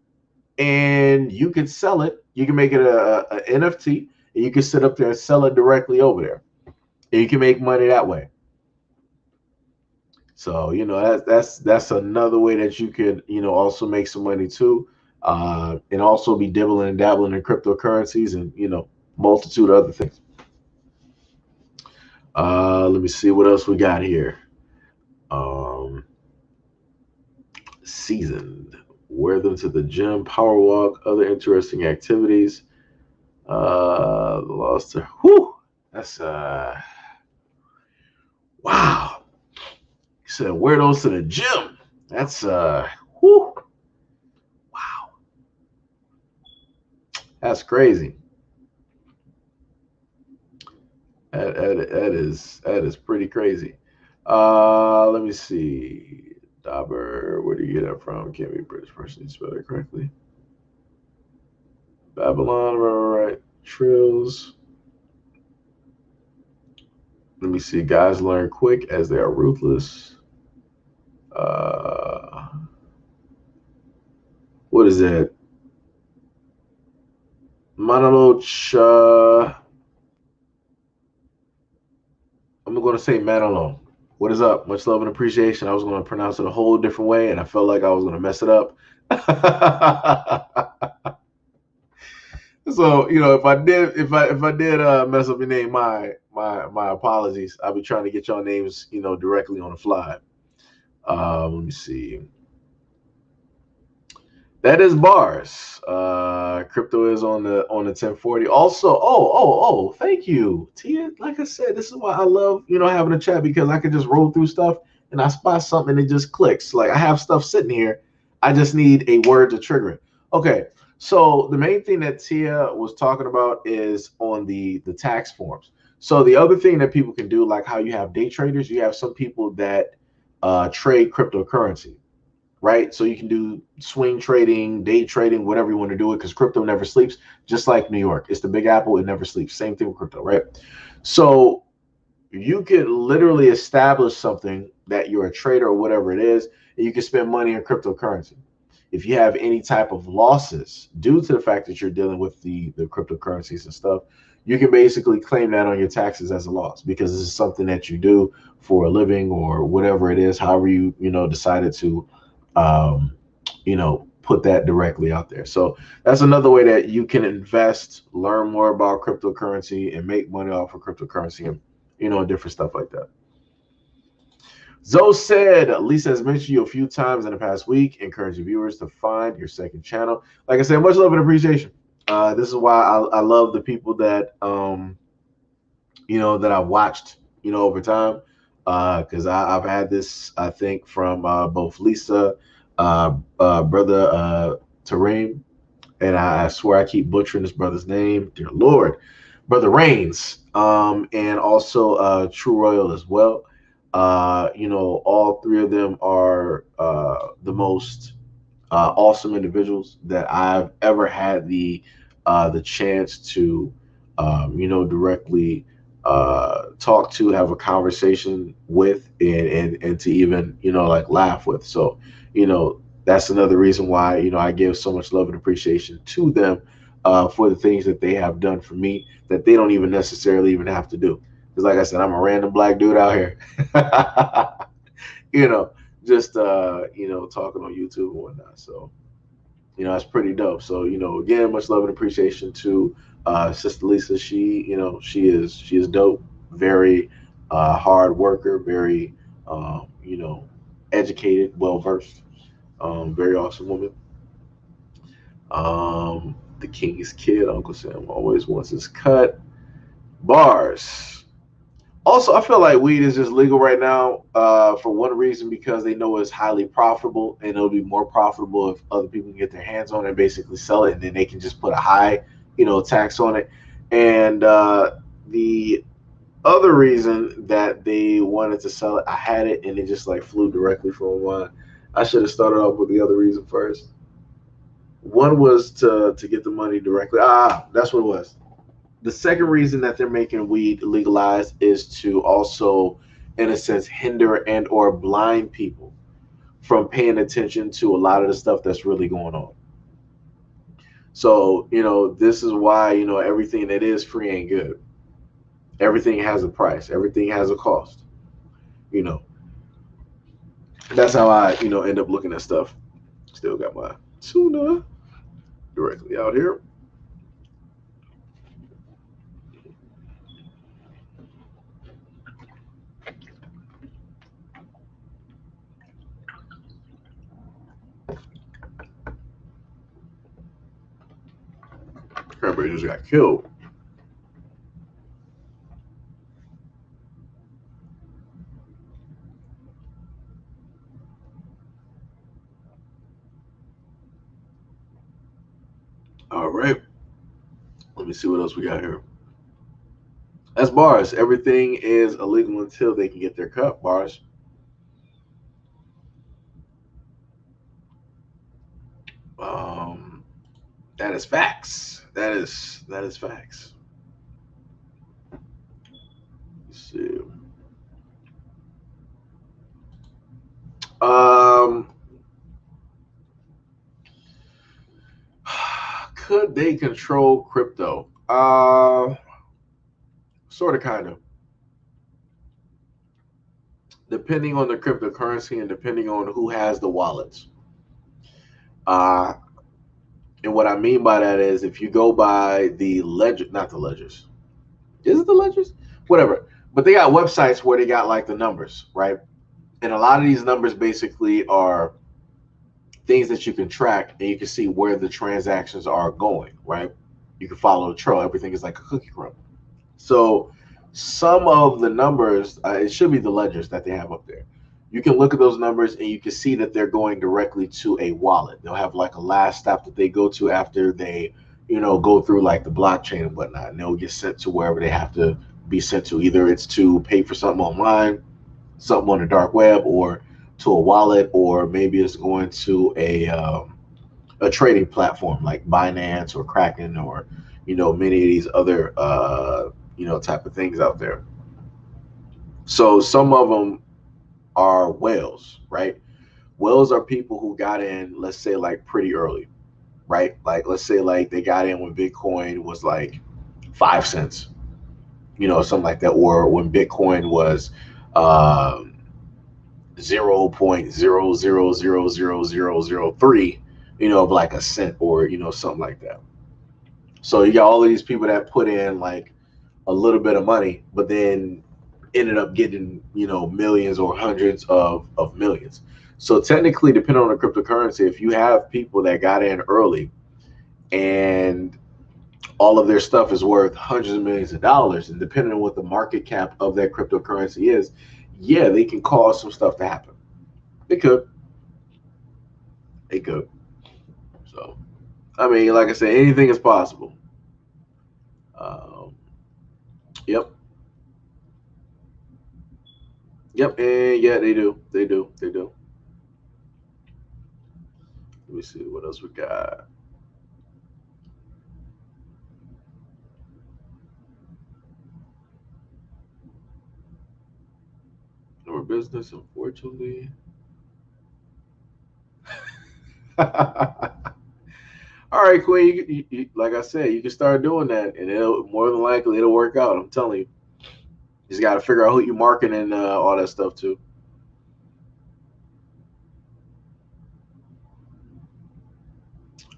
and you can sell it. You can make it a NFT, and you can sit up there and sell it directly over there. And you can make money that way. So, that's another way that you could, also make some money too. And also be dibbling and dabbling in cryptocurrencies and, multitude of other things. Let me see what else we got here. Um, Seasoned. Wear them to the gym, power walk, other interesting activities. Lost to whew. That's wow. He said wear those to the gym. That's whew. Wow. That's crazy. That is pretty crazy. Let me see. Dauber, where do you get that from? Can't be a British person. You spell it correctly. Babylon, right. Trills. Let me see. Guys learn quick as they are ruthless. What is that? Manoloch. I'm going to say Manolo. What is up? Much love and appreciation. I was going to pronounce it a whole different way, and I felt like I was going to mess it up. So if I did mess up your name, my apologies. I'll be trying to get your names directly on the fly. Let me see. That is bars. Crypto is on the 1040. Also, oh, thank you, Tia. Like I said, this is why I love having a chat, because I can just roll through stuff and I spot something and it just clicks. Like I have stuff sitting here, I just need a word to trigger it. Okay, so the main thing that Tia was talking about is on the tax forms. So the other thing that people can do, like how you have day traders, you have some people that trade cryptocurrency. Right? So you can do swing trading, day trading, whatever you want to do it, because crypto never sleeps, just like New York. It's the Big Apple, it never sleeps. Same thing with crypto, right? So you could literally establish something that you're a trader or whatever it is, and you can spend money in cryptocurrency. If you have any type of losses due to the fact that you're dealing with the cryptocurrencies and stuff, you can basically claim that on your taxes as a loss, because this is something that you do for a living or whatever it is, however you decided to put that directly out there. So that's another way that you can invest, learn more about cryptocurrency, and make money off of cryptocurrency, and different stuff like that. Zoe said, Lisa has mentioned you a few times in the past week, encouraging viewers to find your second channel. Like I said, much love and appreciation. This is why I love the people that that I've watched over time, because I've had this, I think, from both Lisa, brother Tareem, and I swear I keep butchering this brother's name, dear Lord, brother Reigns, and also True Royal as well. All three of them are the most awesome individuals that I've ever had the chance to directly talk to, have a conversation with, and to even like laugh with. So that's another reason why I give so much love and appreciation to them for the things that they have done for me that they don't even necessarily even have to do. Because like I said, I'm a random black dude out here, just talking on YouTube and whatnot. So that's pretty dope. So again, much love and appreciation to Sister Lisa. She is dope, very hard worker, very educated, well versed, very awesome woman. The King's Kid, Uncle Sam always wants his cut. Bars. Also, I feel like weed is just legal right now for one reason, because they know it's highly profitable, and it'll be more profitable if other people can get their hands on it and basically sell it, and then they can just put a high, tax on it. And the other reason that they wanted to sell it, I had it and it just like flew directly from my mind. I should have started off with the other reason first. One was to get the money directly. That's what it was. The second reason that they're making weed legalized is to also, in a sense, hinder and or blind people from paying attention to a lot of the stuff that's really going on. So, this is why, everything that is free ain't good. Everything has a price. Everything has a cost. You know, That's how I, end up looking at stuff. Still got my tuna directly out here. Cranberry just got killed. All right. Let me see what else we got here. That's bars. Everything is illegal until they can get their cut. Bars. Um, that is facts. That is facts. Let's see. Um, could they control crypto? Sort of, kind of. Depending on the cryptocurrency and depending on who has the wallets. Uh, and what I mean by that is if you go by the ledger, not the ledgers. Is it the ledgers? Whatever. But they got websites where they got like the numbers, right? And a lot of these numbers basically are things that you can track and you can see where the transactions are going, right? You can follow the trail. Everything is like a cookie crumb. So some of the numbers, it should be the ledgers that they have up there. You can look at those numbers and you can see that they're going directly to a wallet. They'll have like a last stop that they go to after they, go through like the blockchain and whatnot, and they'll get sent to wherever they have to be sent to. Either it's to pay for something online, something on the dark web, or to a wallet, or maybe it's going to a trading platform like Binance or Kraken or many of these other type of things out there. So some of them are whales, right? Whales are people who got in, let's say, like pretty early, right? Like let's say like they got in when Bitcoin was like 5 cents, something like that, or when Bitcoin was 0.000003, of like a cent, or something like that. So you got all of these people that put in like a little bit of money, but then ended up getting, millions or hundreds of millions. So technically, depending on the cryptocurrency, if you have people that got in early and all of their stuff is worth hundreds of millions of dollars, and depending on what the market cap of that cryptocurrency is, yeah, they can cause some stuff to happen. They could. They could. So, I mean, like I said, anything is possible. Um, yep. Yep. And yeah, they do. They do. They do. Let me see what else we got. Our business, unfortunately. All right, Queen. Like I said, you can start doing that, and it'll more than likely it'll work out. I'm telling you. You just got to figure out who you marketing and all that stuff too.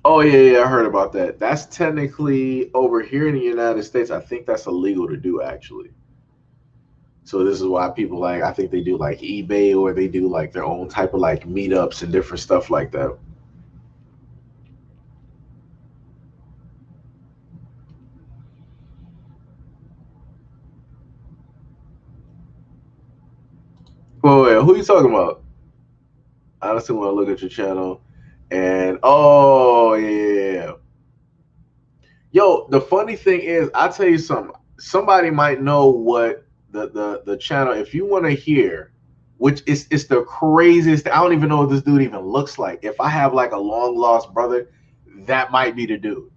Oh yeah, I heard about that. That's technically over here in the United States. I think that's illegal to do actually. So this is why people like I think they do like eBay or they do like their own type of like meetups and different stuff like that. Well, wait, who are you talking about? Honestly, when I look at your channel, and oh yeah. Yo, the funny thing is, I tell you something. Somebody might know what the channel. If you want to hear, which is it's the craziest. I don't even know what this dude even looks like. If I have like a long lost brother, that might be the dude.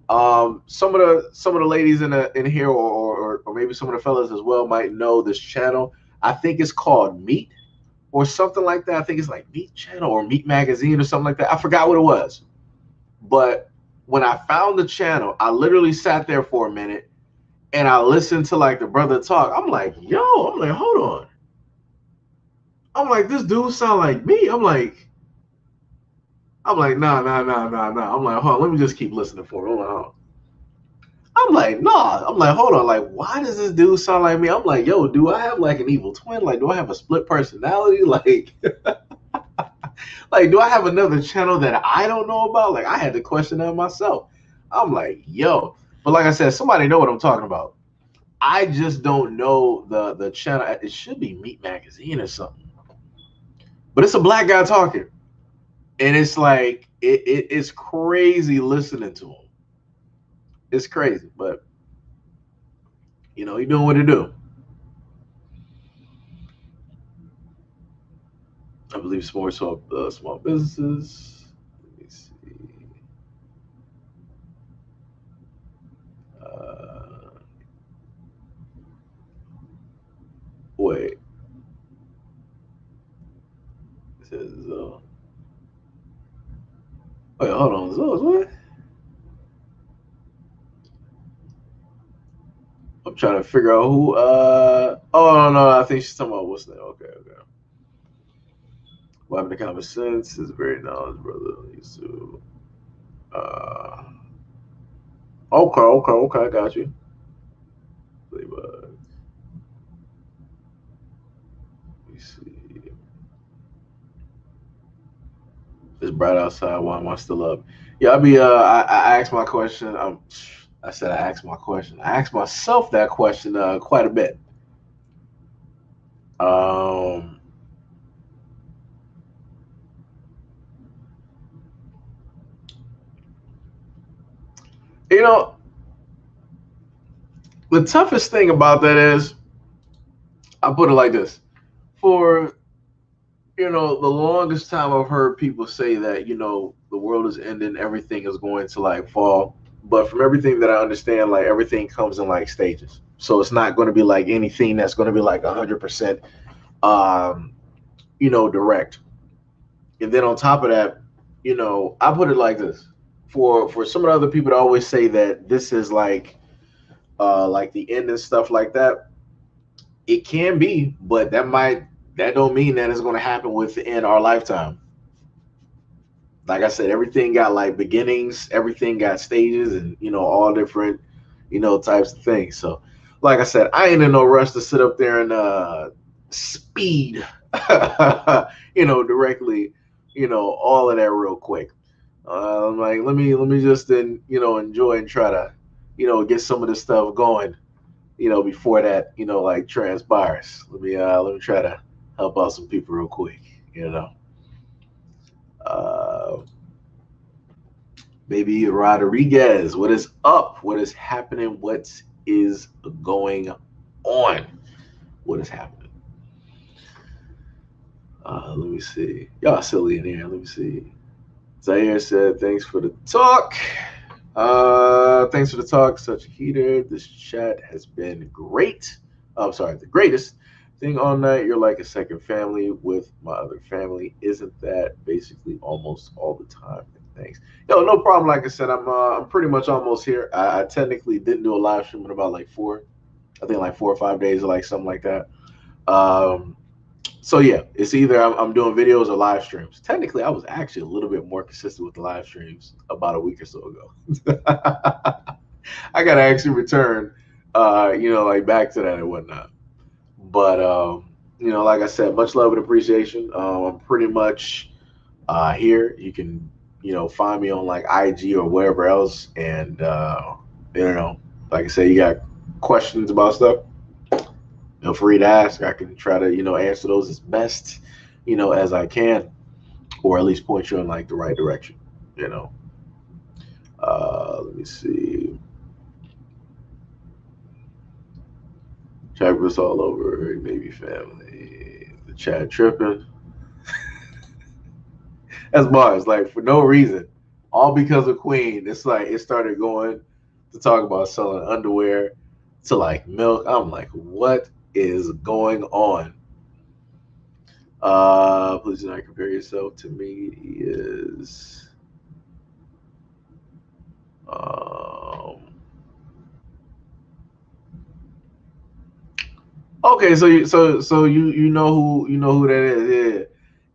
Some of the ladies in here, or maybe some of the fellas as well, might know this channel. I think it's called Meat or something like that. I think it's like Meat Channel or Meat Magazine or something like that. I forgot what it was. But when I found the channel, I literally sat there for a minute and I listened to like the brother talk. I'm like, yo, I'm like, hold on. I'm like, this dude sound like me. Nah. I'm like, hold on, let me just keep listening for him. I'm like, hold on, like, why does this dude sound like me? I'm like, yo, do I have like an evil twin? Like, do I have a split personality? Like, do I have another channel that I don't know about? Like, I had to question that myself. I'm like, yo, but like I said, somebody know what I'm talking about. I just don't know the channel. It should be Meat Magazine or something, but it's a black guy talking, and it's like it's crazy listening to him. It's crazy, but he doing what he do. I believe small businesses. Let me see. Uh, Wait. It says wait, hold on. Zoe's what? I'm trying to figure out who. Oh no, I think she's talking about what's that? Okay. What happened to common sense is very knowledge, brother. Used to. Uh, okay. I got you. Let me see. It's bright outside. Why am I still up? Yeah, I be. I asked my question. I said I asked my question. I asked myself that question quite a bit. Um, you know, the toughest thing about that is, I put it like this: for the longest time I've heard people say that the world is ending, everything is going to like fall. But from everything that I understand, like everything comes in like stages. So it's not going to be like anything that's going to be like 100%, um, direct. And then on top of that, I put it like this: for some of the other people to always say that this is like the end and stuff like that. It can be, but that don't mean that it's going to happen within our lifetime. Like I said, everything got like beginnings, everything got stages, and all different types of things. So like I said, I ain't in no rush to sit up there and speed directly all of that real quick. I'm like, let me just then enjoy and try to get some of this stuff going before that like transpires. Let me try to help out some people real quick. uh Maybe Rodriguez, what is up? What is happening? What is going on? What is happening? Let me see. Y'all silly in here. Let me see. Zaire said, thanks for the talk. Thanks for the talk. Such a heater. This chat has been great. I'm sorry, the greatest thing all night. You're like a second family with my other family. Isn't that basically almost all the time? Thanks. Yo, no problem. Like I said, I'm pretty much almost here. I technically didn't do a live stream in about like I think like 4 or 5 days or like something like that. Um, so yeah, it's either I'm doing videos or live streams. Technically, I was actually a little bit more consistent with the live streams about a week or so ago. I gotta actually return, like back to that and whatnot. But like I said, much love and appreciation. I'm pretty much here. You can find me on like IG or wherever else, and like I said, you got questions about stuff, feel free to ask. I can try to answer those as best as I can, or at least point you in like the right direction. You know. Let me see. Chat was all over, maybe family. The chat tripping. That's bars, like for no reason. All because of Queen. It's like it started going to talk about selling underwear to like milk. I'm like, what is going on? Please do not compare yourself to me. He is um Okay, so you know who that is. Yeah.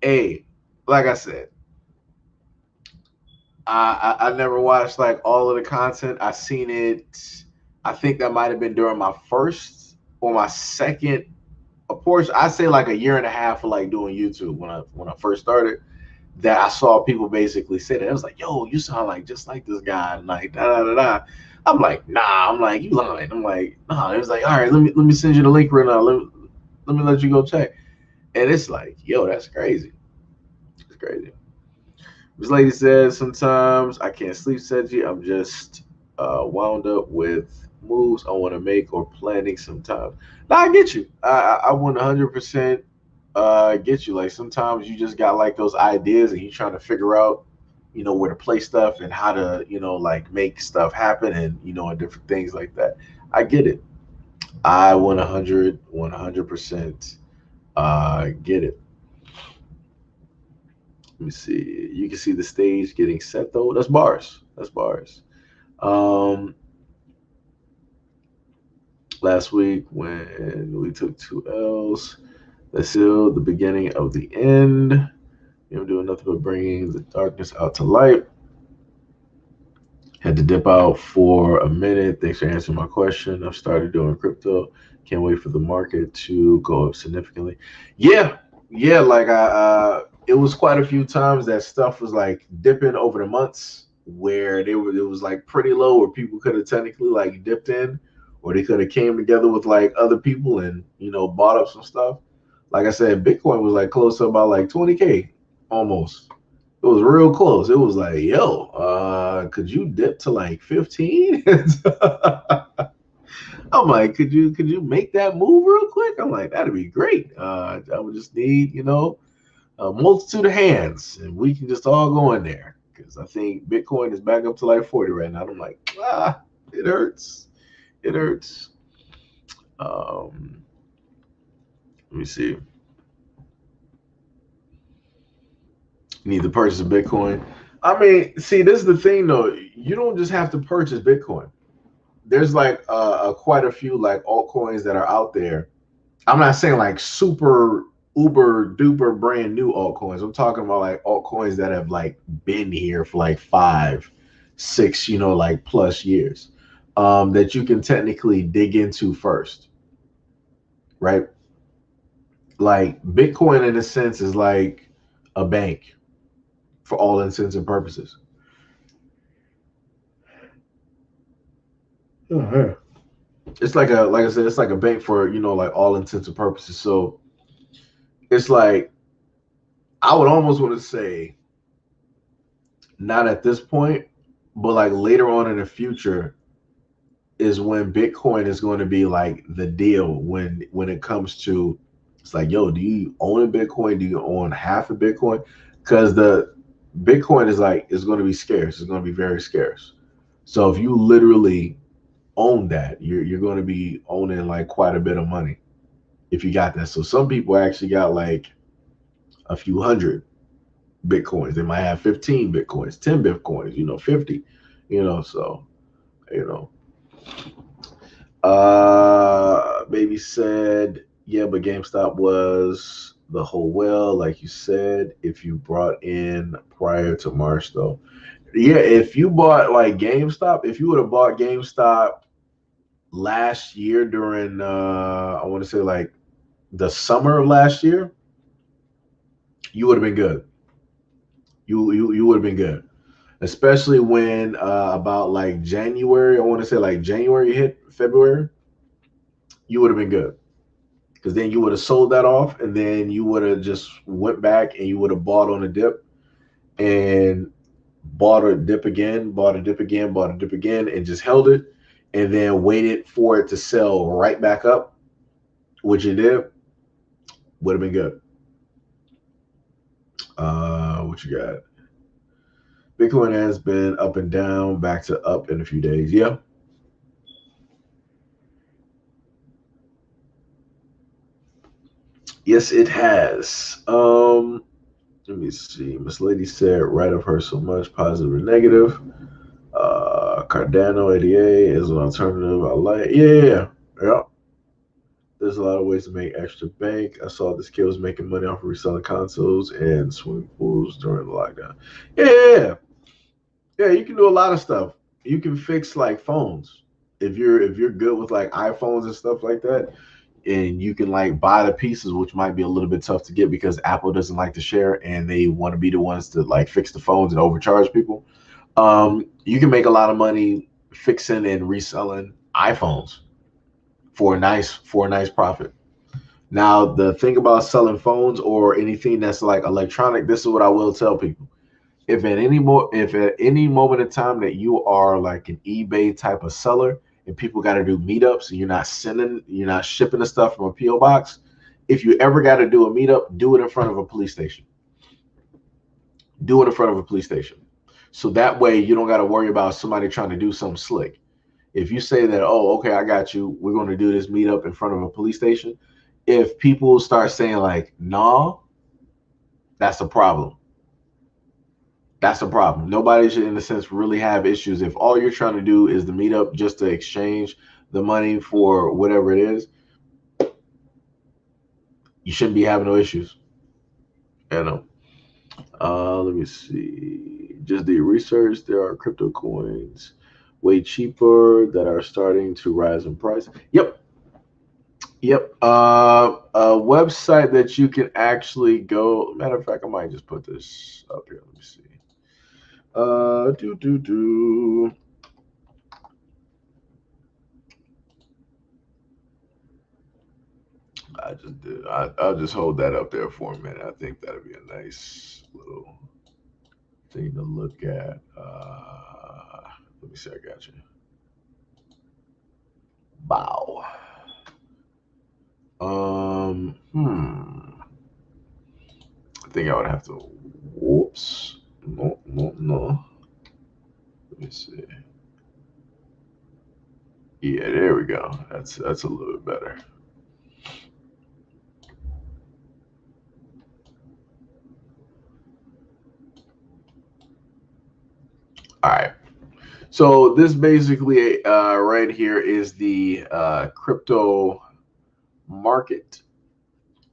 Hey, like I said, I never watched like all of the content. I seen it. I think that might have been during my first or my second a portion. I say like a year and a half of like doing YouTube when I first started. That I saw people basically say that. It was like, yo, you sound like just like this guy, and like da da da da. I'm like, nah. I'm like, you lying. I'm like, nah. It was like, all right, let me send you the link right now. Let me let you go check. And it's like, yo, that's crazy. It's crazy. This lady says sometimes I can't sleep, Seiji. I'm just wound up with moves I want to make or planning sometimes. Now I get you. I 100% get you. Like sometimes you just got like those ideas and you're trying to figure out, where to play stuff and how to, like make stuff happen and and different things like that. I get it. I 100% get it. Let me see. You can see the stage getting set though. That's bars. That's bars. Um, Last week when we took two L's, that's still the beginning of the end. I'm doing nothing but bringing the darkness out to light. Had to dip out for a minute. Thanks for answering my question. I've started doing crypto. Can't wait for the market to go up significantly. Yeah, yeah. Like it was quite a few times that stuff was like dipping over the months where it was like pretty low, where people could have technically like dipped in, or they could have came together with like other people and bought up some stuff. Like I said, Bitcoin was like close to about like 20K almost. It was real close. It was like, yo, could you dip to like 15? I'm like, could you make that move real quick? I'm like, that'd be great. I would just need, a multitude of hands, and we can just all go in there. Because I think Bitcoin is back up to like 40 right now. I'm like, it hurts. It hurts. Let me see. You need to purchase a Bitcoin. I mean, see, this is the thing though. You don't just have to purchase Bitcoin. There's like quite a few like altcoins that are out there. I'm not saying like super uber duper brand new altcoins. I'm talking about like altcoins that have like been here for like 5, 6, like plus years, that you can technically dig into first, right? Like Bitcoin in a sense is like a bank for all intents and purposes. Oh, it's like I said, it's like a bank for like all intents and purposes. So it's like I would almost want to say not at this point, but like later on in the future is when Bitcoin is going to be like the deal when it comes to it's like, yo, do you own a Bitcoin? Do you own half a Bitcoin? Because the Bitcoin is going to be scarce. It's going to be very scarce. So if you literally own that, you're going to be owning like quite a bit of money if you got that. So some people actually got like a few hundred Bitcoins. They might have 15 Bitcoins, 10 Bitcoins, 50, so, you know. Baby said, yeah, but GameStop was the whole well, like you said, if you brought in prior to March, though. Yeah, if you bought like GameStop, if you would have bought GameStop last year during, I want to say like the summer of last year, you would have been good. You would have been good, especially when about like January. I want to say like January hit February, you would have been good because then you would have sold that off, and then you would have just went back and you would have bought on a dip and bought a dip again, bought a dip again, bought a dip again, and just held it, and then waited for it to sell right back up, which it did. Would have been good. What you got? Bitcoin has been up and down, back to up in a few days. Yeah. Yes, it has. Let me see. Miss Lady said, right of her so much, positive or negative. Cardano 88 is an alternative I like. Yeah. there's a lot of ways to make extra bank. I saw this kid was making money off of reselling consoles and swimming pools during the lockdown. Yeah, yeah, you can do a lot of stuff. You can fix like phones if you're good with like iPhones and stuff like that, and you can like buy the pieces, which might be a little bit tough to get because Apple doesn't like to share and they want to be the ones to like fix the phones and overcharge people. You can make a lot of money fixing and reselling iPhones for a nice profit. Now, the thing about selling phones or anything that's like electronic, this is what I will tell people. If at any moment in time that you are like an eBay type of seller and people got to do meetups and you're not shipping the stuff from a PO box, if you ever got to do a meetup, do it in front of a police station. Do it in front of a police station. So that way you don't got to worry about somebody trying to do something slick. If you say that, oh, okay, I got you, we're going to do this meetup in front of a police station. If people start saying like, nah, that's a problem. That's a problem. Nobody should, in a sense, really have issues. If all you're trying to do is the meetup just to exchange the money for whatever it is, you shouldn't be having no issues. You know. Let me see. Just the research. There are crypto coins way cheaper that are starting to rise in price. Yep. Yep. A website that you can actually go. Matter of fact, I might just put this up here. Let me see. I just did. I'll just hold that up there for a minute. I think that'd be a nice little thing to look at. Let me see. I got you. Bow. I think I would have to. Whoops. No. Let me see. Yeah, there we go. That's a little bit better. All right. So this basically right here is the crypto market.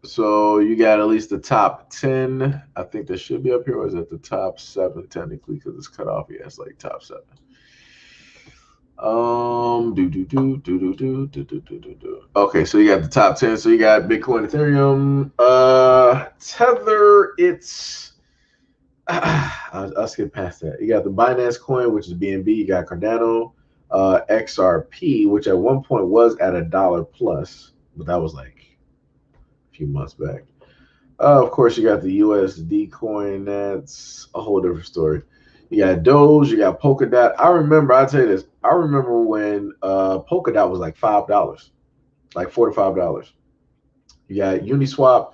So you got at least the top 10. I think that should be up here. Or is it the top 7 technically because it's cut off? Yeah, it's like top 7. Okay, so you got the top 10. So you got Bitcoin, Ethereum, Tether. It's I'll skip past that. You got the Binance coin, which is BNB. You got Cardano, XRP, which at one point was at $1 plus, but that was like a few months back. Of course, you got the USD coin. That's a whole different story. You got Doge. You got Polkadot. I'll tell you this. I remember when Polkadot was like $5, like $4 to $5. You got Uniswap,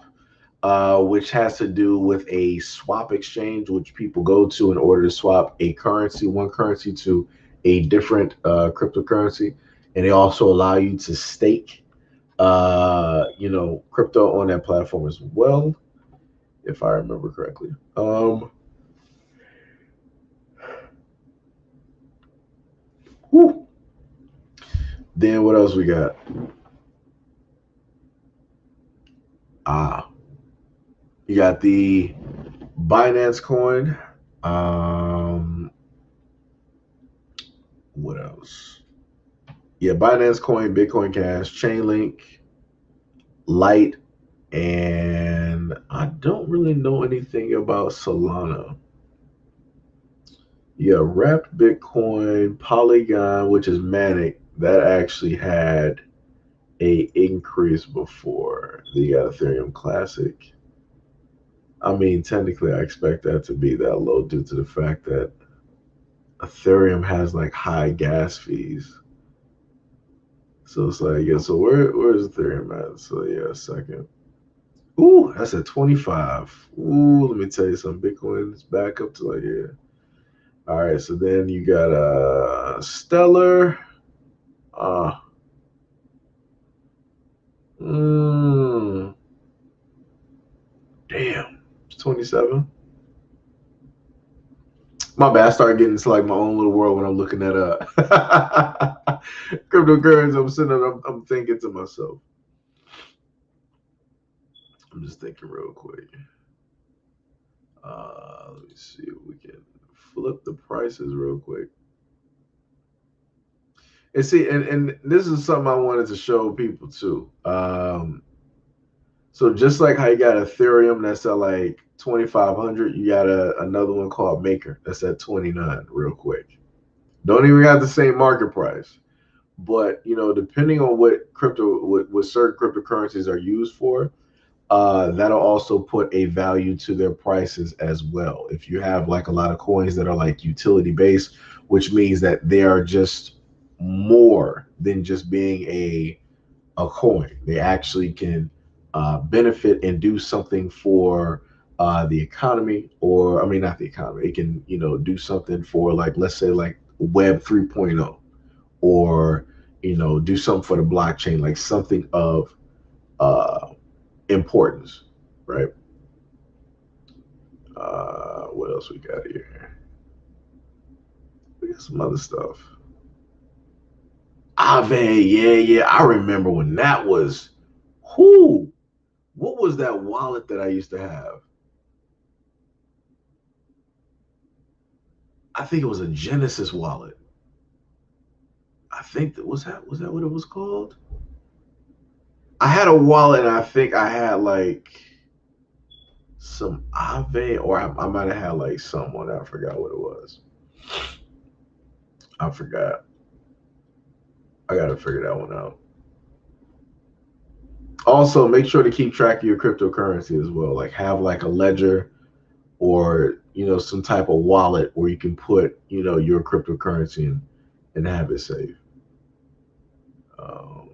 which has to do with a swap exchange, which people go to in order to swap one currency to a different cryptocurrency, and they also allow you to stake, crypto on that platform as well, if I remember correctly. Then what else we got? You got the Binance coin. What else? Yeah, Binance coin, Bitcoin Cash, Chainlink, Light, and I don't really know anything about Solana. Yeah, Wrapped Bitcoin, Polygon, which is Manic, that actually had a increase before. You got Ethereum Classic. I mean, technically, I expect that to be that low due to the fact that Ethereum has like high gas fees. So it's like, yeah, so where's Ethereum at? So yeah, a second. Ooh, that's at 25. Ooh, let me tell you something. Bitcoin's back up to like, yeah. All right, so then you got Stellar. Damn, it's 27. My bad. I started getting into like my own little world when I'm looking at cryptocurrency. I'm sitting there, I'm thinking to myself. I'm just thinking real quick. Let me see if we can flip the prices real quick. And see, and this is something I wanted to show people too. So just like how you got Ethereum that's at like 2,500, you got another one called Maker that's at 29. Real quick, don't even got the same market price, but depending on what certain cryptocurrencies are used for, that'll also put a value to their prices as well. If you have like a lot of coins that are like utility based, which means that they are just more than just being a coin. They actually can benefit and do something for the economy, or I mean, not the economy. It can, do something for like, let's say, like Web 3.0, or do something for the blockchain, like something of uh, importance, right? What else we got here? We got some other stuff. Ave, yeah. I remember when that was. Who? What was that wallet that I used to have? I think it was a Genesis wallet. I think that what it was called? I had a wallet, and I think I had like some Ave, or I might have had like someone. I forgot what it was. I forgot. I gotta figure that one out. Also, make sure to keep track of your cryptocurrency as well. Like have like a ledger, or some type of wallet where you can put your cryptocurrency in and have it safe. Um,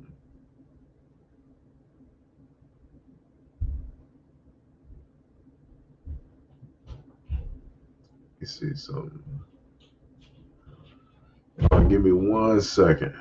you see some. Give me 1 second.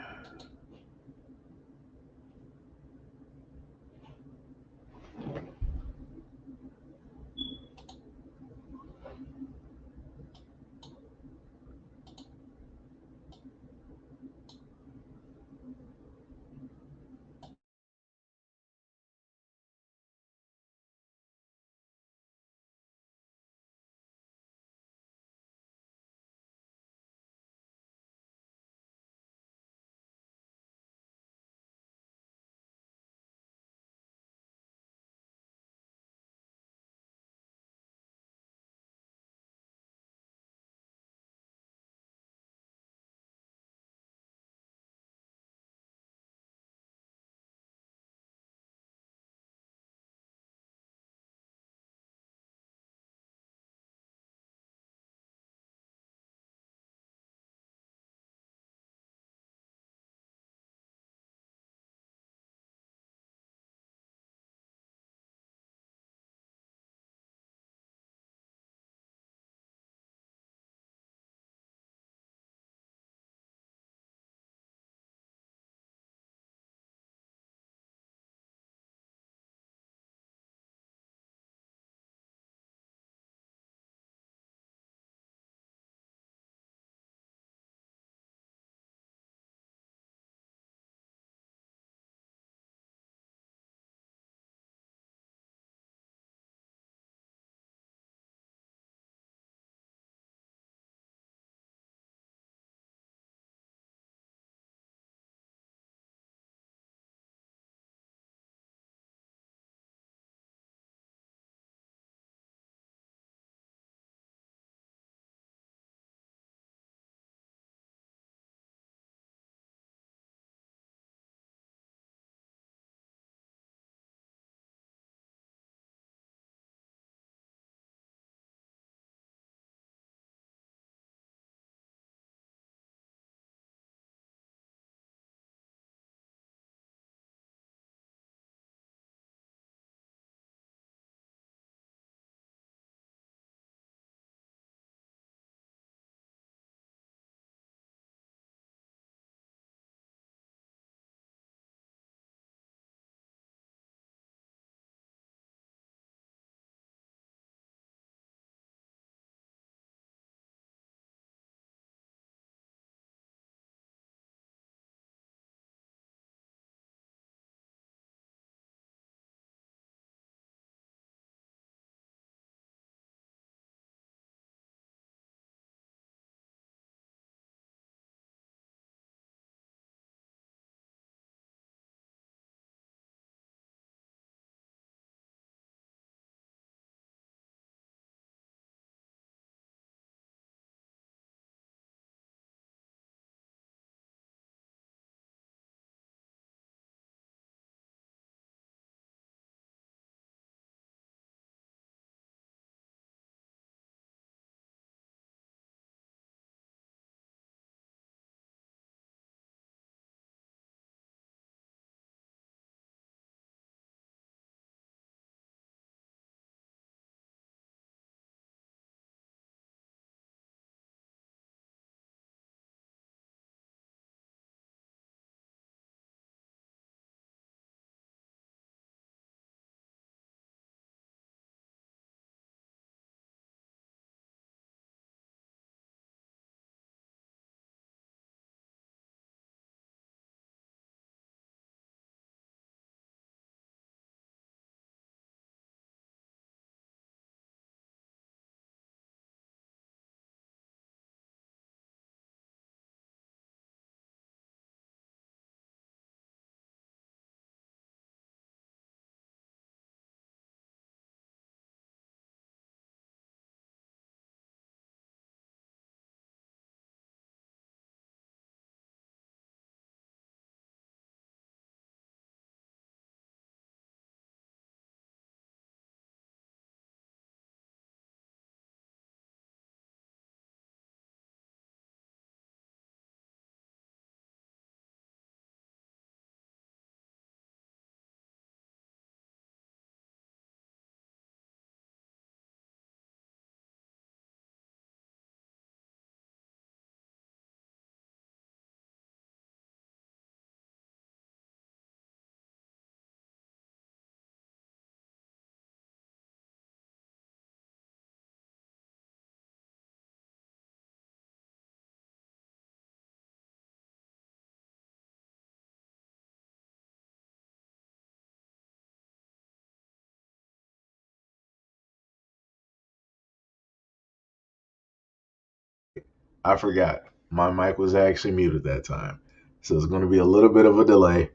I forgot. My mic was actually muted that time. So it's going to be a little bit of a delay.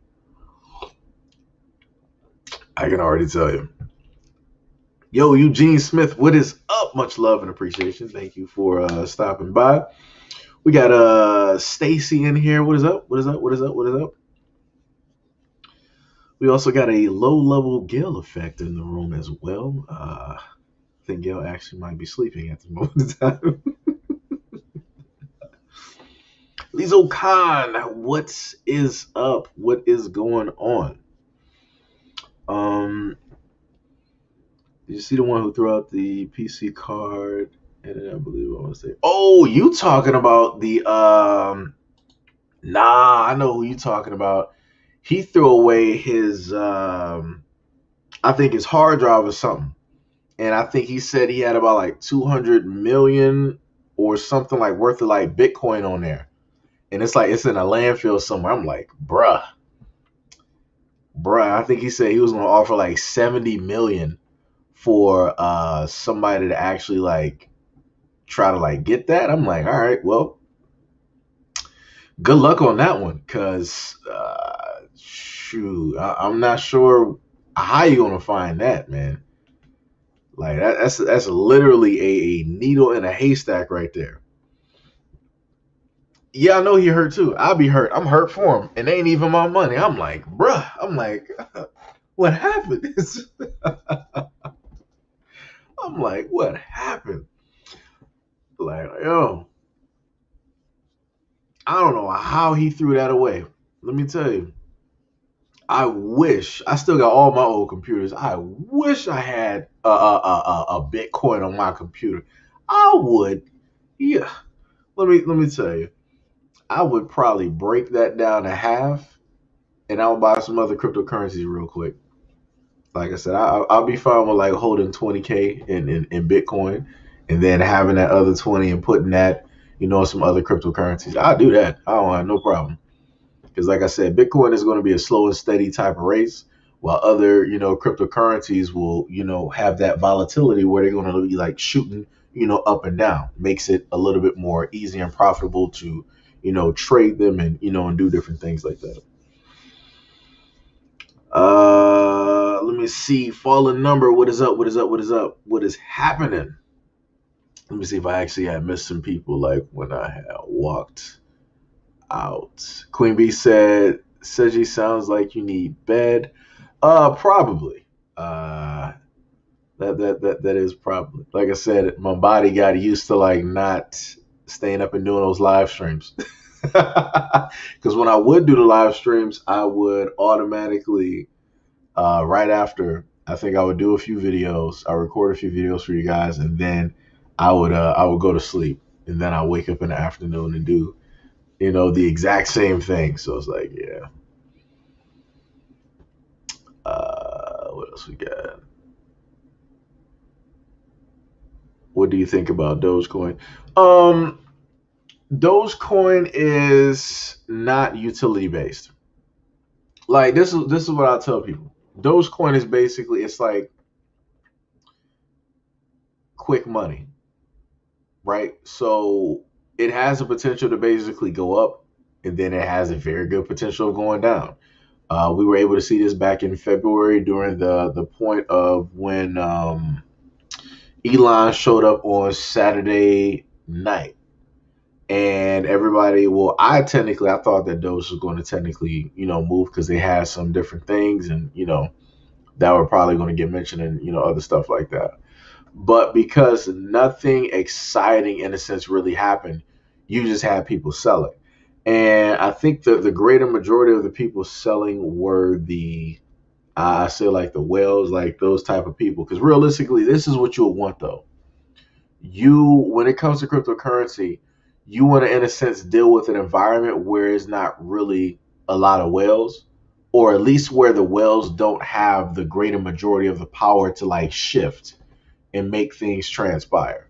I can already tell you. Yo, Eugene Smith, what is up? Much love and appreciation. Thank you for stopping by. We got Stacy in here. What is up? What is up? What is up? What is up? We also got a low-level Gale effect in the room as well. I think Gale actually might be sleeping at the moment in time. Lizo Khan, what is up? What is going on? Did you see the one who threw out the PC card? And then I believe I want to say, oh, you talking about the Nah, I know who you talking about. He threw away his I think his hard drive or something. And I think he said he had about like 200 million or something like worth of like Bitcoin on there. And it's like it's in a landfill somewhere. I'm like, bruh. I think he said he was gonna offer like 70 million for somebody to actually like try to like get that. I'm like, all right, well, good luck on that one, cause shoot, I'm not sure how you gonna find that, man. Like that's literally a needle in a haystack right there. Yeah, I know he hurt too. I'll be hurt. I'm hurt for him, and it ain't even my money. I'm like, bruh. I'm like, what happened? I'm like, what happened? Like, yo, I don't know how he threw that away. Let me tell you. I wish I still got all my old computers. I wish I had a Bitcoin on my computer. I would, yeah. Let me tell you. I would probably break that down to half, and I'll buy some other cryptocurrencies real quick. Like I said, I'll be fine with like holding 20K in Bitcoin, and then having that other 20 and putting that, some other cryptocurrencies. I'll do that. I don't have no problem. Because like I said, Bitcoin is going to be a slow and steady type of race, while other, cryptocurrencies will, have that volatility where they're going to be like shooting, up and down. Makes it a little bit more easy and profitable to, trade them and, and do different things like that. Let me see. Fallen number. What is up? What is up? What is up? What is happening? Let me see if I actually had missed some people like when I had walked out. Queen Bee said, Seiji sounds like you need bed. Probably. That is probably. Like I said, my body got used to like not staying up and doing those live streams. Because when I would do the live streams, I would automatically right after, I think I would do a few videos. I record a few videos for you guys, and then I would go to sleep, and then I wake up in the afternoon and do the exact same thing. So it's like, yeah. What else we got? What do you think about Dogecoin? Dogecoin is not utility based. Like this is what I tell people. Dogecoin is basically, it's like quick money, right? So it has the potential to basically go up, and then it has a very good potential of going down. We were able to see this back in February during the point of when Elon showed up on Saturday night, and everybody. Well, I thought that Doge was going to technically move because they had some different things, and that were probably going to get mentioned and other stuff like that. But because nothing exciting in a sense really happened, you just had people selling. And I think the greater majority of the people selling were the, I say like the whales, like those type of people. Because realistically, this is what you'll want though. When it comes to cryptocurrency, you want to, in a sense, deal with an environment where it's not really a lot of whales, or at least where the whales don't have the greater majority of the power to like shift and make things transpire.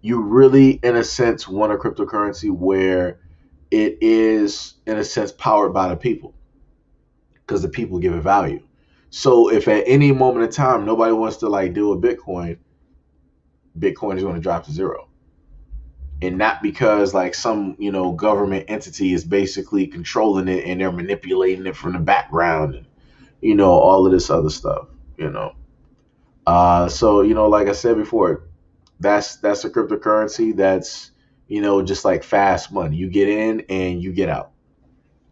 You really, in a sense, want a cryptocurrency where it is, in a sense, powered by the people, because the people give it value. So if at any moment in time nobody wants to like do a Bitcoin is going to drop to zero. and not because like some government entity is basically controlling it and they're manipulating it from the background, and all of this other stuff. You know, so like I said before, that's a cryptocurrency that's just like fast money. You get in and you get out.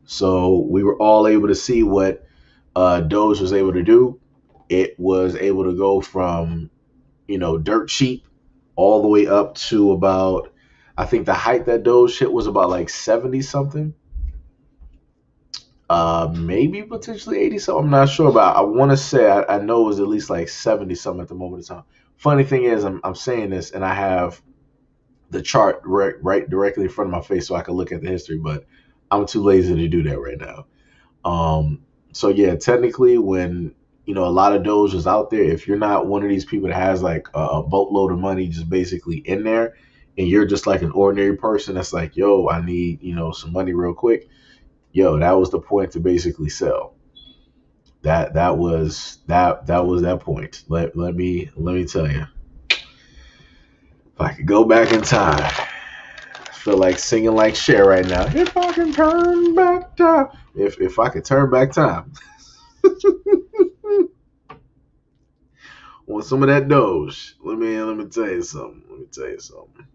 So we were all able to see what Doge was able to do. It was able to go from dirt cheap all the way up to about, I think the height that Doge hit was about like 70 something, maybe potentially 80 something. I'm not sure about. I want to say I know it was at least like 70 something at the moment in time. Funny thing is, I'm saying this and I have the chart right directly in front of my face so I can look at the history, but I'm too lazy to do that right now. So yeah, technically, when a lot of Doge is out there, if you're not one of these people that has like a boatload of money just basically in there, and you're just like an ordinary person that's like, yo, I need some money real quick. Yo, that was the point to basically sell. That was that point. Let me tell you, if I could go back in time, I feel like singing like Cher right now. If I can turn back time, if I could turn back time. Want some of that Doge? Let me tell you something. Let me tell you something.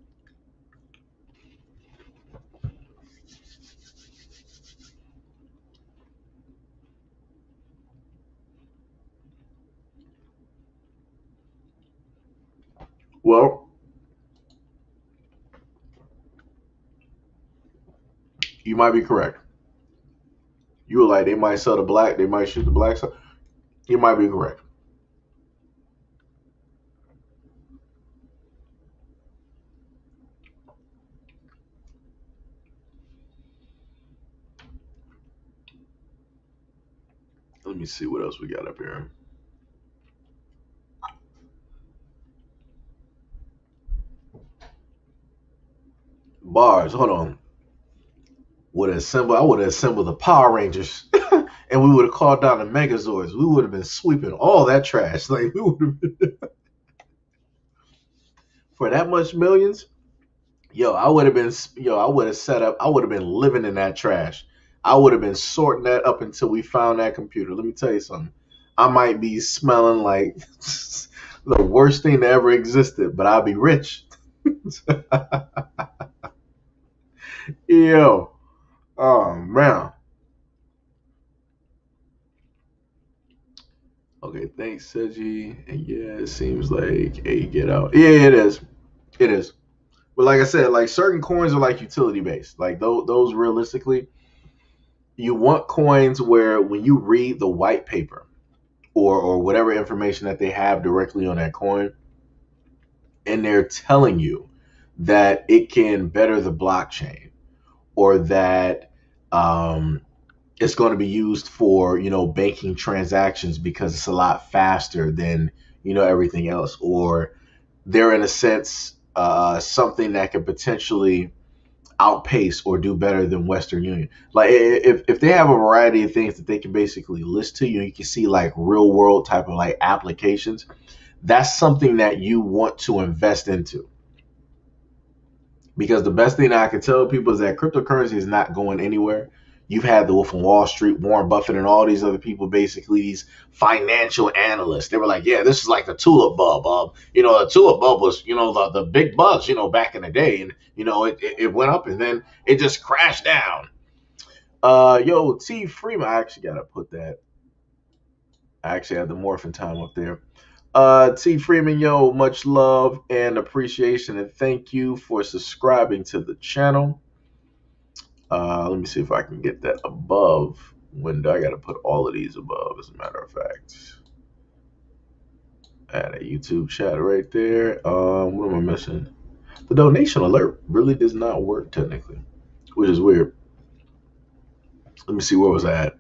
Well, you might be correct. You were like they might sell the black, they might shoot the black. So you might be correct. Let me see what else we got up here. Bars. Hold on. I would have assembled the Power Rangers, and we would have called down the Megazords. We would have been sweeping all that trash. Like we would have been for that much millions. Yo, I would have been. Yo, I would have set up. I would have been living in that trash. I would have been sorting that up until we found that computer. Let me tell you something. I might be smelling like the worst thing that ever existed, but I'll be rich. Yo, oh man. Okay, thanks, Seiji. And yeah, it seems like a get out. Yeah, it is. It is. But like I said, like certain coins are like utility based. Like those realistically, you want coins where when you read the white paper or whatever information that they have directly on that coin, and they're telling you that it can better the blockchain or that it's going to be used for banking transactions because it's a lot faster than everything else, or they're in a sense something that could potentially outpace or do better than Western Union. Like if they have a variety of things that they can basically list to you, you can see like real world type of like applications. That's something that you want to invest into. Because the best thing that I can tell people is that cryptocurrency is not going anywhere. You've had the Wolf of Wall Street, Warren Buffett, and all these other people, basically these financial analysts. They were like, "Yeah, this is like the tulip bulb. The tulip bulb was, the big buzz, back in the day, and it went up and then it just crashed down." Yo, T Freeman, I actually gotta put that. I actually had the morphin time up there. T Freeman, yo, much love and appreciation, and thank you for subscribing to the channel. Let me see if I can get that above window. I got to put all of these above, as a matter of fact. Add a YouTube chat right there. What am I missing? The donation alert really does not work technically, which is weird. Let me see, where was I at?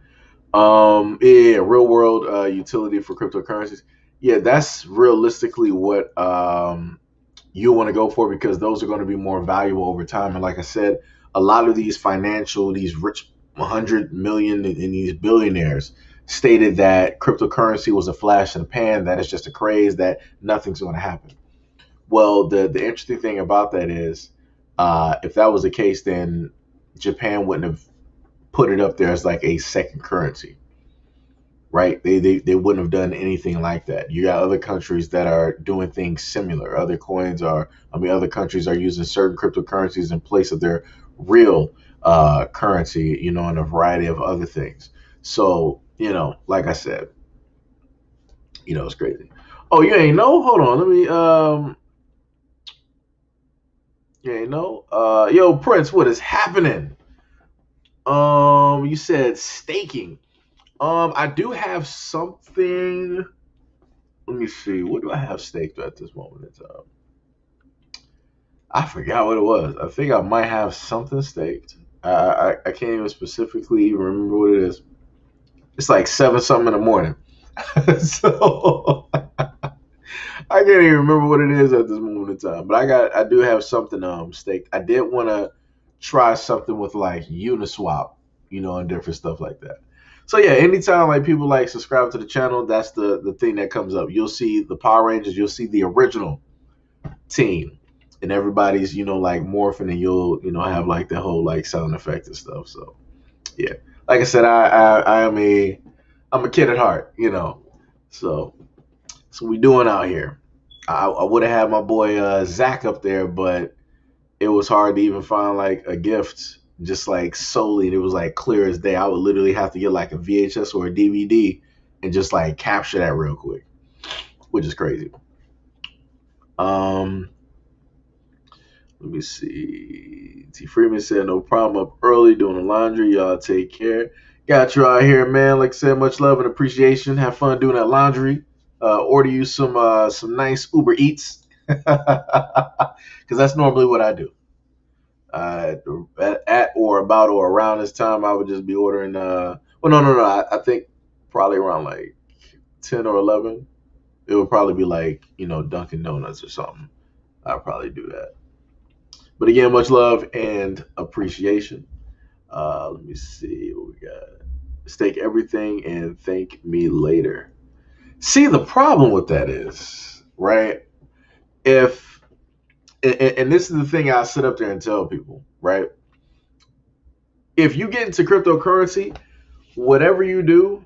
Yeah, real world utility for cryptocurrencies. Yeah, that's realistically what you want to go for, because those are going to be more valuable over time. And like I said, a lot of these rich 100 million and these billionaires stated that cryptocurrency was a flash in the pan, that it's just a craze, that nothing's going to happen. Well, the interesting thing about that is If that was the case, then Japan wouldn't have put it up there as like a second currency, right? They wouldn't have done anything like that. You got other countries that are doing things similar. Other countries are using certain cryptocurrencies in place of their real currency, and a variety of other things. So, like I said, it's crazy. Oh, you ain't know? Hold on, let me you ain't know? Yo, Prince, what is happening? You said staking. I do have something. Let me see. What do I have staked at this moment in time? I forgot what it was. I think I might have something staked. I can't even specifically remember what it is. It's like 7 something in the morning. So I can't even remember what it is at this moment in time. But I do have something staked. I did want to try something with like Uniswap, and different stuff like that. So yeah, anytime like people like subscribe to the channel, that's the thing that comes up. You'll see the Power Rangers, you'll see the original team, and everybody's like morphing, and you'll have like the whole like sound effect and stuff. So yeah, like I said, I'm a kid at heart, So we doing out here. I would have had my boy Zach up there, but it was hard to even find like a gift just like solely, and it was like clear as day. I would literally have to get like a VHS or a DVD and just like capture that real quick, which is crazy. Let me see. T Freeman said no problem, up early doing the laundry. Y'all take care. Got you out here, man. Like I said, much love and appreciation. Have fun doing that laundry. Order you some nice Uber Eats, because that's normally what I do. At or about or around this time, I would just be ordering. Well, no. I think probably around like 10 or 11. It would probably be like Dunkin' Donuts or something. I'd probably do that. But again, much love and appreciation. Let me see what we got. Stake everything and thank me later. See, the problem with that is, right? If and this is the thing I sit up there and tell people, right? If you get into cryptocurrency, whatever you do,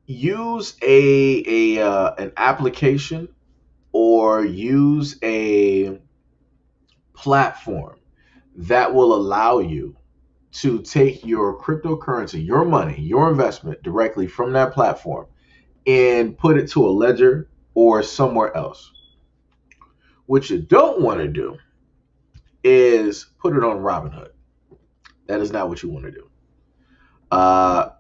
use an application or use a platform that will allow you to take your cryptocurrency, your money, your investment directly from that platform and put it to a ledger or somewhere else. What you don't want to do is put it on Robinhood. That is not what you want to do.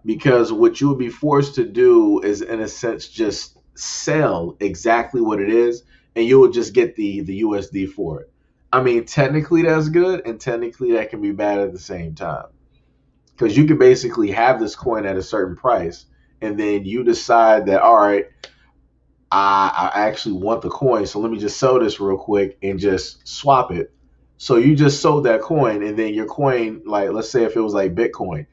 Because what you would be forced to do is, in a sense, just sell exactly what it is, and you will just get the USD for it. I mean, technically that's good, and technically that can be bad at the same time. Because you could basically have this coin at a certain price, and then you decide that, all right, I actually want the coin, so let me just sell this real quick and just swap it. So you just sold that coin, and then your coin, like let's say if it was like Bitcoin,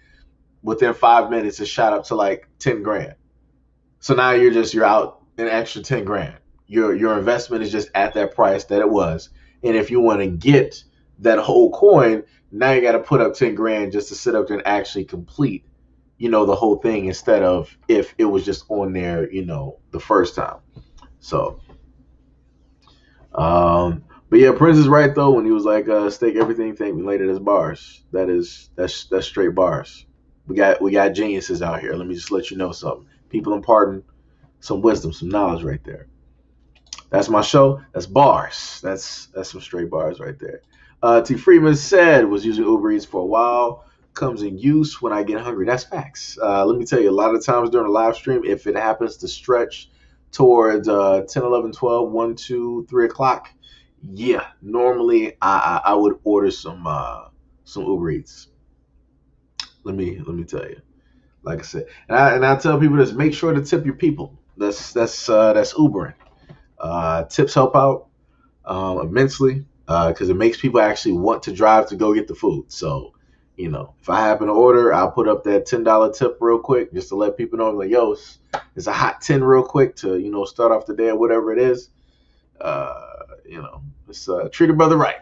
within 5 minutes it shot up to like 10 grand. So now you're out an extra 10 grand. Your investment is just at that price that it was. And if you want to get that whole coin, now you got to put up 10 grand just to sit up there and actually complete, the whole thing, instead of if it was just on there, the first time. So, but yeah, Prince is right though when he was like, "Stake everything, thank me later." That's bars. That's straight bars. We got geniuses out here. Let me just let you know something. People imparting some wisdom, some knowledge right there. That's my show. That's bars. That's some straight bars right there. T. Freeman said was using Uber Eats for a while. Comes in use when I get hungry. That's facts. Let me tell you, a lot of times during a live stream, if it happens to stretch towards 10, 11, 12, 1, 2, 3 o'clock, yeah, normally I would order some Uber Eats. Let me tell you, like I said, and I tell people this: make sure to tip your people. That's Ubering. Tips help out immensely because it makes people actually want to drive to go get the food. So, if I happen to order, I'll put up that $10 tip real quick just to let people know, like, yo, it's a hot 10 real quick to, start off the day or whatever it is. Let's treat a brother right.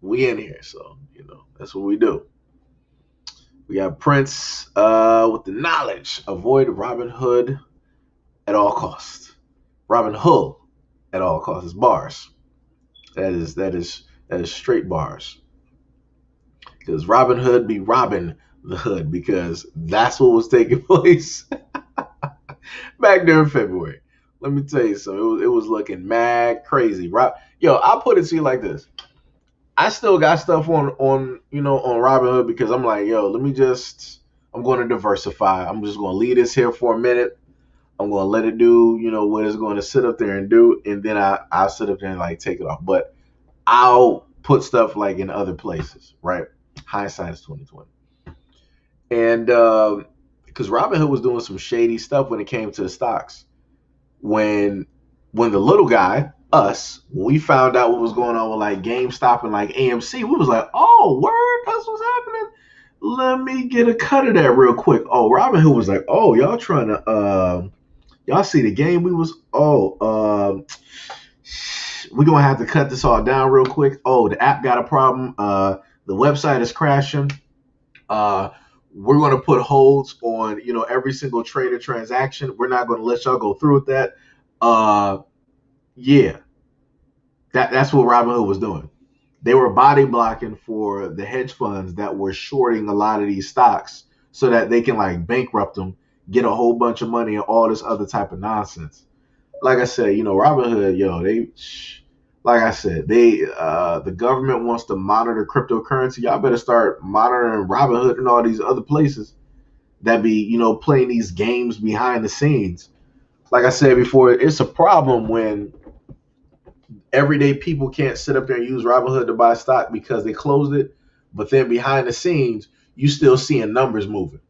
We in here, so that's what we do. We got Prince with the knowledge. Avoid Robin Hood at all costs. Robin Hood at all costs. It's bars. That is straight bars. Because Robin Hood be robbing the hood because that's what was taking place back during February. Let me tell you something. It was looking mad crazy. Yo, I'll put it to you like this. I still got stuff on Robinhood because I'm like, yo, I'm going to diversify. I'm just going to leave this here for a minute. I'm going to let it do, what it's going to sit up there and do, and then I'll sit up there and like take it off. But I'll put stuff like in other places, right? Hindsight is 2020. And because Robinhood was doing some shady stuff when it came to the stocks. When the little guy, us, when we found out what was going on with like GameStop and like AMC, we was like, oh, word, that's what's happening. Let me get a cut of that real quick. Oh, Robinhood was like, oh, y'all trying to y'all see the game we was we're gonna have to cut this all down real quick. Oh, the app got a problem. The website is crashing. We're gonna put holds on every single trader transaction. We're not gonna let y'all go through with that. Yeah, that's what Robinhood was doing. They were body blocking for the hedge funds that were shorting a lot of these stocks so that they can like bankrupt them, get a whole bunch of money and all this other type of nonsense. Like I said, Robinhood, like I said, the government wants to monitor cryptocurrency. Y'all better start monitoring Robinhood and all these other places that be, playing these games behind the scenes. Like I said before, it's a problem when everyday people can't sit up there and use Robinhood to buy stock because they closed it. But then behind the scenes, you still seeing numbers moving.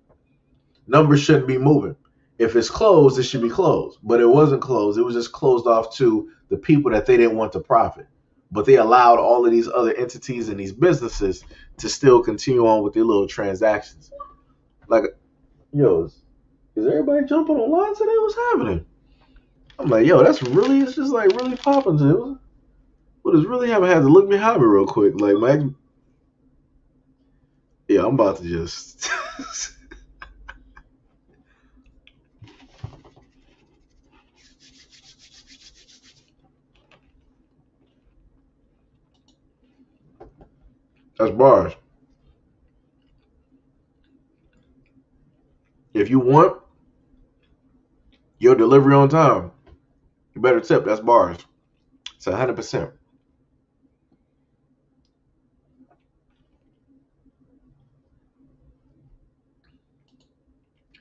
Numbers shouldn't be moving. If it's closed, it should be closed. But it wasn't closed. It was just closed off to the people that they didn't want to profit. But they allowed all of these other entities and these businesses to still continue on with their little transactions. Like, yo, is everybody jumping online today? What's happening? I'm like, yo, it's just like really popping to. What is really happening? I had to look behind me real quick. Like, yeah, I'm about to just. That's bars. If you want your delivery on time, you better tip. That's bars. It's 100%.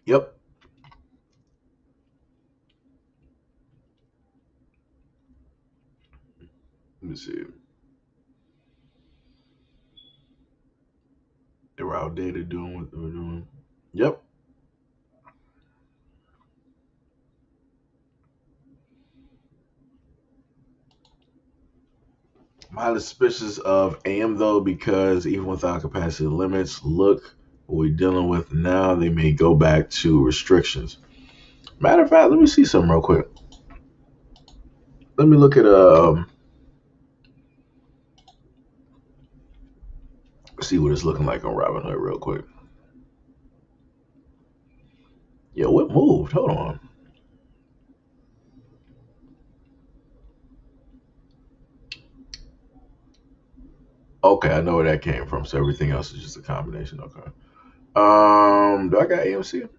Yep. Let me see. They were outdated doing what they were doing. Yep. I'm highly suspicious of AM though because even without capacity limits, look what we're dealing with now. They may go back to restrictions. Matter of fact, let me see something real quick. Let me look at see what it's looking like on Robinhood real quick. Yo, what moved? Hold on. Okay, I know where that came from. So everything else is just a combination. Okay. Do I got AMC?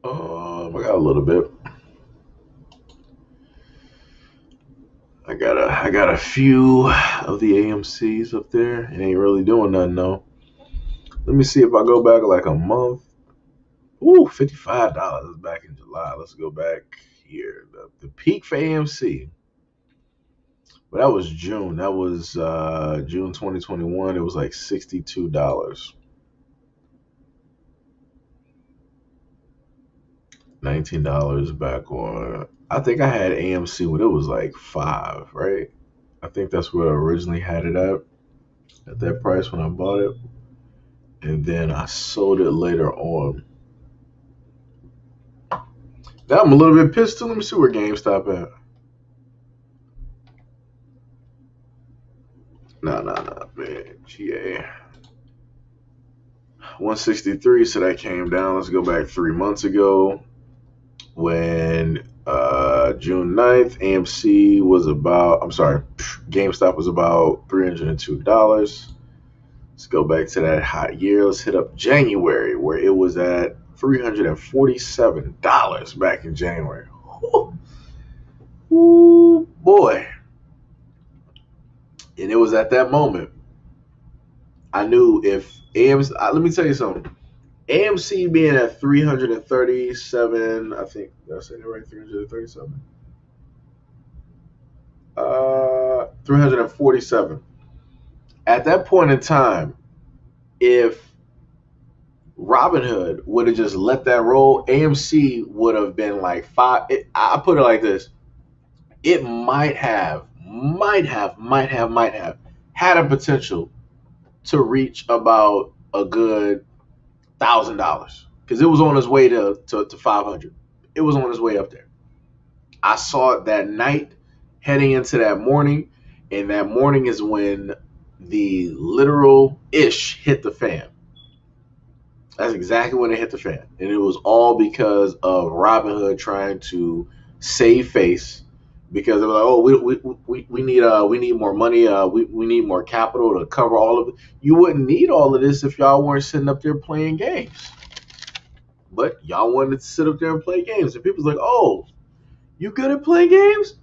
I got a little bit. I got a few of the AMCs up there. It ain't really doing nothing though. Let me see if I go back like a month. Ooh, $55 back in July. Let's go back here. The peak for AMC. But that was June. That was June 2021. It was like $62. $19 back on. I think I had AMC when it was like 5, right? I think that's what I originally had it at that price when I bought it. And then I sold it later on. Now I'm a little bit pissed too. Let me see where GameStop at. No, man. GA 163. So that came down. Let's go back 3 months ago when June 9th, AMC was about. I'm sorry, GameStop was about $302. Let's go back to that hot year. Let's hit up January where it was at $347 back in January. Ooh, boy. And it was at that moment I knew if AMC, let me tell you something. AMC being at 337, I think, did I say that right? 337? 347. At that point in time, if Robinhood would have just let that roll, AMC would have been like I put it like this. It might have had a potential to reach about a good $1,000 because it was on its way to 500. It was on its way up there. I saw it that night heading into that morning, and that morning is when the literal ish hit the fan. That's exactly when it hit the fan, and it was all because of Robinhood trying to save face because they were like, "Oh, we need more money. We need more capital to cover all of it." You wouldn't need all of this if y'all weren't sitting up there playing games, but y'all wanted to sit up there and play games, and people's like, "Oh, you good at playing games?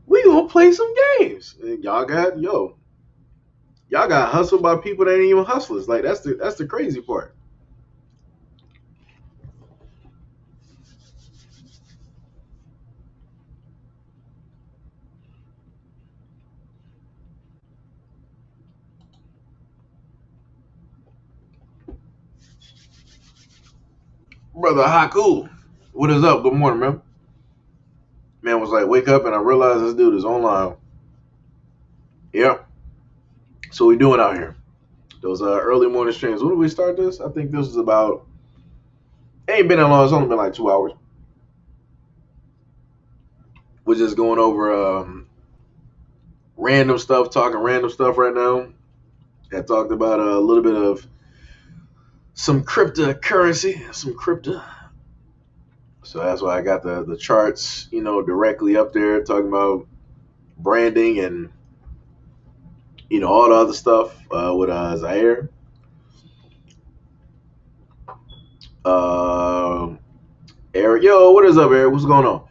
We gonna play some games." And y'all got hustled by people that ain't even hustlers. Like that's the crazy part. Brother Haku, what is up? Good morning, man. Man was like, wake up, and I realized this dude is online. Yeah. So we doing out here? Those early morning streams. When did we start this? I think this was about. It ain't been that long. It's only been like 2 hours. We're just going over random stuff, talking random stuff right now. I talked about a little bit of some cryptocurrency, some crypto. So that's why I got the charts, directly up there, talking about branding and all the other stuff with Zaire. Eric, yo, what is up, Eric? What's going on?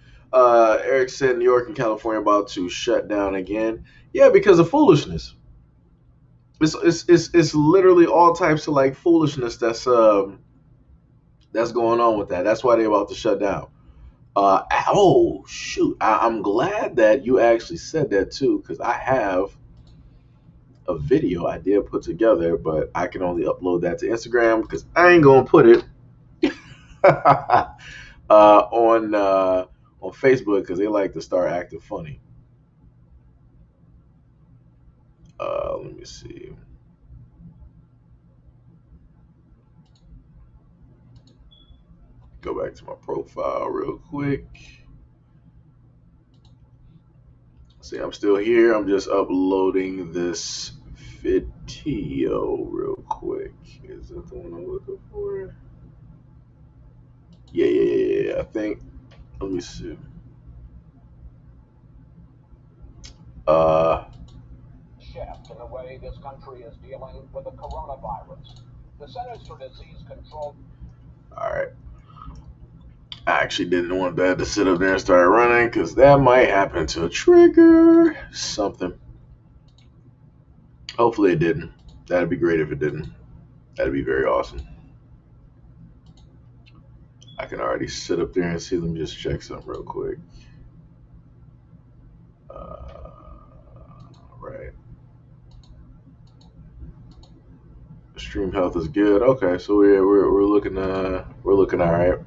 Eric said New York and California about to shut down again. Yeah, because of foolishness. It's literally all types of like foolishness that's going on with that. That's why they're about to shut down. Oh shoot! I'm glad that you actually said that too, because I have a video I did put together, but I can only upload that to Instagram because I ain't gonna put it on Facebook because they like to start acting funny. Let me see. Go back to my profile real quick. See, I'm still here. I'm just uploading this video real quick. Is that the one I'm looking for? Yeah. I think. Let me see. Shift in the way this country is dealing with the coronavirus. The Centers for Disease Control. All right. I actually didn't want that to sit up there and start running because that might happen to trigger something. Hopefully it didn't. That'd be great if it didn't. That'd be very awesome. I can already sit up there and see. Let me just check something real quick. Right. Stream health is good. Okay, so we're looking all right.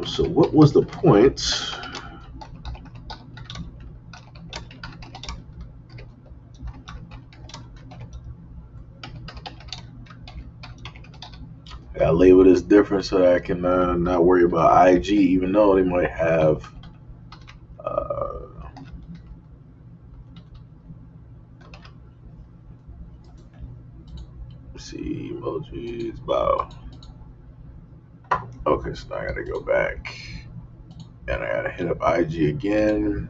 So what was the point? I gotta label this different so that I can not worry about IG, even though they might have see emojis. Wow. Okay, so now I gotta go back and I gotta hit up IG again.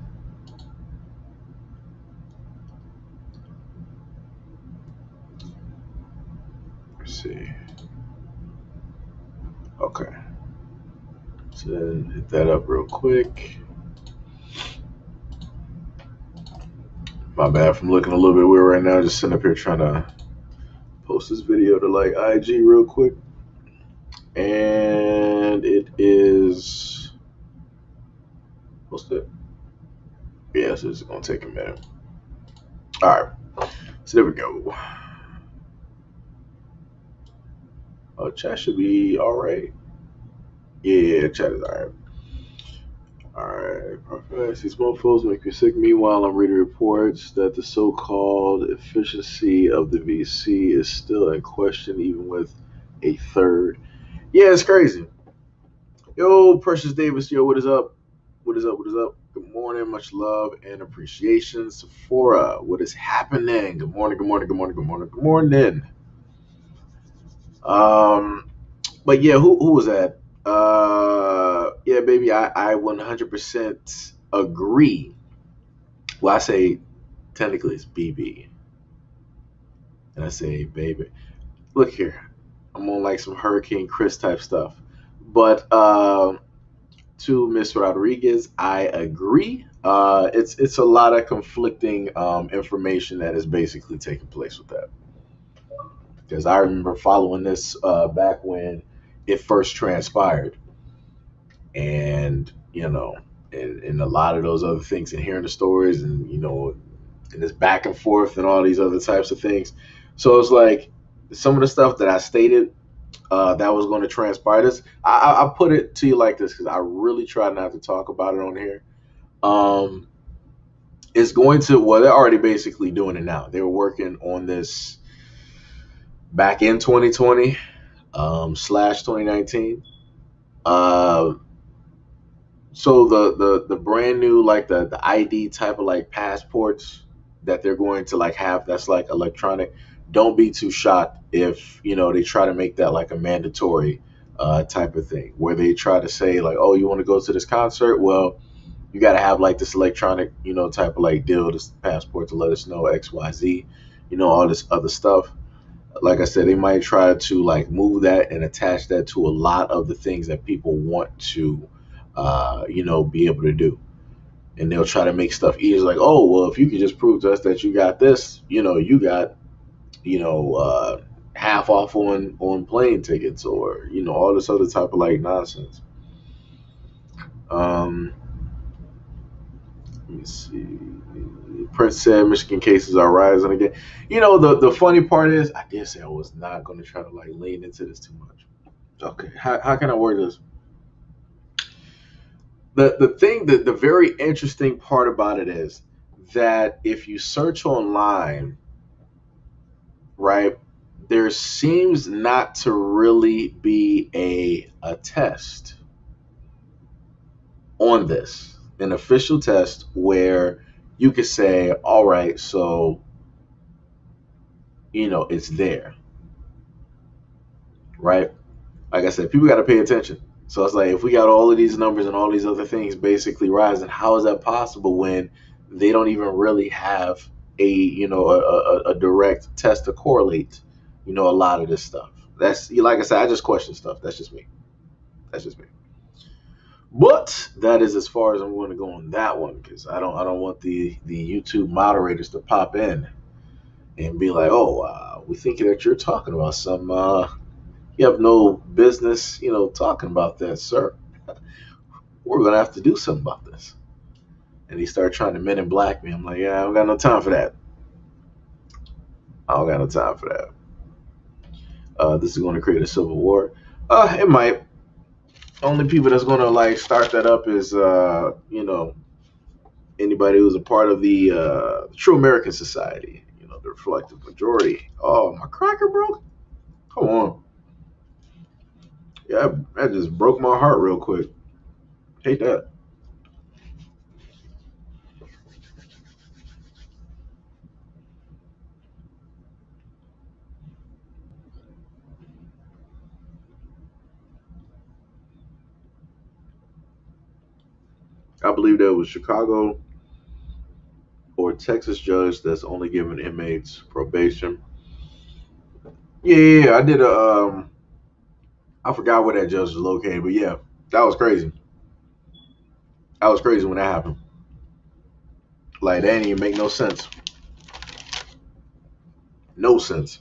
Let's see. Okay. So then hit that up real quick. My bad from looking a little bit weird right now. Just sitting up here trying to post this video to like IG real quick. And it is posted. Yeah, so it's gonna take a minute. All right. So there we go. Oh, chat should be all right. Yeah, chat is all right. All right, perfect. These mofos make me sick. Meanwhile, I'm reading reports that the so-called efficiency of the VC is still in question, even with a third. Yeah, it's crazy. Yo, Precious Davis, yo, what is up? What is up? What is up? Good morning, much love and appreciation. Sephora, what is happening? Good morning, good morning, good morning, good morning, good morning. Um, but yeah, who was that? Yeah, baby, I 100% agree. Well, I say technically it's BB, and I say baby. Look here, I'm on like some Hurricane Chris type stuff, but to Miss Rodriguez, I agree. It's a lot of conflicting information that is basically taking place with that. Because I remember following this back when it first transpired, and and a lot of those other things, and hearing the stories, and and this back and forth, and all these other types of things. So it's like some of the stuff that I stated that was going to transpire. This I put it to you like this because I really try not to talk about it on here. Um, it's going to well, they're already basically doing it now. They were working on this back in 2020 slash 2019. Uh, so the brand new like the ID type of like passports that they're going to like have that's like electronic. Don't be too shocked if they try to make that like a mandatory type of thing where they try to say like, oh, you want to go to this concert? Well, you got to have like this electronic type of like deal, this passport to let us know XYZ, all this other stuff. Like I said, they might try to like move that and attach that to a lot of the things that people want to be able to do. And they'll try to make stuff easy, like, oh, well, if you could just prove to us that you got this, you got, you know, uh, half off on plane tickets, or all this other type of like nonsense. Um, let me see. Prince said Michigan cases are rising again. The funny part is, I did say I was not going to try to like lean into this too much. Okay, how can I word this? The thing that the very interesting part about it is that if you search online, right, there seems not to really be a test on this, an official test where you could say, all right, so it's there, right? Like I said, people got to pay attention. So it's like if we got all of these numbers and all these other things basically rising, how is that possible when they don't even really have a direct test to correlate a lot of this stuff? That's like I said, I just question stuff. That's just me. That's just me. But that is as far as I'm going to go on that one because I don't want the YouTube moderators to pop in and be like, oh, we think that you're talking about some. You have no business, talking about that, sir. We're gonna have to do something about this. And he started trying to men in black me. I'm like, yeah, I don't got no time for that. I don't got no time for that. This is going to create a civil war. It might. Only people that's going to like start that up is, anybody who's a part of the True American Society. The reflective majority. Oh, my cracker broke. Come on. Yeah, that just broke my heart real quick. Hate that. I believe there was Chicago or Texas judge that's only giving inmates probation. Yeah, I did a I forgot where that judge was located, but yeah, that was crazy. That was crazy when that happened. Like that didn't even make no sense. No sense.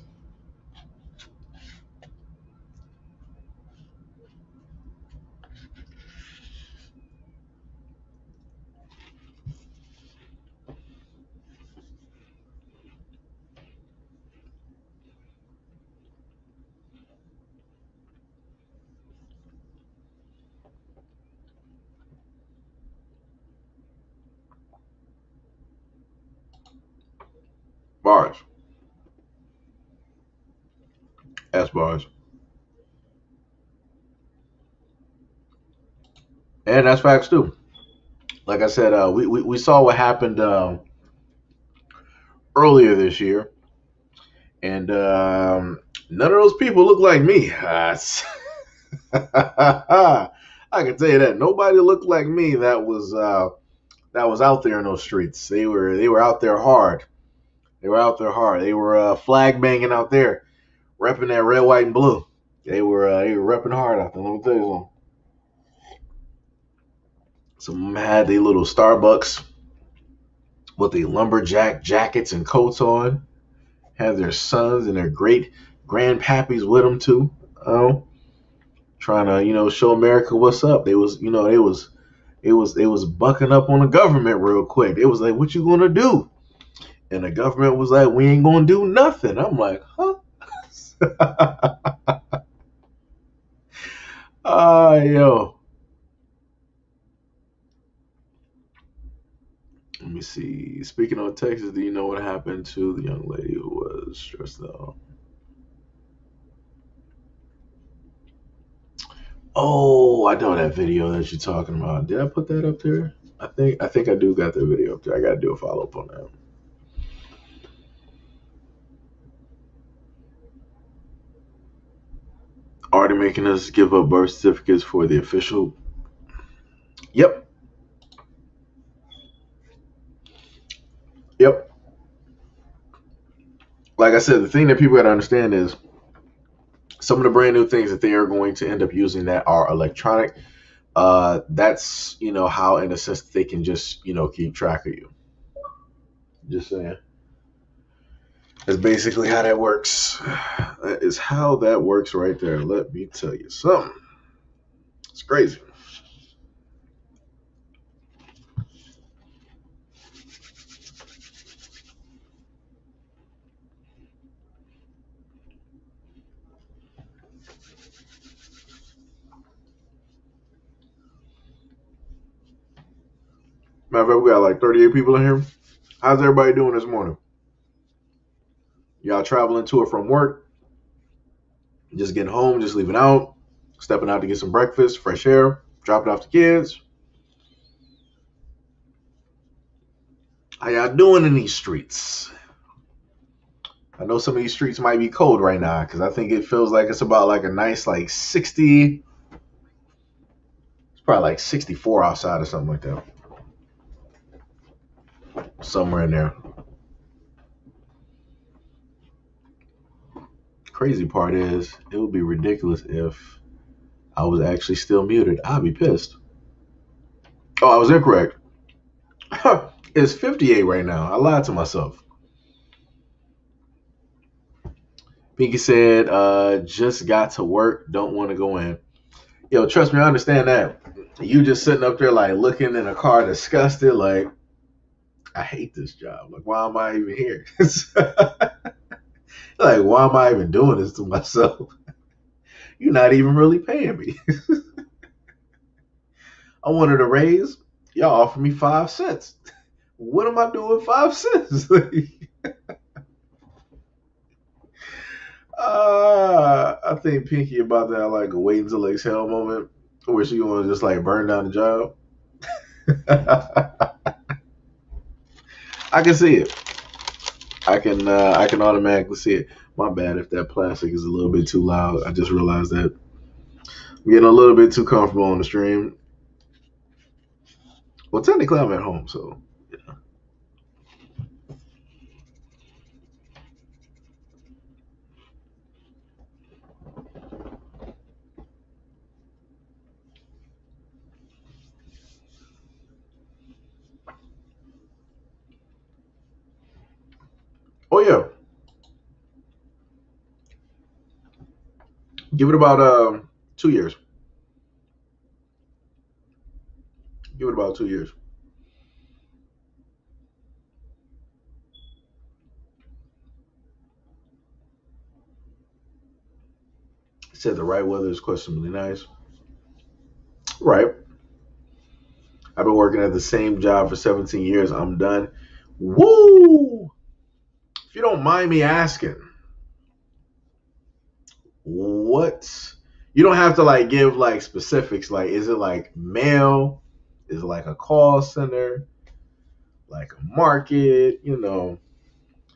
Bars. S bars. And that's facts too. Like I said, we saw what happened earlier this year, and none of those people look like me. I can tell you that nobody looked like me that was out there in those streets. They were out there hard. They were out there hard. They were flag banging out there, repping that red, white, and blue. They were repping hard out there. Let me tell you something. Some of them had their little Starbucks with the lumberjack jackets and coats on. Had their sons and their great grandpappies with them too. Trying to show America what's up. They was bucking up on the government real quick. It was like, what you gonna do? And the government was like, we ain't gonna do nothing. I'm like, huh? Yo. Let me see. Speaking of Texas, do you know what happened to the young lady who was stressed out? Oh, I know that video that you're talking about. Did I put that up there? I think I do got the video up there. I gotta do a follow up on that. Already making us give up birth certificates for the official. Yep, yep. Like I said, the thing that people got to understand is some of the brand new things that they are going to end up using that are electronic. That's how in a sense they can just keep track of you. Just saying. That's basically how that works. That is how that works right there. Let me tell you something. It's crazy. Matter of fact, we got like 38 people in here. How's everybody doing this morning? Y'all traveling to or from work? Just getting home, just leaving out, stepping out to get some breakfast, fresh air, dropping off the kids. How y'all doing in these streets? I know some of these streets might be cold right now because I think it feels like it's about like a nice like 60. It's probably like 64 outside or something like that. Somewhere in there. Crazy part is it would be ridiculous if I was actually still muted. I'd be pissed. Oh, I was incorrect. It's 58 right now. I lied to myself. Pinky said, just got to work, don't want to go in. Yo, trust me, I understand that. You just sitting up there like looking in a car disgusted, like, I hate this job. Like, why am I even here? Like, why am I even doing this to myself? You're not even really paying me. I wanted a raise. Y'all offered me 5 cents. What am I doing with 5 cents? I think Pinky about that like a wait until exhale moment where she gonna just like burn down the job. I can see it. I can automatically see it. My bad if that plastic is a little bit too loud. I just realized that I'm getting a little bit too comfortable on the stream. Well, technically, I'm at home, so yeah. Oh yeah, give it about 2 years. Give it about 2 years. He said the right weather is questionably nice. Right. I've been working at the same job for 17 years. I'm done. Woo! If you don't mind me asking, what? You don't have to like give like specifics. Like, is it like mail? Is it like a call center? Like a market? Even though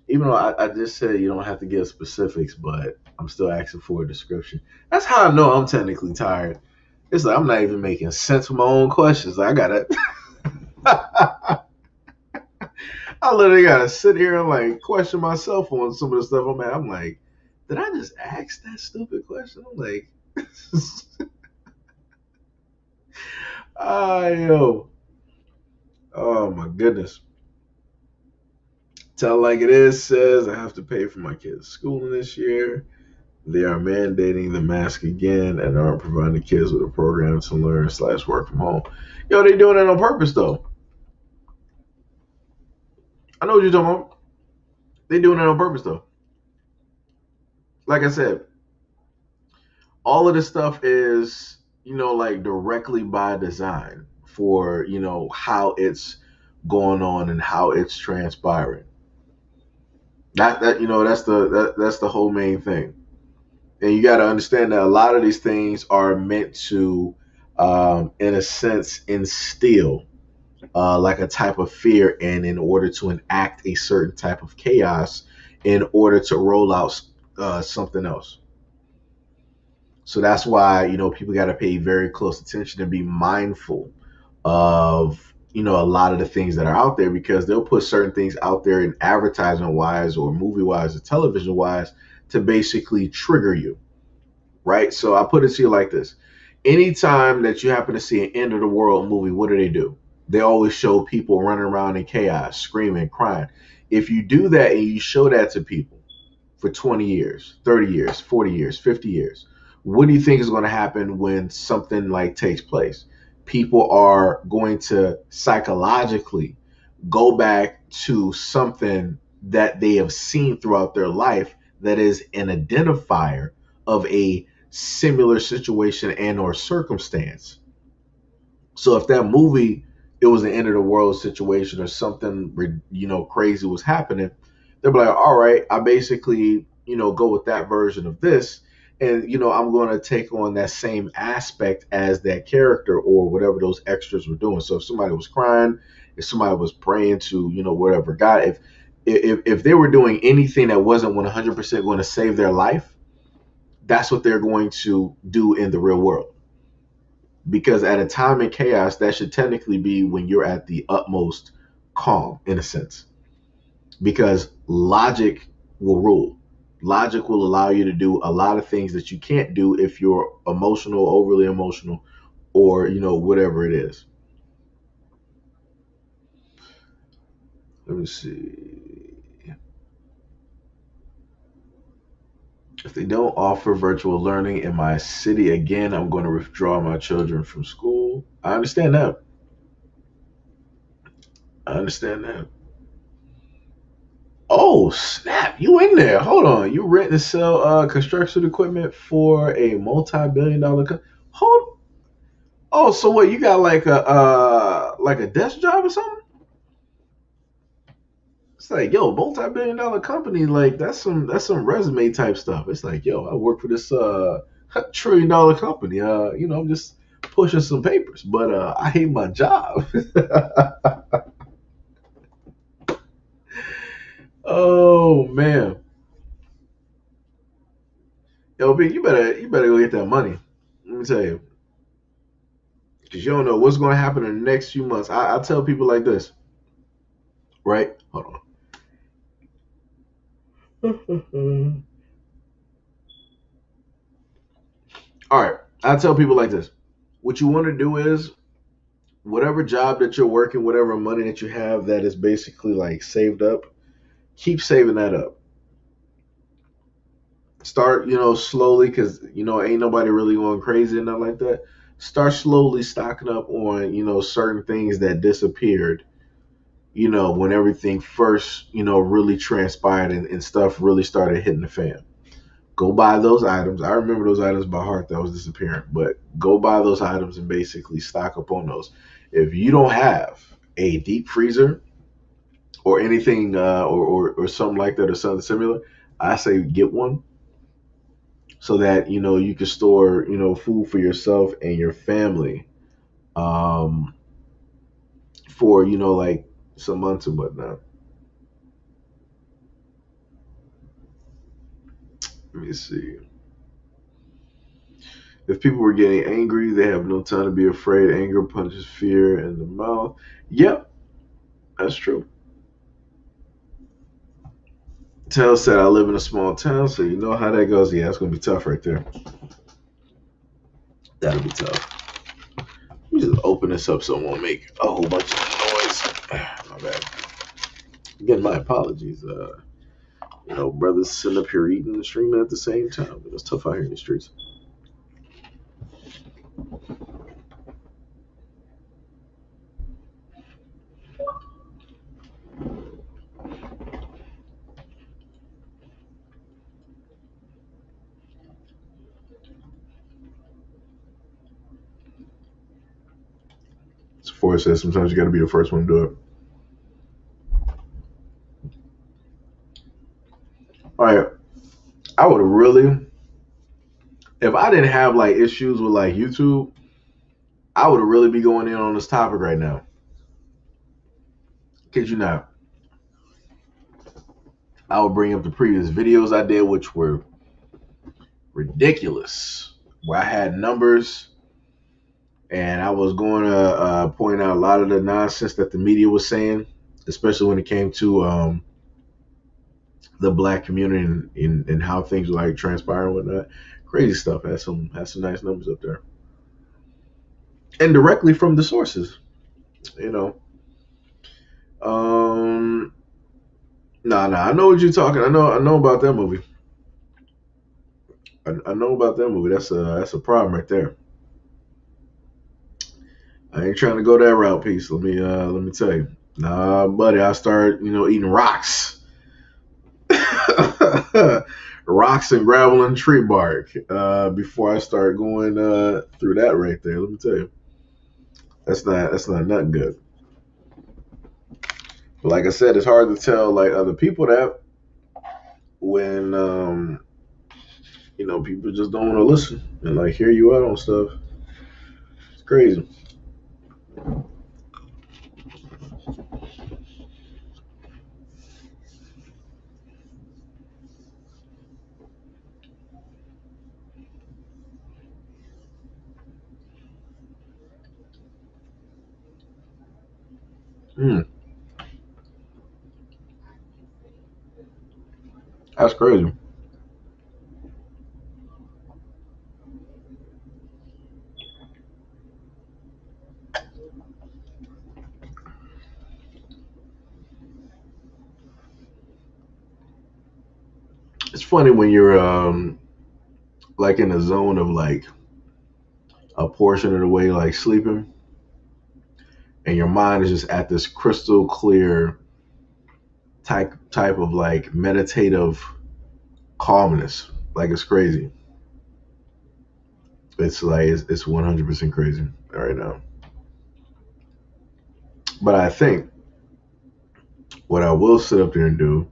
I just said you don't have to give specifics, but I'm still asking for a description. That's how I know I'm technically tired. It's like I'm not even making sense with my own questions. Like, I gotta, I literally gotta sit here and like question myself on some of the stuff I'm at. I'm like, did I just ask that stupid question? I'm like, yo, oh my goodness. Tell like it is says I have to pay for my kids' schooling this year. They are mandating the mask again and aren't providing the kids with a program to learn slash work from home. Yo, they doing it on purpose though. I know what you're talking about. They doing it on purpose though. Like I said, all of this stuff is, like directly by design for, how it's going on and how it's transpiring. That's the whole main thing. And you got to understand that a lot of these things are meant to, in a sense, instill like a type of fear, and in order to enact a certain type of chaos, in order to roll out something else. So that's why people got to pay very close attention and be mindful of a lot of the things that are out there, because they'll put certain things out there in advertisement wise or movie wise or television wise to basically trigger you, right? So I put it to you like this: anytime that you happen to see an end of the world movie, what do? They always show people running around in chaos, screaming, crying. If you do that and you show that to people for 20 years, 30 years, 40 years, 50 years, what do you think is going to happen when something like takes place? People are going to psychologically go back to something that they have seen throughout their life that is an identifier of a similar situation and or circumstance. So if that movie, it was an end of the world situation or something, crazy was happening, they'll be like, all right, I basically, go with that version of this. And, I'm going to take on that same aspect as that character or whatever those extras were doing. So if somebody was crying, if somebody was praying to, whatever God, if they were doing anything that wasn't 100% going to save their life, that's what they're going to do in the real world. Because at a time in chaos, that should technically be when you're at the utmost calm, in a sense, because logic will rule. Logic will allow you to do a lot of things that you can't do if you're emotional, overly emotional, or whatever it is. Let me see. If they don't offer virtual learning in my city again, I'm going to withdraw my children from school. I understand that. I understand that. Oh snap! You in there? Hold on. You rent and sell construction equipment for a multi-billion-dollar hold. Oh, so what? You got like a desk job or something? It's like, yo, multi-billion-dollar company. Like that's some resume type stuff. It's like, yo, I work for this trillion-dollar company. I'm just pushing some papers, but I hate my job. Oh man, yo, B, you better go get that money. Let me tell you. Because you don't know what's going to happen in the next few months. I tell people like this, right? Hold on. All right. I tell people like this. What you want to do is whatever job that you're working, whatever money that you have that is basically like saved up, keep saving that up. Start, slowly because, ain't nobody really going crazy and nothing like that. Start slowly stocking up on, certain things that disappeared, when everything first, really transpired and stuff really started hitting the fan. Go buy those items. I remember those items by heart that was disappearing, but go buy those items and basically stock up on those. If you don't have a deep freezer or anything or something like that or something similar, I say get one so that you can store food for yourself and your family um, for like some months and whatnot. Let me see. If people were getting angry, they have no time to be afraid. Anger punches fear in the mouth. Yep, that's true. Tell said I live in a small town, so you know how that goes. Yeah, it's gonna be tough right there. That'll be tough. Let me just open this up so it won't make a whole bunch of noise. My bad. Again, my apologies. Brothers sitting up here eating and streaming at the same time. But it's tough out here in the streets. As Forrest says, sometimes you got to be the first one to do it. All right, I would really, if I didn't have like issues with like YouTube, I would really be going in on this topic right now. Kid you not. I would bring up the previous videos I did, which were ridiculous, where I had numbers and I was going to point out a lot of the nonsense that the media was saying, especially when it came to the black community and how things were like transpiring and whatnot. Crazy stuff. Had some nice numbers up there, and directly from the sources. You know, um, nah. I know what you're talking. I know about that movie. I know about that movie. That's a problem right there. I ain't trying to go that route, piece. Let me tell you. Nah, buddy, I started eating rocks, rocks and gravel and tree bark before I start going through that right there. Let me tell you, that's not nothing good. But like I said, it's hard to tell like other people that when people just don't want to listen and like hear you out on stuff. It's crazy. Mm, that's crazy. It's funny when you're like in a zone of like a portion of the way like sleeping and your mind is just at this crystal clear type of like meditative calmness. Like it's crazy. It's like it's 100% crazy right now. But I think what I will sit up there and do,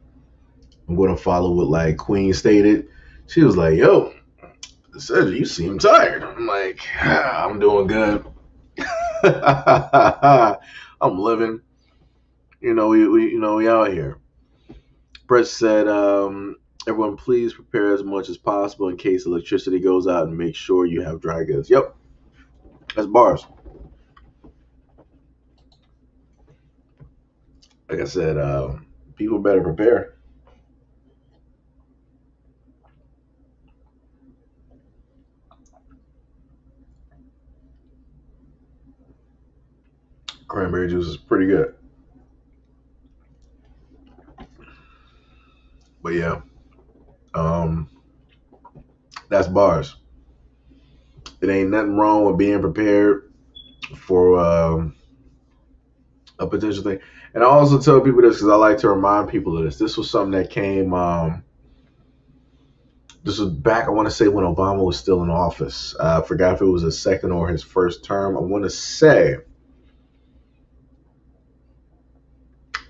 I'm going to follow what like Queen stated. She was like, "Yo, Seiji, you seem tired." I'm like, I'm doing good. I'm living. We out here. Brett said, everyone please prepare as much as possible in case electricity goes out and make sure you have dry goods. Yep, that's bars. like I said, people better prepare. Cranberry juice is pretty good. But yeah, um, that's bars. It ain't nothing wrong with being prepared for a potential thing. And I also tell people this because I like to remind people of this. This was something that came. This was back, I want to say, when Obama was still in office. I forgot if it was his second or his first term. I want to say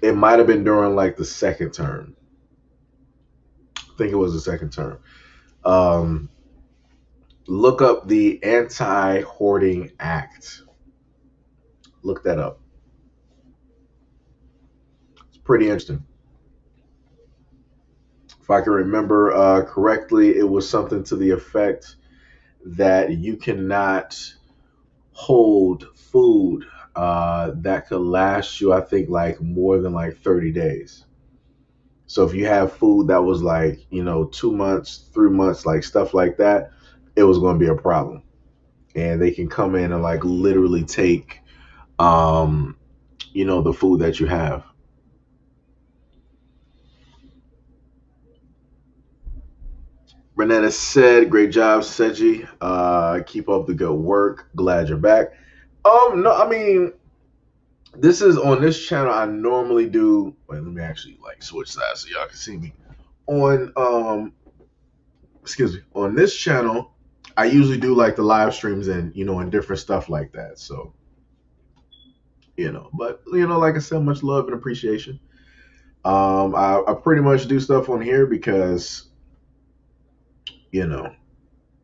it might have been during like the second term. I think it was the second term. Um, look up the Anti-Hoarding Act. Look that up. It's pretty interesting. If I can remember correctly, it was something to the effect that you cannot hold food that could last you, I think, like more than like 30 days. So if you have food that was like, 2 months, 3 months, like stuff like that, it was going to be a problem. And they can come in and like literally take, um, the food that you have. Renetta said, "Great job, Seiji. Keep up the good work. Glad you're back." No, I mean, this is on this channel. I normally do. Wait, let me actually like switch sides so y'all can see me. On excuse me, on this channel, I usually do like the live streams and and different stuff like that. So but like I said, much love and appreciation. I pretty much do stuff on here because you know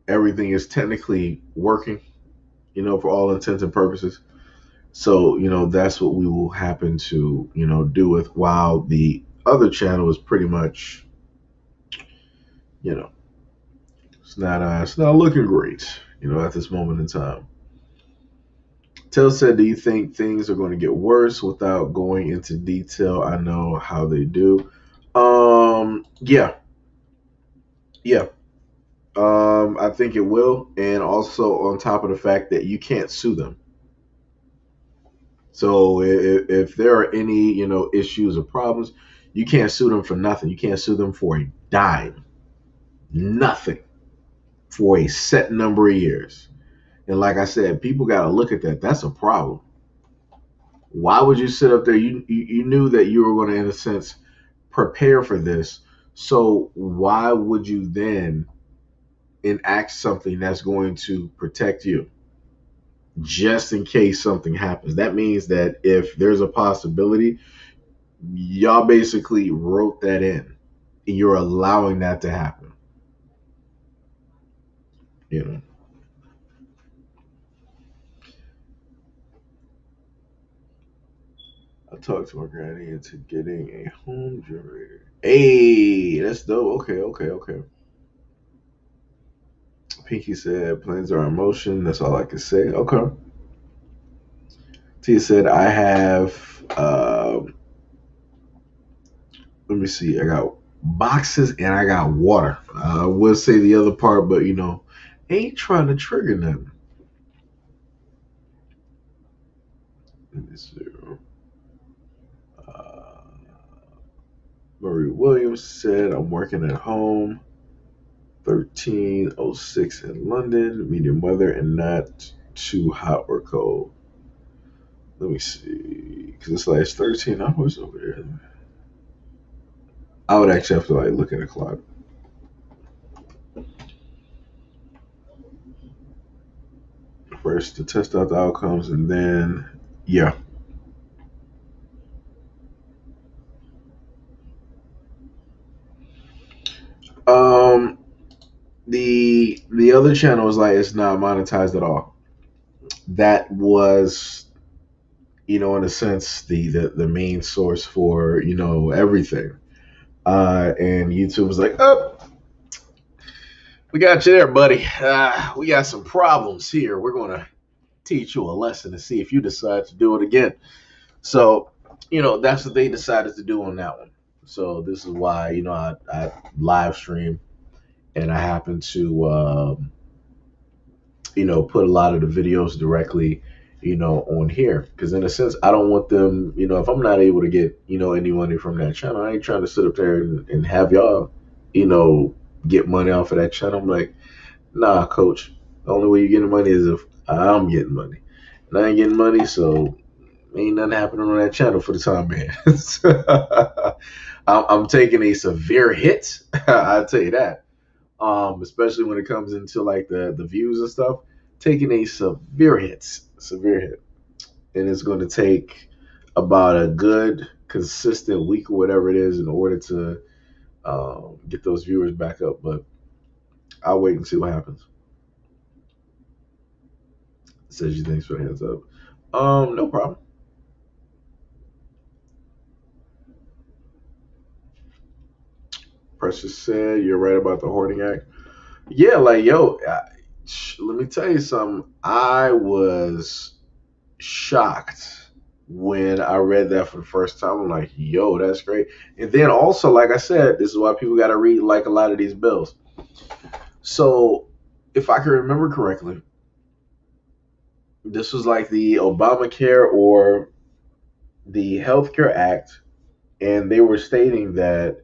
everything is technically working. For all intents and purposes. So, that's what we will happen to, do with while the other channel is pretty much, you know, it's not looking great, at this moment in time. Tell said, do you think things are going to get worse without going into detail? I know how they do. Yeah, yeah. I think it will. And also on top of the fact that you can't sue them. So if there are any, issues or problems, you can't sue them for nothing. You can't sue them for a dime, nothing for a set number of years. And like I said, people got to look at that. That's a problem. Why would you sit up there? You knew that you were going to, in a sense, prepare for this. So why would you then enact something that's going to protect you? Just in case something happens. That means that if there's a possibility, y'all basically wrote that in. You're allowing that to happen. You know. I talked to my granny into getting a home generator. Hey, that's dope. Okay, okay, okay. Pinky said plans are in motion. That's all I can say. Okay. Tia said I have. Let me see. I got boxes and I got water. I will say the other part, but ain't trying to trigger nothing. Let me see. Uh, Marie Williams said, I'm working at home. 1306 in London. Medium weather and not too hot or cold. Let me see. Because it's like 13 hours over here. I would actually have to like look at the clock. First to test out the outcomes and then yeah. Um the other channel is like it's not monetized at all. That was in a sense the main source for everything. And YouTube was like, oh, we got you there, buddy. We got some problems here. We're gonna teach you a lesson to see if you decide to do it again. So that's what they decided to do on that one. So this is why, I live stream, and I happen to, put a lot of the videos directly, on here. Because in a sense, I don't want them, if I'm not able to get, any money from that channel, I ain't trying to sit up there and have y'all, get money off of that channel. I'm like, nah, coach. The only way you're getting money is if I'm getting money. And I ain't getting money, so ain't nothing happening on that channel for the time being. I'm taking a severe hit. I'll tell you that. Especially when it comes into like the views and stuff, taking a severe hit, and it's going to take about a good consistent week or whatever it is in order to get those viewers back up. But I'll wait and see what happens. Says you thanks for the heads up. No problem. Precious said you're right about the hoarding act. Yeah, like yo, let me tell you something. I was shocked when I read that for the first time. I'm like, yo, that's great. And then also, like I said, this is why people got to read like a lot of these bills. So, if I can remember correctly, this was like the Obamacare or the Healthcare Act, and they were stating that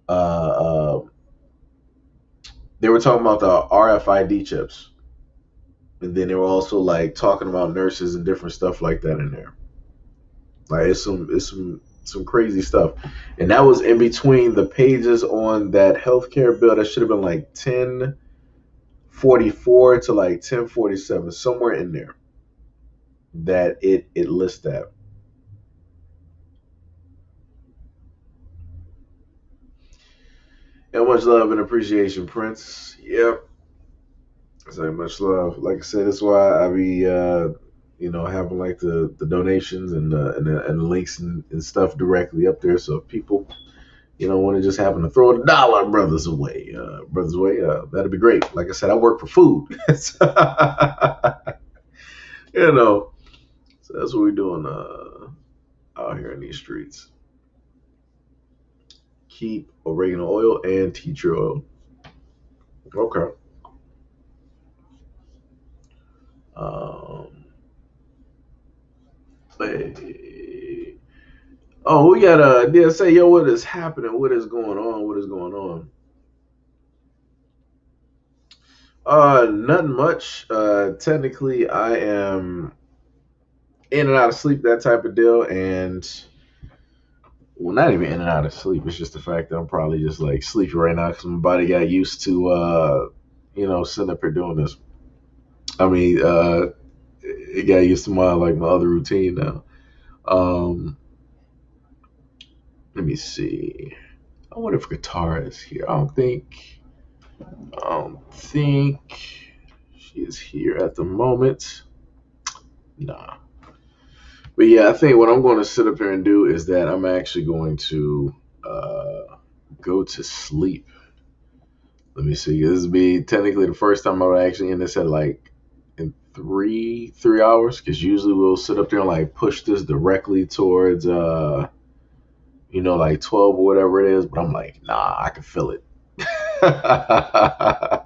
uh, they were talking about the RFID chips, and then they were also like talking about nurses and different stuff like that in there. Like it's some crazy stuff, and that was in between the pages on that healthcare bill. That should have been like 1044 to like 1047, somewhere in there. That it lists that. And much love and appreciation, Prince. Yep. So much love. Like I said, that's why I be having like the donations and the links and stuff directly up there. So if people want to just happen to throw $1 brothers away, that'd be great. Like I said, I work for food. you know, so that's what we're doing out here in these streets. Keep oregano oil and tea tree oil. Okay. Um, hey. Oh, we got say, yo, what is happening? What is going on? What is going on? Nothing much. Technically, I am in and out of sleep, that type of deal, and well, not even in and out of sleep. It's just the fact that I'm probably just like sleepy right now because my body got used to, sitting up here doing this. I mean, it got used to my other routine now. Um, Let me see. I wonder if Guitar is here. I don't think she is here at the moment. Nah. But yeah, I think what I'm going to sit up here and do is that I'm actually going to go to sleep. Let me see. This will be technically the first time I would actually end this at like in three hours, because usually we'll sit up there and like push this directly towards like 12 or whatever it is. But I'm like, nah, I can feel it. I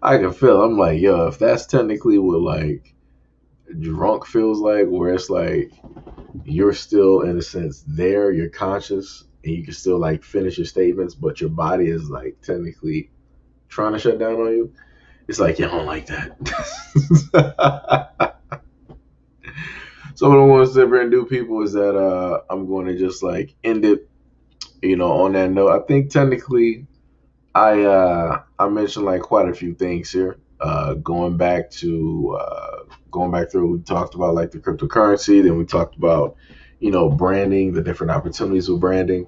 can feel it. I'm like, yo, if that's technically what like drunk feels like, where it's like you're still in a sense there, you're conscious and you can still like finish your statements, but your body is like technically trying to shut down on you. It's like, yeah, I don't like that. So what I want to sit here and do, people, is that I'm going to just like end it, on that note. I think technically I mentioned like quite a few things here. Going back through, we talked about like the cryptocurrency, then we talked about branding, the different opportunities with branding.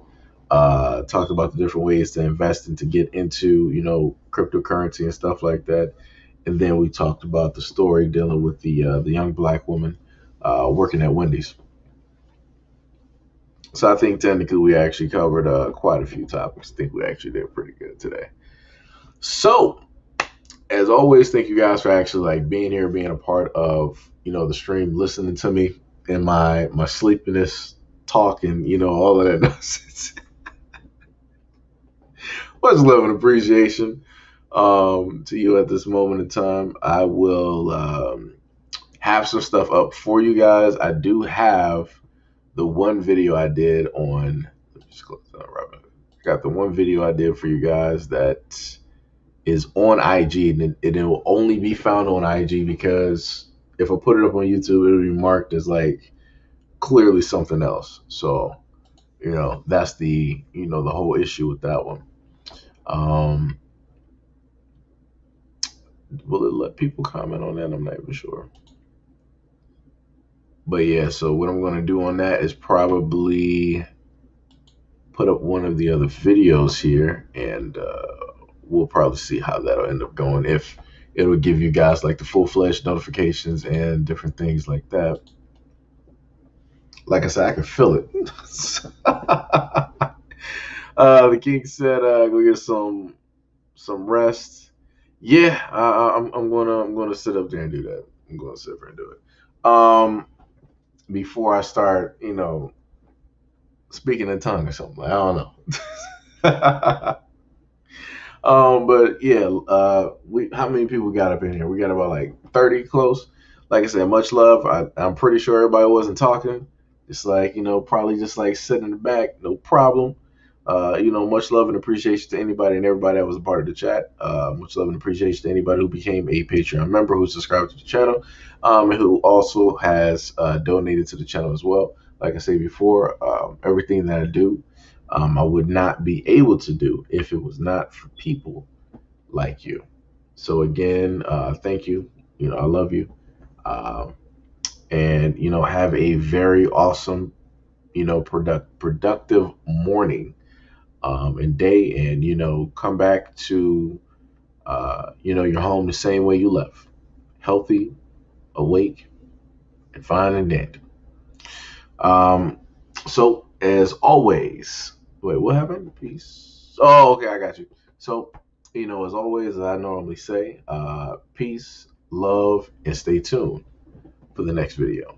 Talked about the different ways to invest and to get into cryptocurrency and stuff like that. And then we talked about the story dealing with the young black woman working at Wendy's. So I think technically we actually covered quite a few topics. I think we actually did pretty good today. So as always, thank you guys for actually like being here, being a part of the stream, listening to me. and my sleepiness, talking, all of that nonsense. Much love and appreciation to you at this moment in time. I will have some stuff up for you guys. I do have the one video I did on. Let me just close that right back. Got the one video I did for you guys that is on IG, and it will only be found on IG because if I put it up on YouTube, it'll be marked as like clearly something else. So that's the whole issue with that one. Will it let people comment on that? I'm not even sure. But yeah, so what I'm going to do on that is probably put up one of the other videos here, and we'll probably see how that'll end up going. If it'll give you guys like the full-fledged notifications and different things like that. Like I said, I can feel it. The king said, "Go get some rest." Yeah, I'm gonna sit up there and do that. I'm gonna sit there and do it. Before I start, speaking in tongue or something. I don't know. But yeah, how many people got up in here? We got about like 30 close. Like I said, much love. I'm pretty sure everybody wasn't talking. It's like, probably just like sitting in the back, no problem. Much love and appreciation to anybody and everybody that was a part of the chat. Much love and appreciation to anybody who became a Patreon member, who subscribed to the channel, and who also has donated to the channel as well. Like I said before, everything that I do, I would not be able to do if it was not for people like you. So again, thank you. I love you. And have a very awesome, productive morning and day, and come back to your home the same way you left, healthy, awake, and fine and dandy. So as always, wait, what happened? Peace. Oh, okay, I got you. So, as always, as I normally say, peace, love, and stay tuned for the next video.